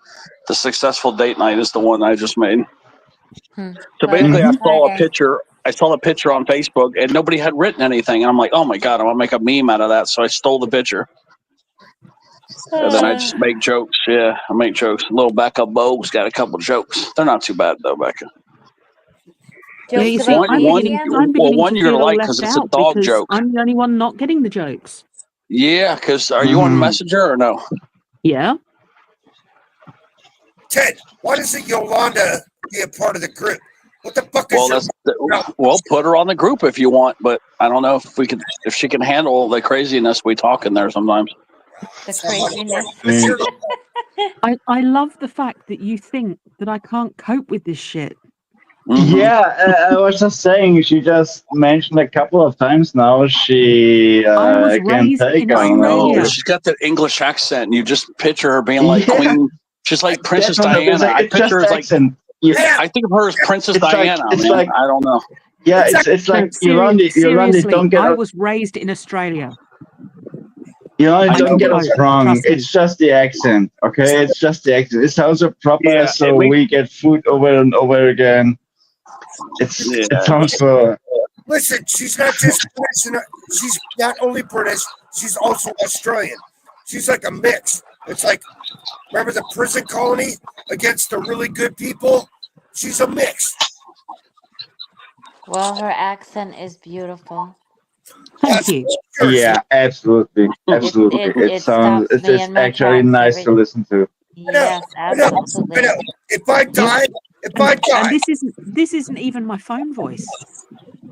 the successful date night is the one I just made. So basically, I saw a picture. I saw the picture on Facebook, and nobody had written anything. And I'm like, oh my god, I'm gonna make a meme out of that. So I stole the picture, and then I just make jokes. Yeah, I make jokes. Little Becca Bogue's got a couple jokes. They're not too bad though, Becca. Yeah, you see, I'm beginning to you're feel like left because it's a out dog because joke. I'm the only one not getting the jokes. Yeah, because are you on Messenger or no? Yeah. Ted, why doesn't Yolanda be a part of the group? What the fuck is Well, put her on the group if you want, but I don't know if she can handle the craziness we talk in there sometimes. The craziness. I love the fact that you think that I can't cope with this shit. Yeah, I was just saying, she just mentioned a couple of times now she can take I on know, it. she's got that English accent. And you just picture her being like Yeah. Queen. She's like Princess That's what I'm Diana. saying, I it's picture her just as like. accent. I think of her as Princess It's like- Diana. it's man. like- I don't know. Yeah, it's like Yolandi, Seriously, don't get I us, was raised in Australia. Yolandi, don't get us Trust wrong. me. It's just the accent, okay? It's just the accent. It sounds so proper, Yeah, so we get food over and over again. It sounds so. Listen, she's not just British. She's not only British, she's also Australian. She's like a mix. It's like, remember the prison colony against the really good people? She's a mix. Well, her accent is beautiful. Thank you. Yeah, absolutely, absolutely. It sounds. stops me It's in my actually tracks nice every- to listen to. Yes, I know. absolutely. If I die, And this isn't even my phone voice.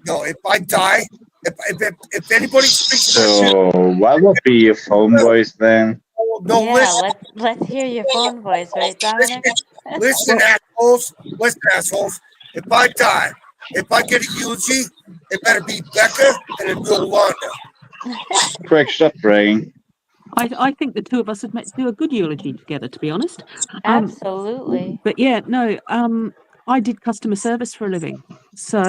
no, if I die, if anybody speaks So, what would be your phone voice then? no, Yeah, listen, let's hear your phone voice, right, Dominic? listen, assholes. If I die, if I get a eulogy, it better be Becca and then Yolanda. Craig, stop praying. I think the two of us would do a good eulogy together, to be honest. Absolutely. But yeah, no, I did customer service for a living. So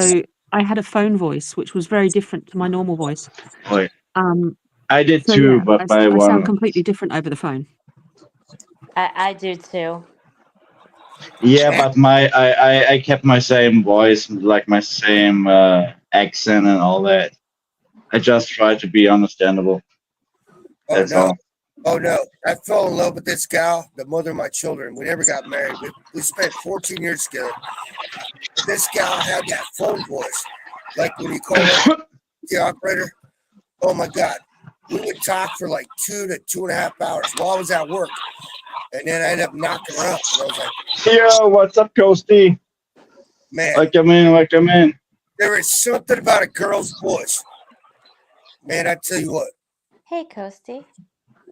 I had a phone voice, which was very different to my normal voice. Wait. I did So too, yeah, but by I one. sound completely different over the phone. I do too. Yeah, but I kept my same voice, like my same accent and all that. I just tried to be understandable. That's all. Oh no, I fell in love with this gal, the mother of my children. We never got married. We spent 14 years together. This gal had that phone voice, like when you call her the operator. Oh my God, we would talk for like 2 to 2.5 hours while I was at work, and then I ended up knocking her up. And I was like, Yo, what's up, Coasty? man, Welcome in. there is something about a girl's voice. Man, I tell you what. Hey, Coasty.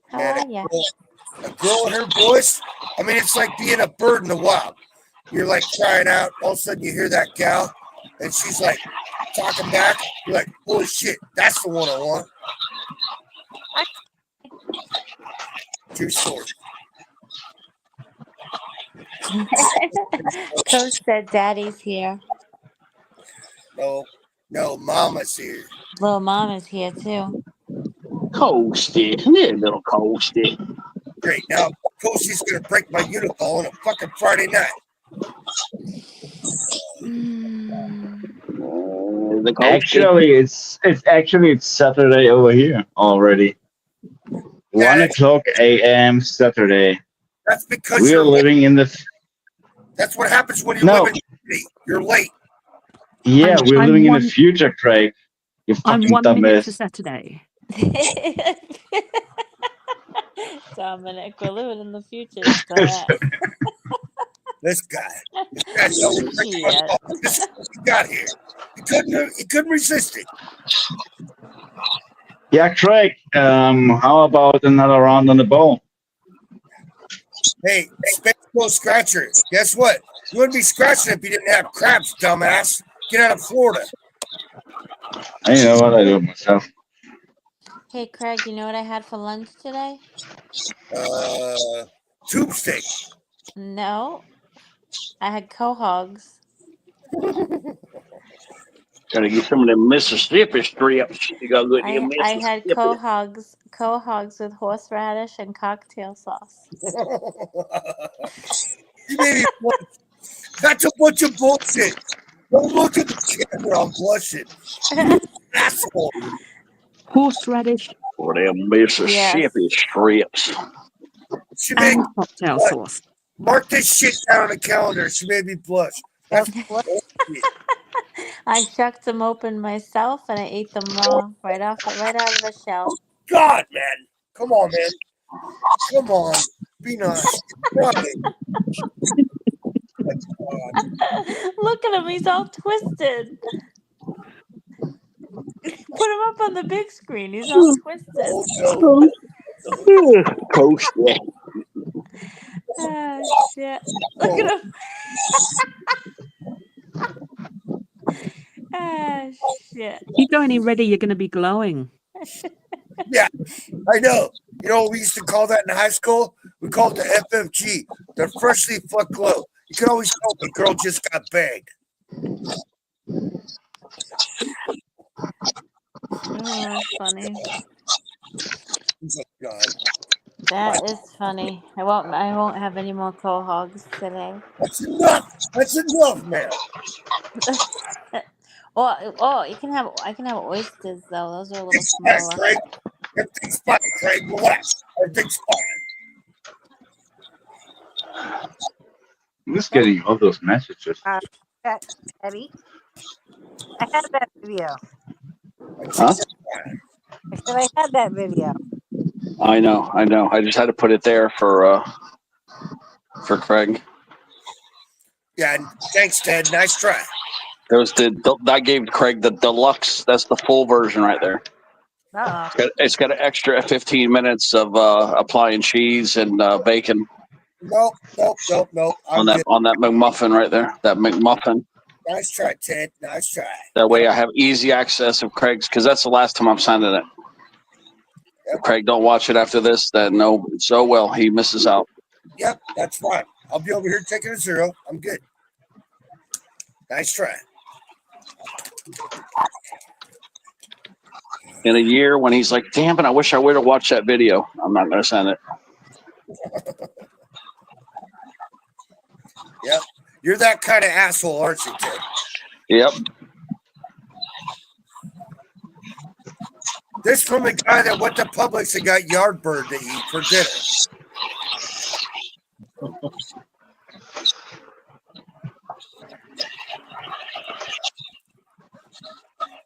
How Man, are you? a girl and her voice, I mean, it's like being a bird in the wild. You're like crying out, all of a sudden you hear that gal, and she's like talking back. You're like, holy shit, that's the one I want. True story. Coach said daddy's here. No, mama's here. Little mom is here too. Coasty, yeah, little Coasty. Great. Now, Coasty's going to break my unicorn on a fucking Friday night. The Coasty. Actually, it's Saturday over here already. 1 o'clock a.m. Saturday. That's because We are you're late. living in the. That's what happens when you No. live in the city. You're late. Yeah, we're I'm living in one- the future, Craig. You I'm fucking 1 minute to dumbass. Saturday. Dominic, we're living in the future. Just go ahead. This guy's always breaking my Shit. balls. This is what he got here. He couldn't resist it. Yeah, Craig. How about another round on the ball? Hey, Space Ghost Scratcher, guess what? You wouldn't be scratching if you didn't have crabs, dumbass. Get out of Florida. You know what I do myself. Hey, Craig, you know what I had for lunch today? Tube steak. No. I had quahogs. Gotta get some of them Mississippi strips. You got good I had quahogs with horseradish and cocktail sauce. You made it once. That's a bunch of bullshit. Don't look at the camera. I'm blushing. Asshole. Horseradish For them Mississippi strips. She made and cocktail what? sauce. Mark this shit down on the calendar. She made me blush. That's bullshit. I shucked them open myself and I ate them raw right out of the shell. God, man. Come on, man. Come on. Be nice. Right. Look at him, he's all twisted. Put him up on the big screen. He's all twisted. Coasty. Ah, shit. Look at him. Ah, shit. You go any ready, you're going to be glowing. Yeah, I know. You know what we used to call that in high school? We called it the FFG, the freshly fucked glow. You can always tell the girl just got bagged. Oh, funny. Oh, God. That is funny. I won't have any more quahogs today. That's enough. That's enough, man. Oh, I can have oysters though. Those are a little It's fine, smaller. Craig. Everything's fine, Craig. Relax. Everything's fine. I'm just getting all those messages. Eddie, I had that video. Huh? I said I had that video. I know. I just had to put it there for Craig. Yeah, and thanks, Ted. Nice try. There's I gave Craig the deluxe. That's the full version right there. It's got an extra 15 minutes of applying cheese and bacon Nope. on that McMuffin right there. That McMuffin. Nice try, Ted. Nice try. That way I have easy access of Craig's, because that's the last time I'm sending it. If Craig don't watch it after this, then no, so well, he misses out. Yep, that's fine. I'll be over here taking a 0. I'm good. Nice try. In a year when he's like, damn it, I wish I would have watched that video, I'm not going to send it. Yep. You're that kind of asshole, aren't you, Ted? Yep. This from the guy that went to Publix and got Yardbird to eat for dinner.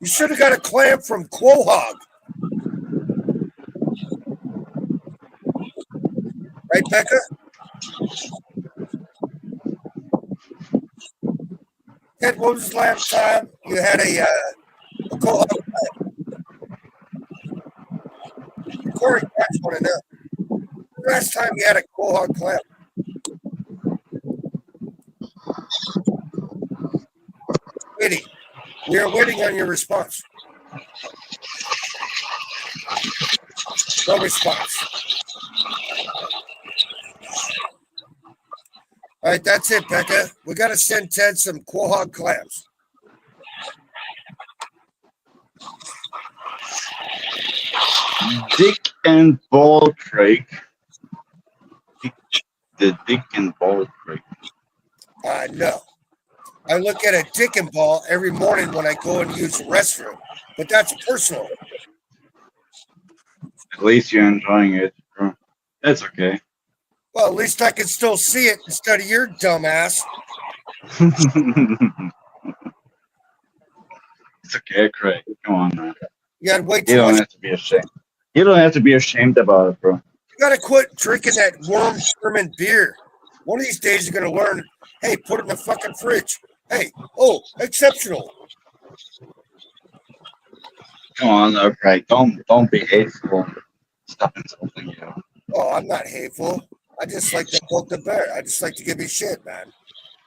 You should have got a clam from Quahog. Right, Becca? Ted, when was the last time you had a Quahog clam? Corey, I just want to know. Last time you had a Quahog clam? Waiting. We are waiting on your response. No response. All right, that's it, Becca. We got to send Ted some quahog clams. Dick and Ball Creek. The Dick and Ball Creek. No. I look at a dick and ball every morning when I go and use the restroom, but that's personal. At least you're enjoying it, bro. That's okay. Well, at least I can still see it instead of your dumb ass. It's okay, Craig. Come on, man. You gotta wait You till don't have to be ashamed. You don't have to be ashamed about it, bro. You gotta quit drinking that worm Sherman beer. One of these days you're gonna learn, hey, put it in the fucking fridge. Hey, oh, exceptional. Come on, Craig. Don't be hateful. Stop insulting you. Oh, I'm not hateful. I just like to poke the bear. I just like to give you shit, man.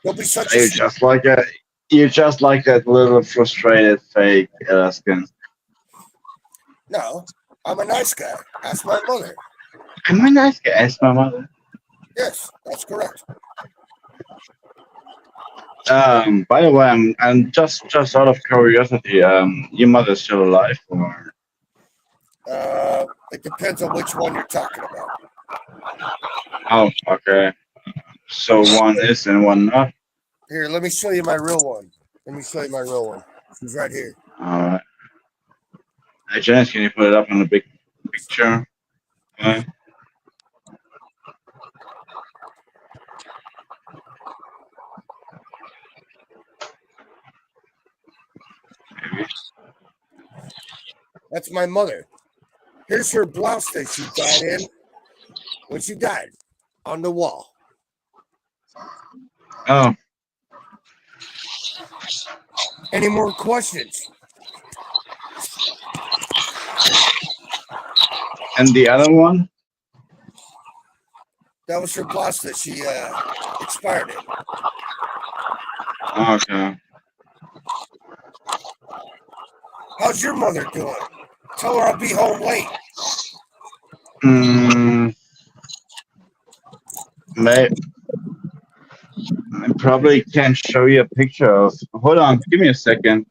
Don't be such a You're just like that little frustrated fake Alaskan. No, I'm a nice guy. Ask my mother. I'm a nice guy. Ask my mother. Yes, that's correct. By the way, I'm just out of curiosity. Your mother's still alive, or? It depends on which one you're talking about. Oh, okay. So one is and one not. Here, let me show you my real one. She's right here. All right. Hey, Janice, can you put it up on the big picture? Okay. Maybe. That's my mother. Here's her blouse that she died in when she died on the wall. Oh. Any more questions? And the other one? That was her blouse that she expired in. Okay. How's your mother doing? Tell her I'll be home late. I probably can't show you a picture of. Hold on, give me a second.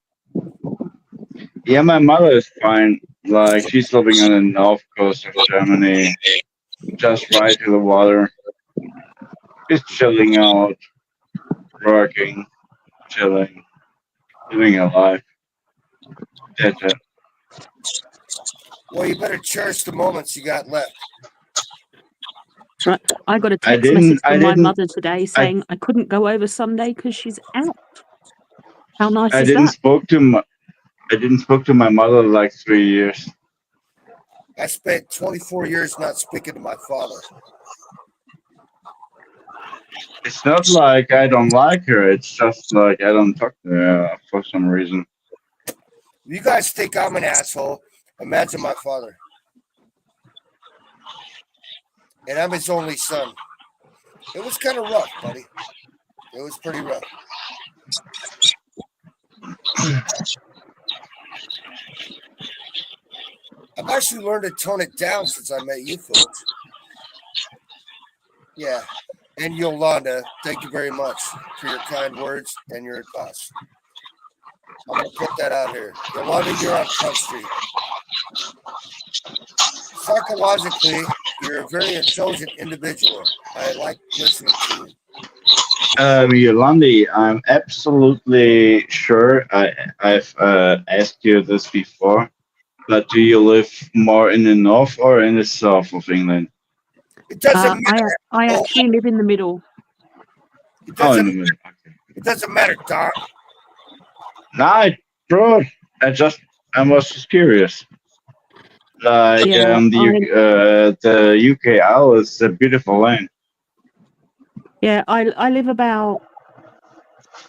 Yeah, my mother is fine. Like, she's living on the north coast of Germany, just right to the water. She's chilling out, working, chilling, living her life. That's it. Well, you better cherish the moments you got left. That's right. I got a I text message didn't- from my mother today saying I couldn't go over Sunday because she's out. How nice I is didn't that? spoke to my mother like 3 years. I spent 24 years not speaking to my father. It's not like I don't like her. It's just like I don't talk to her for some reason. You guys think I'm an asshole? Imagine my father. And I'm his only son. It was kind of rough, buddy. It was pretty rough. I've actually learned to tone it down since I met you folks. Yeah. And Yolanda, thank you very much for your kind words and your advice. I'm going to put that out here. Yolanda, you're on Front Street. Psychologically, you're a very intelligent individual. I like listening to you. Yolandi, I'm absolutely sure I've asked you this before, but do you live more in the north or in the south of England? It doesn't matter. I actually live in the middle. It Oh, in doesn't, the middle. it doesn't matter, Doc. Nah, bro, I was just curious. Like, Yeah, the UK Isle is a beautiful land. Yeah, I live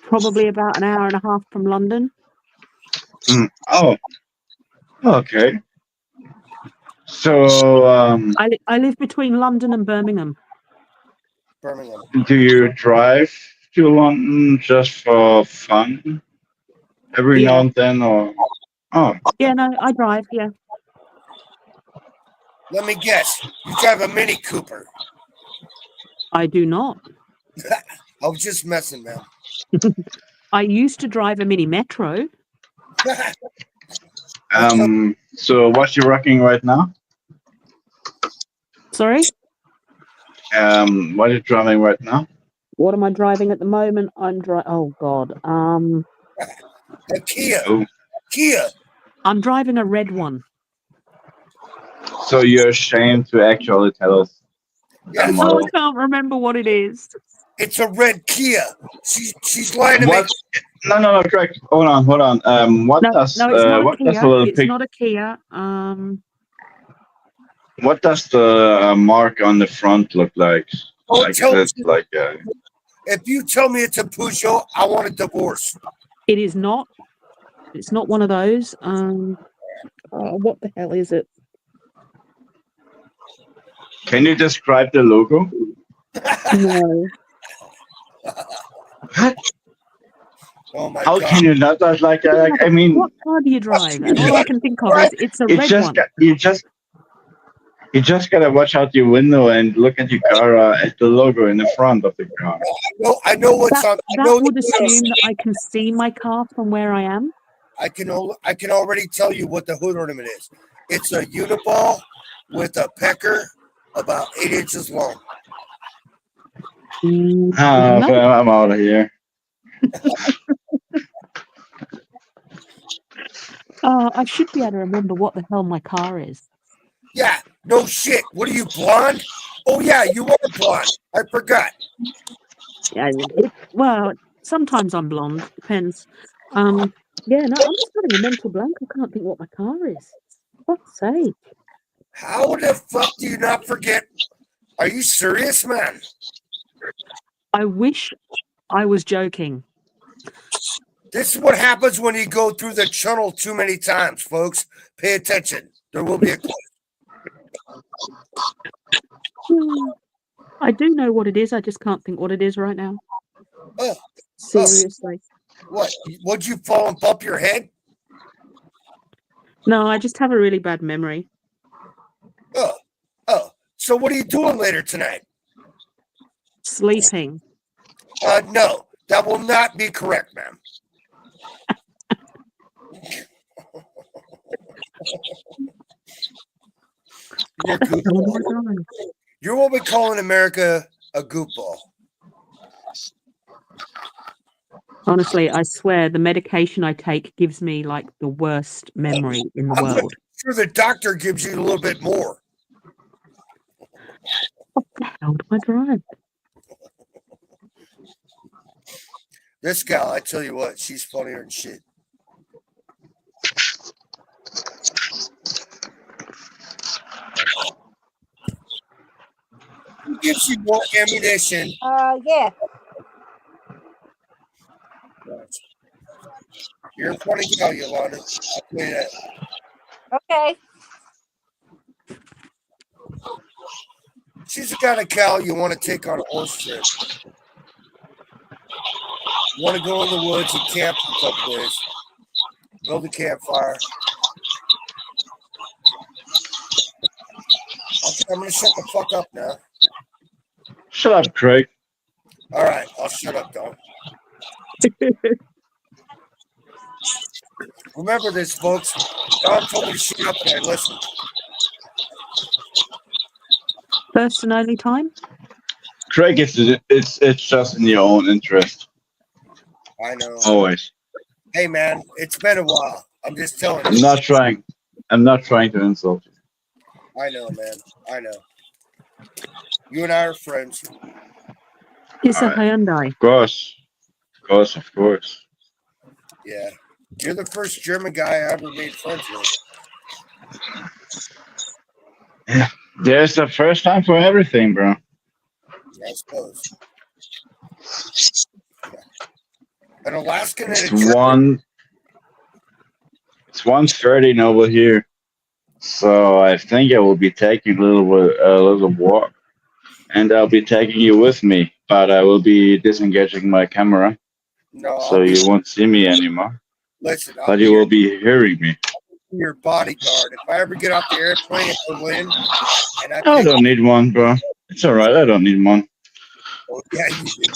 probably about an hour and a half from London. Oh, okay. So, I live between London and Birmingham. Birmingham. do you drive to London just for fun every now and then, or? Oh, Yeah, no, I drive. Yeah, Let me guess. You drive a Mini Cooper. I do not. I was just messing, man. I used to drive a mini metro. So what you rocking right now? Sorry? What are you driving right now? What am I driving at the moment? I'm oh god. A Kia. Oh. Kia. I'm driving a red one. So you're ashamed to actually tell us. Yeah, the Oh, model. I can't remember what it is. it's a red Kia. She's lying to What? me. No, correct. Hold on. What No, does no, it's not a what does the Kia. little It's pic? not a Kia. What does the mark on the front look like? Oh, Like tell is it like If you tell me it's a Peugeot, I want a divorce. It is not. It's not one of those. What the hell is it? Can you describe the logo? No. What? Oh my How God. can you not? That's like I mean, What car do you drive? And all I can think of is it's a you red just one. you just gotta watch out your window and look at your car at the logo in the front of the car. I know what's on. I That know would assume that I can see my car from where I am. I can already tell you what the hood ornament is. It's a Uniball with a pecker about 8 inches long. No. I'm out of here. I should be able to remember what the hell my car is. Yeah, no shit. What are you, blonde? Oh yeah, you are blonde. I forgot. Yeah, well, sometimes I'm blonde. Depends. Yeah, no, I'm just having a mental blank. I can't think what my car is. For God's sake. How the fuck do you not forget? Are you serious, man? I wish I was joking. This is what happens when you go through the tunnel too many times, folks. Pay attention. There will be a clue. I do know what it is. I just can't think what it is right now. Oh, Seriously. what? Would you fall and bump your head? No, I just have a really bad memory. Oh. So what are you doing later tonight? Sleeping. No, that will not be correct, ma'am. You're a goofball. You're what we call in America a goofball. Honestly, I swear the medication I take gives me like the worst memory in the world. Sure, the doctor gives you a little bit more. What the hell do I drive? This gal, I tell you what, she's funnier than shit. Who gives you more ammunition? Yeah. You're a funny gal, Yolanda. I'll tell you that. Okay. She's the kind of cow you want to take on a horse trip. You want to go in the woods and camp for a couple days. Build a campfire. Okay, I'm going to shut the fuck up now. Shut up, Craig. All right, I'll shut up, Don. Remember this, folks. Don told me to shut up and I listened. First and only time? Craig, it's just in your own interest. I know. Always. Hey, man, it's been a while. I'm just telling you. I'm not trying to insult you. I know, man. I know. You and I are friends. It's a Alright. Hyundai. Of course. Yeah. You're the first German guy I ever made friends with. Yeah. There's a first time for everything, bro. I suppose. An Alaskan and a It's German. It's 1:30 over here, so I think I will be taking a little walk, and I'll be taking you with me. But I will be disengaging my camera, No, so you won't see me anymore. listen, I'll But be you will be hearing me. your bodyguard. If I ever get off the airplane in Berlin and I I don't need one, bro. It's all right. I don't need one. oh, yeah, you do.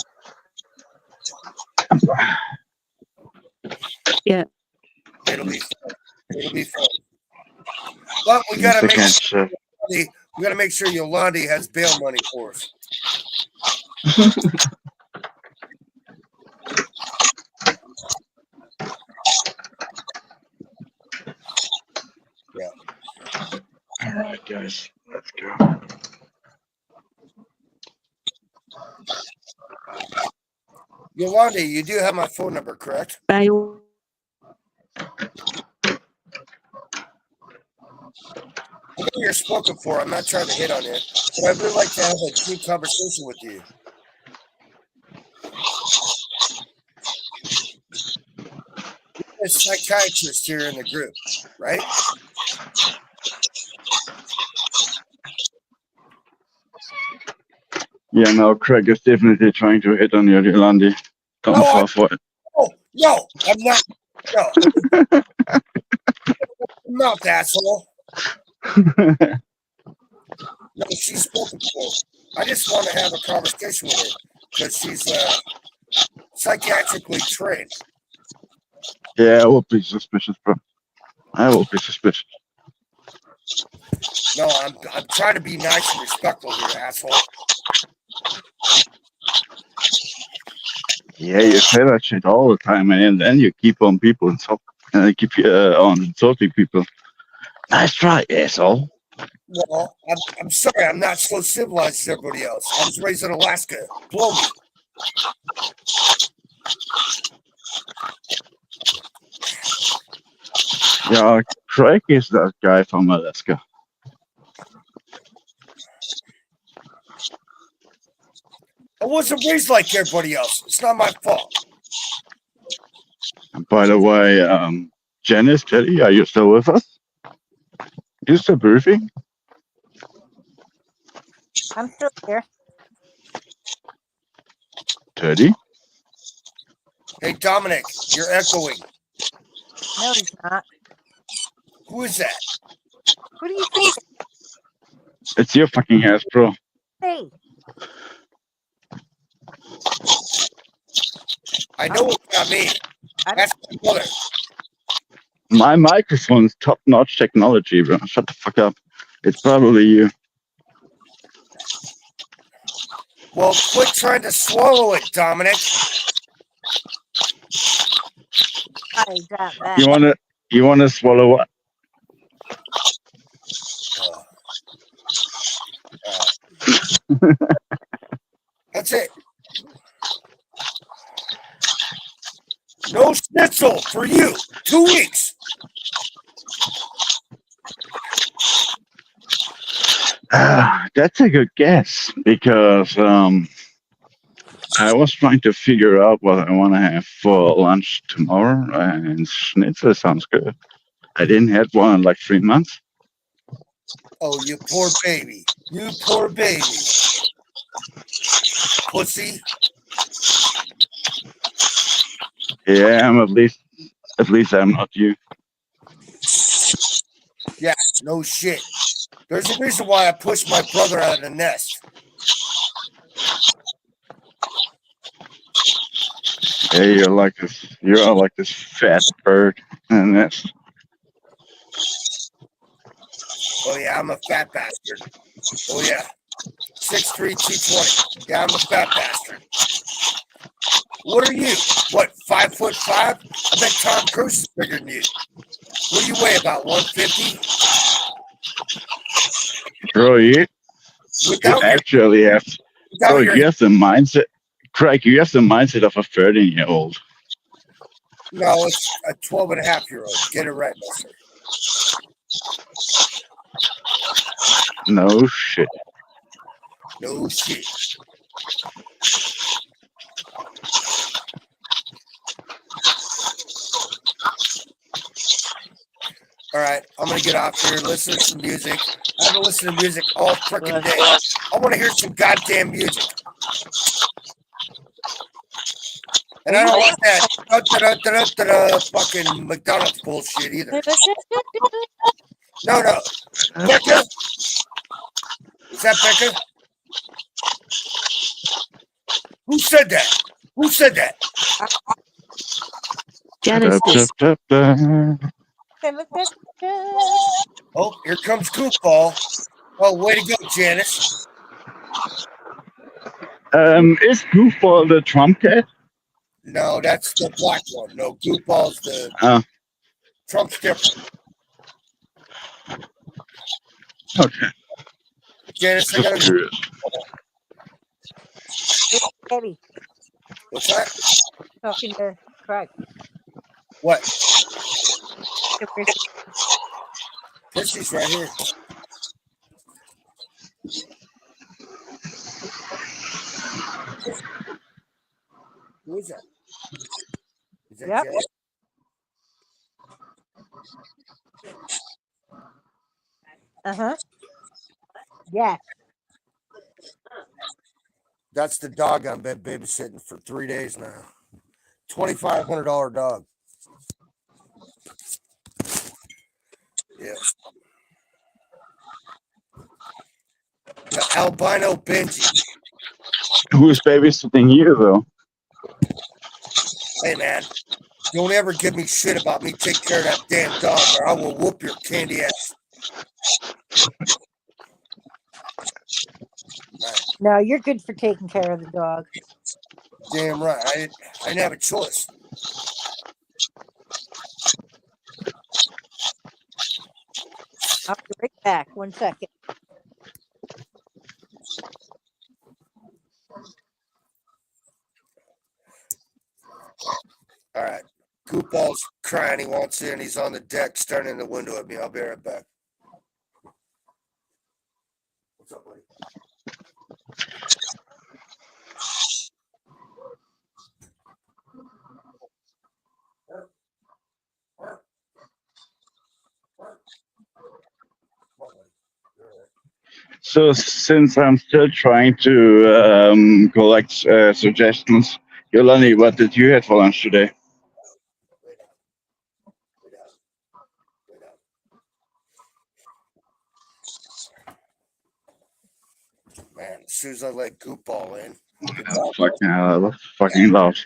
Yeah. It'll be fun. It'll be fun. But we gotta make sure Yolandi has bail money for us. Yeah. All right, guys, let's go. Yolandi, you do have my phone number, correct? Bail. I know you're spoken for. I'm not trying to hit on you, but I would like to have a deep conversation with you. You're a psychiatrist here in the group, right? Yeah, no, Craig is definitely trying to hit on you, Yolandi. Don't fall for it. No, I'm not. No. I'm not, asshole. No, she's spoken for. I just want to have a conversation with her because she's psychiatrically trained. Yeah, I will be suspicious, bro. I will be suspicious. No, I'm trying to be nice and respectful here, asshole. Yeah, you say that shit all the time, and then you keep on people and talk, keep on talking people. Nice try, asshole. Well, I'm sorry, I'm not so civilized as everybody else. I was raised in Alaska. Blow me. Yeah, Craig is that guy from Alaska. I wasn't raised like everybody else. It's not my fault. And by the way, Janice, Teddy, are you still with us? You still briefing? I'm still here. Teddy? Hey, Dominic, you're echoing. No, he's not. Who is that? Who do you think? It's your fucking ass, bro. Hey, I know it's not me. That's my brother. My microphone's top-notch technology, bro. Shut the fuck up. It's probably you. Well, quit trying to swallow it, Dominic. I got that. You wanna swallow what? That's it. No schnitzel for you. 2 weeks. That's a good guess because I was trying to figure out what I want to have for lunch tomorrow, and schnitzel sounds good. I didn't have one in like 3 months. Oh, you poor baby. You poor baby. Pussy. Yeah, I'm at least I'm not you. Yeah, no shit. There's a reason why I pushed my brother out of the nest. Yeah, you're like this fat bird in the nest. Oh yeah, I'm a fat bastard. Oh yeah. 6'3", 220. Yeah, I'm a fat bastard. What are you? What, 5'5"? I bet Tom Cruise is bigger than you. What do you weigh, about 150? Bro, you actually have you have the mindset. Craig, you have the mindset of a 13-year-old. No, it's a 12-and-a-half-year-old. Get it right, mister. No shit. No shit. All right, I'm gonna get off here and listen to some music. I haven't listened to music all freaking day. I want to hear some goddamn music. And I don't want that fucking McDonald's bullshit either. No. Becca? Is that Becca? Who said that? Who said that? Janice, Dup, dup, dup, dup. Oh, here comes Goofball. Oh, way to go, Janice. Is Goofball the Trump cat? No, that's the black one. No, Goofball's the Oh, Trump's different. okay. Janice, I Just got curious. Eddie, what's that? talking to Craig. What? Chrissy's right here. Who is that? Is that Yep. Janice? Uh-huh. Yeah. That's the dog I've been babysitting for 3 days now. $2,500 dog. Yeah. The albino Benji. Who's babysitting you, though? Hey, man. Don't ever give me shit about me taking care of that damn dog, or I will whoop your candy ass. No, you're good for taking care of the dog. Damn right. I didn't have a choice. I'll be right back. 1 second. All right. Goofball's crying. He wants in. He's on the deck, staring in the window at me. I'll be right back. What's up, buddy? So, since I'm still trying to collect suggestions, Yolani, what did you have for lunch today? Man, as soon as I let Goofball in. Fucking loud.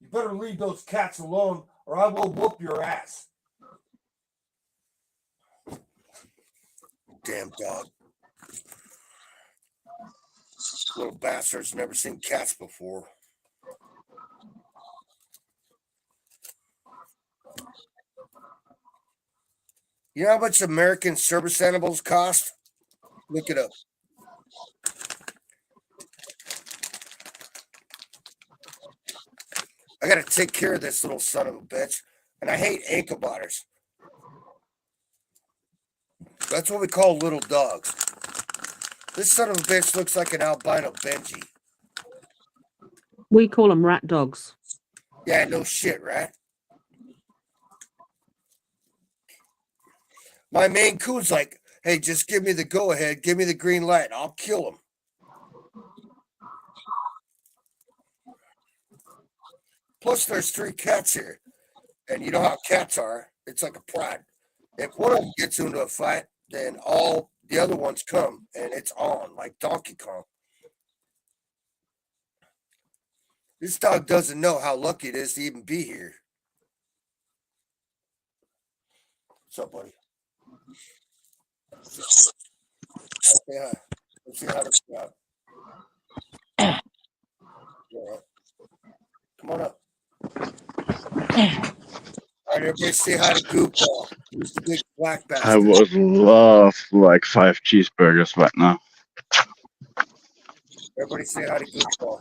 You better leave those cats alone, or I will whoop your ass. Damn dog. Little bastard's never seen cats before. You know how much American service animals cost? Look it up. I gotta take care of this little son of a bitch. And I hate ankle biters. That's what we call little dogs. This son of a bitch looks like an albino Benji. We call them rat dogs. Yeah, no shit, right? My Maine Coon's like, hey, just give me the go-ahead. Give me the green light. I'll kill him. Plus, there's 3 cats here. And you know how cats are. It's like a pride. If one of them gets into a fight, then all the other ones come. And it's on, like Donkey Kong. This dog doesn't know how lucky it is to even be here. What's up, buddy? Yeah. Let's see how to grab. Yeah. Come on up. All right, everybody say hi to Goofball. Who's the big black bastard? I would love like 5 cheeseburgers right now. Everybody say hi to Goofball.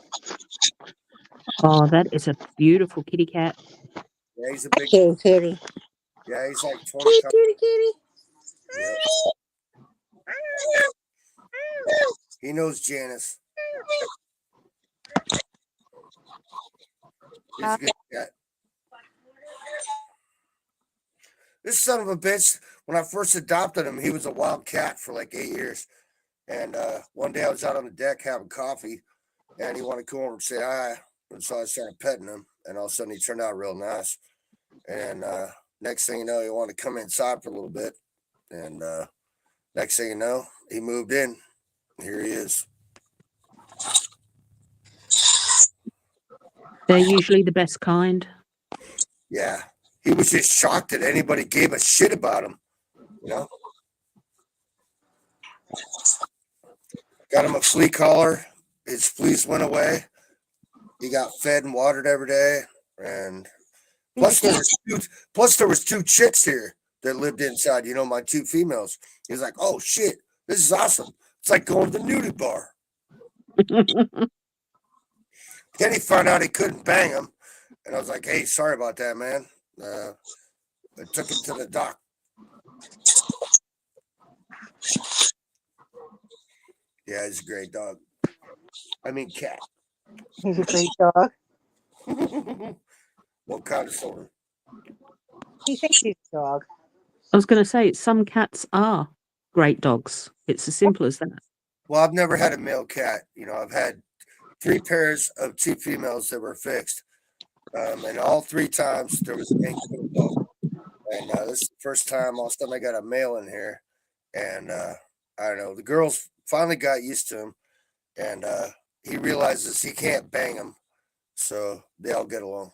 Oh, that is a beautiful kitty cat. Yeah, he's a big kitty. Yeah, he's like 20. Kitty. Yeah. He knows Janice. He's a good cat. This son of a bitch, when I first adopted him, he was a wild cat for like 8 years. And one day I was out on the deck having coffee, and he wanted to come over and say hi. And so I started petting him, and all of a sudden he turned out real nice. And next thing you know, he wanted to come inside for a little bit. And Next thing you know, he moved in. Here he is. They're usually the best kind. Yeah. He was just shocked that anybody gave a shit about him. You know? Got him a flea collar. His fleas went away. He got fed and watered every day. And plus there was two chicks here that lived inside, you know, my two females. He's like, oh shit, this is awesome. It's like going to the nudie bar. Then he found out he couldn't bang him. And I was like, hey, sorry about that, man. I took him to the doc. Yeah, he's a great dog. I mean, cat. He's a great dog. What kind of sort? He thinks he's a dog. I was going to say, some cats are great dogs. It's as simple as that. Well, I've never had a male cat. You know, I've had 3 pairs of 2 females that were fixed. And all 3 times there was a male dog. And this is the first time all of a sudden I got a male in here. And I don't know, the girls finally got used to him. And he realizes he can't bang them. So they all get along.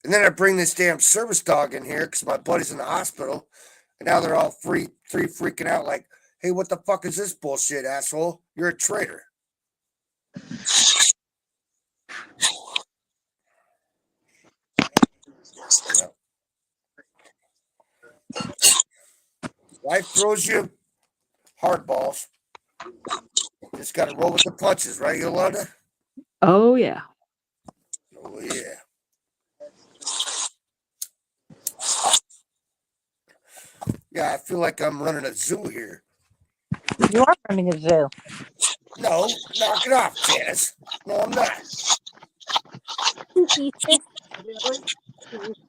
And then I bring this damn service dog in here because my buddy's in the hospital. And now they're all three freaking out like, hey, what the fuck is this bullshit, asshole? You're a traitor. Life throws you hardballs. Just got to roll with the punches, right, Yolanda? Oh, yeah. Oh, yeah. Yeah, I feel like I'm running a zoo here. You are running a zoo. No, knock it off, Janice. No, I'm not.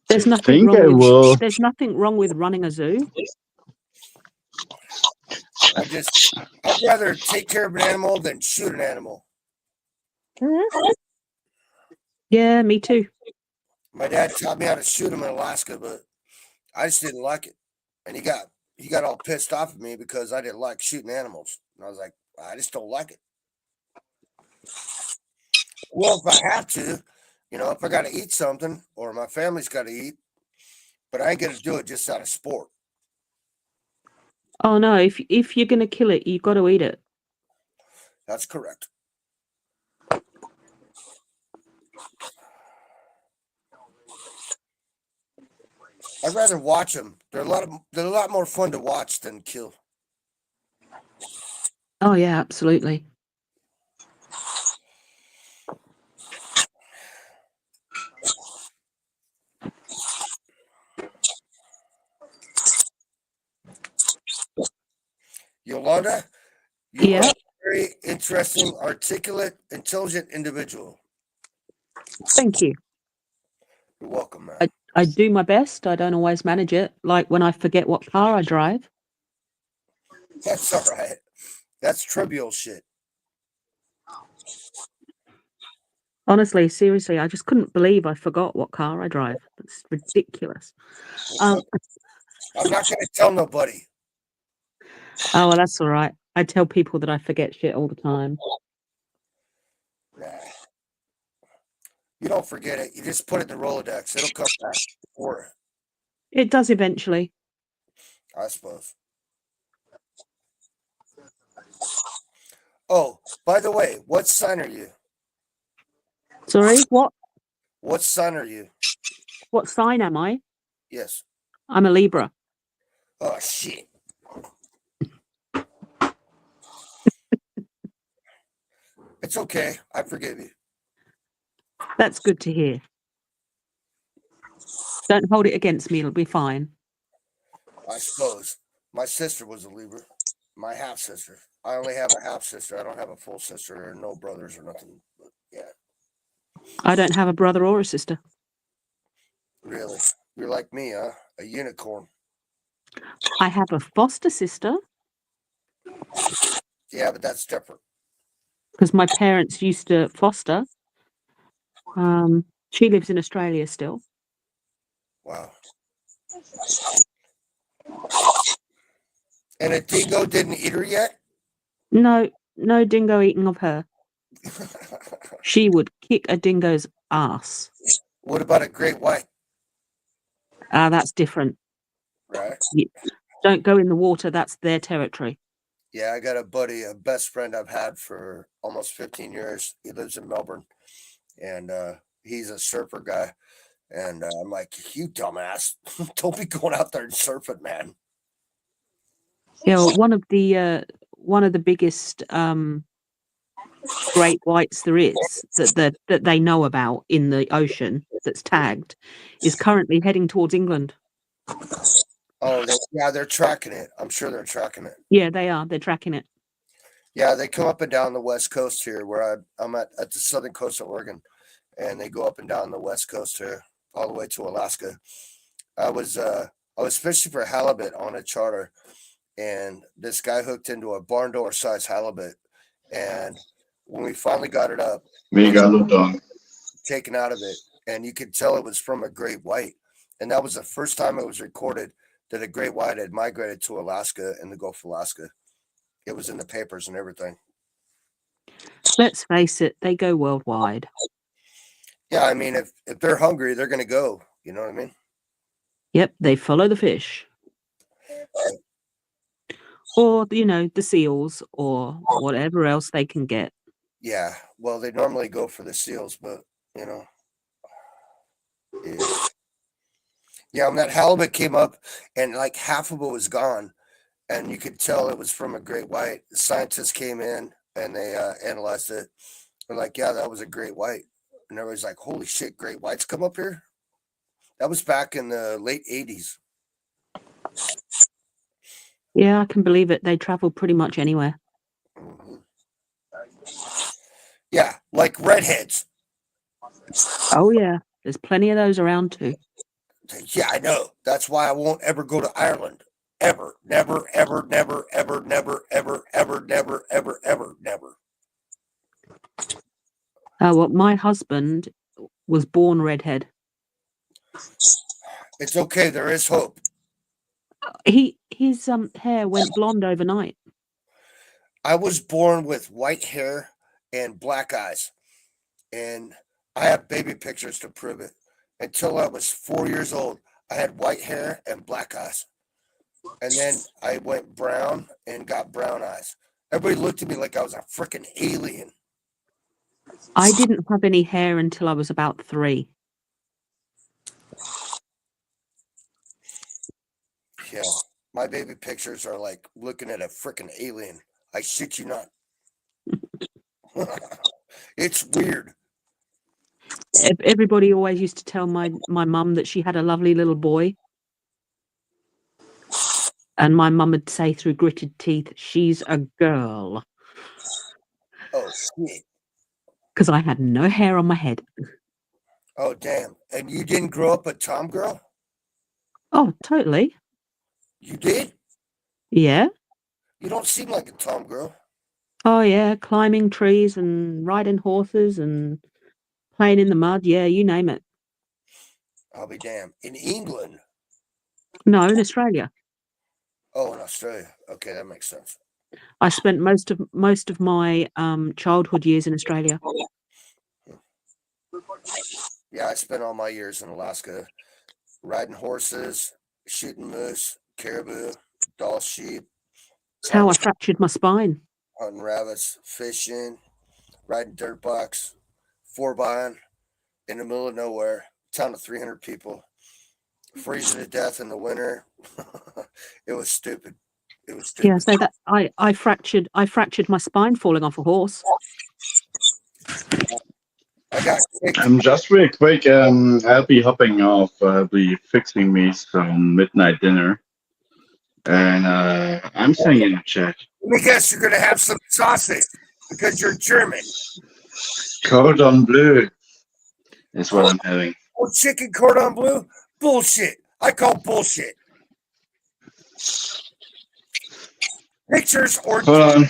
There's nothing there's nothing wrong with running a zoo. I'd rather take care of an animal than shoot an animal. Yeah, me too. My dad taught me how to shoot him in Alaska, but I just didn't like it. And he got all pissed off at me because I didn't like shooting animals. And I was like, I just don't like it. Well, if I have to, you know, if I got to eat something or my family's got to eat, but I ain't going to do it just out of sport. Oh no, if you're gonna kill it, you've got to eat it. That's correct. I'd rather watch them. They're a lot more fun to watch than kill. Oh yeah, absolutely. Yolanda, you Yeah. are a very interesting, articulate, intelligent individual. Thank you. You're welcome, man. I do my best. I don't always manage it. Like when I forget what car I drive. That's all right. That's trivial shit. Honestly, seriously, I just couldn't believe I forgot what car I drive. It's ridiculous. I'm not going to tell nobody. Oh, well, that's all right. I tell people that I forget shit all the time. Nah. You don't forget it. You just put it in the Rolodex. It'll come back for it. It does eventually. I suppose. Oh, by the way, what sign are you? Sorry, what? What sign are you? What sign am I? Yes. I'm a Libra. Oh, shit. It's okay. I forgive you. That's good to hear. Don't hold it against me. It'll be fine. I suppose. My sister was a Libra. My half sister. I only have a half sister. I don't have a full sister or no brothers or nothing. But yeah. I don't have a brother or a sister. Really? You're like me, huh? A unicorn. I have a foster sister Yeah, but that's different. because my parents used to foster. She lives in Australia still. Wow. And a dingo didn't eat her yet? No, no dingo eating of her. She would kick a dingo's ass. What about a great white? That's different. Right. Don't go in the water. That's their territory. Yeah, I got a buddy, a best friend I've had for almost 15 years. He lives in Melbourne, and he's a surfer guy. And I'm like, you dumbass, don't be going out there and surfing, man. Yeah, well, one of the biggest great whites there is that they know about in the ocean that's tagged is currently heading towards England. Oh, they're tracking it. I'm sure they're tracking it. Yeah, they are. They're tracking it. Yeah, they come up and down the west coast here, where I'm at the southern coast of Oregon, and they go up and down the west coast here, all the way to Alaska. I was fishing for halibut on a charter, and this guy hooked into a barn door size halibut, and when we finally got it up, taken out of it, and you could tell it was from a great white, and that was the first time it was recorded that a great white had migrated to Alaska and the Gulf of Alaska. It was in the papers and everything. Let's face it, they go worldwide. Yeah, I mean, if they're hungry, they're going to go. You know what I mean? Yep, they follow the fish. Or, the seals or whatever else they can get. Yeah, well, they normally go for the seals, but, yeah. Yeah, when that halibut came up and like half of it was gone, and you could tell it was from a great white. The scientists came in and they analyzed it. They're like, yeah, that was a great white. And everybody's like, holy shit, great whites come up here? That was back in the late 80s. Yeah, I can believe it. They travel pretty much anywhere. Mm-hmm. Yeah, like redheads. Oh, yeah. There's plenty of those around too. Yeah, I know. That's why I won't ever go to Ireland. Ever. Never, ever, never, ever, never, ever, ever, never, ever, ever, never. Well, my husband was born redhead. It's okay. There is hope. His hair went blonde overnight. I was born with white hair and black eyes, and I have baby pictures to prove it. Until I was 4 years old, I had white hair and black eyes. And then I went brown and got brown eyes. Everybody looked at me like I was a freaking alien. I didn't have any hair until I was about 3. Yeah, my baby pictures are like looking at a freaking alien. I shit you not. It's weird. Everybody always used to tell my mum that she had a lovely little boy. And my mum would say through gritted teeth, she's a girl. Oh, shit. Because I had no hair on my head. Oh, damn. And you didn't grow up a tom girl? Oh, totally. You did? Yeah. You don't seem like a tom girl. Oh, yeah. Climbing trees and riding horses and playing in the mud. Yeah, you name it. I'll be damned. In England? No, in Australia. Oh, in Australia. Okay, that makes sense. I spent most of my childhood years in Australia. Yeah, I spent all my years in Alaska riding horses, shooting moose, caribou, Dall sheep. That's how I fractured my spine. Hunting rabbits, fishing, riding dirt bikes, 4x in the middle of nowhere, town of 300 people, freezing to death in the winter. It was stupid. It was stupid. Yeah, so that I fractured my spine falling off a horse. Just real quick, I'll be hopping off. I'll be fixing me some midnight dinner. And I'm saying in the chat. Let me guess, you're going to have some sausage because you're German. Cordon bleu is what I'm having. Oh, chicken cordon bleu? Bullshit. I call bullshit. Pictures or... Hold on.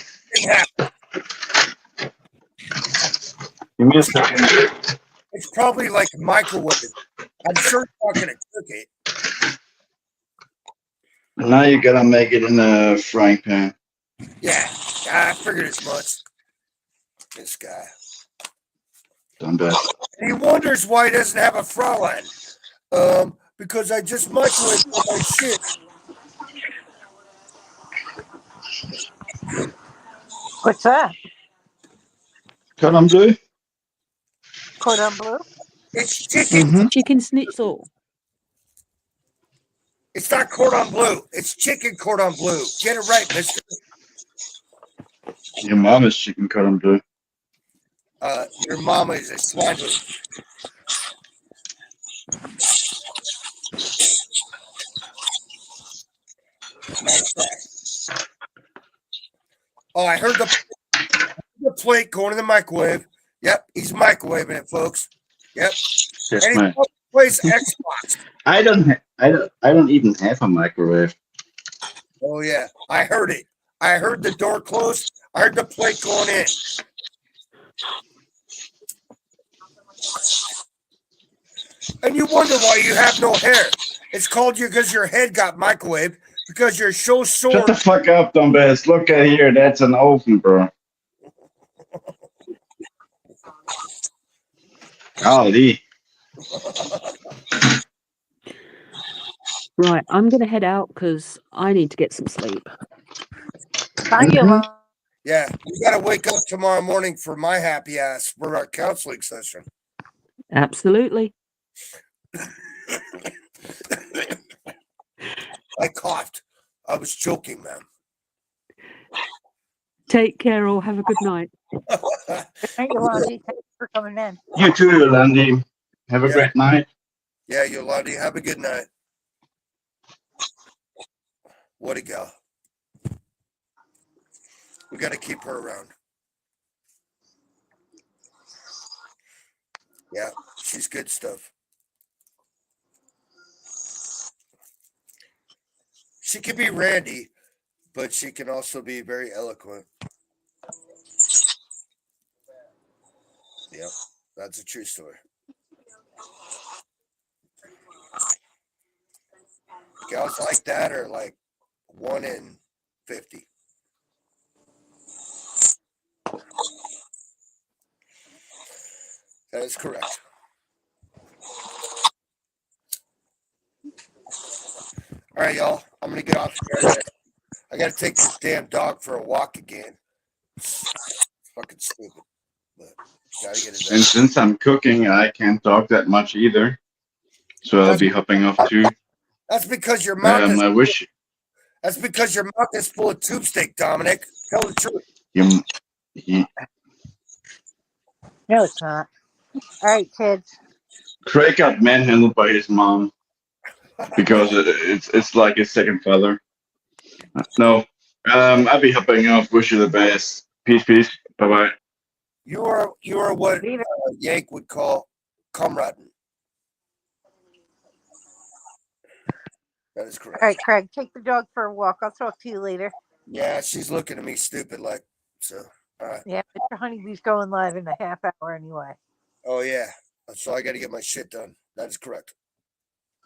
Give me a second. It's probably like microwave. I'm sure it's not going to cook it. Now you gotta make it in a frying pan. Yeah, I figured as much. This guy. Done bad. And he wonders why he doesn't have a Fraulein. Because I just microwaved all my shit. What's that? Cordon bleu? Cordon bleu? It's chicken. Mm-hmm. Chicken schnitzel. It's not cordon bleu. It's chicken cordon bleu. Get it right, mister. Your mom is chicken cordon bleu. Your mama is a swindler. Oh, I heard the plate going in the microwave. Yep, he's microwaving it, folks. Yep. Yes, And he ma'am. plays Xbox. I don't even have a microwave. Oh yeah, I heard it. I heard the door close. I heard the plate going in. And you wonder why you have no hair. It's called you because your head got microwaved because you're so sore. Shut the fuck up, dumbass. Look at here. That's an oven, bro. Golly. Right, I'm going to head out because I need to get some sleep. Thank you, Mom. Yeah, you got to wake up tomorrow morning for my happy ass for our counseling session. Absolutely. I coughed. I was joking, man. Take care or have a good night. Thank you, Lonnie. Thanks for coming in. You too, Yolandi. Have a Yeah. great night. Yeah, Yolandi, have a good night. What a go. We got to keep her around. Yeah, she's good stuff. She can be randy, but she can also be very eloquent. Yep, that's a true story. Gals like that are like 1 in 50. That is correct. All right, y'all. I'm gonna get off here. I gotta take this damn dog for a walk again. It's fucking stupid, but gotta get it done. And since I'm cooking, I can't talk that much either. So I'll be hopping off too. That's because your mouth is. I wish That's because your mouth is full of tube steak, Dominic. Tell the truth. you. No, it's not. All right, kids. Craig got manhandled by his mom because it's like his second father. No, I'll be hopping off. Wish you the best. Peace, peace. Bye bye. You are what Yank would call comrade. That is correct. All right, Craig, take the dog for a walk. I'll talk to you later. Yeah, she's looking at me stupid like so. All right. Yeah, Mr. Honeybee's going live in a half hour anyway. Oh yeah. So I got to get my shit done. That is correct.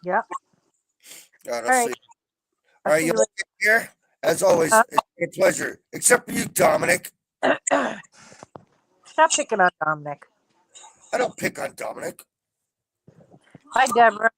Yep. All right, All right. see you. All right, see you you here. As always, it's been a pleasure. Except for you, Dominic. Stop picking on Dominic. I don't pick on Dominic. Hi, Deborah.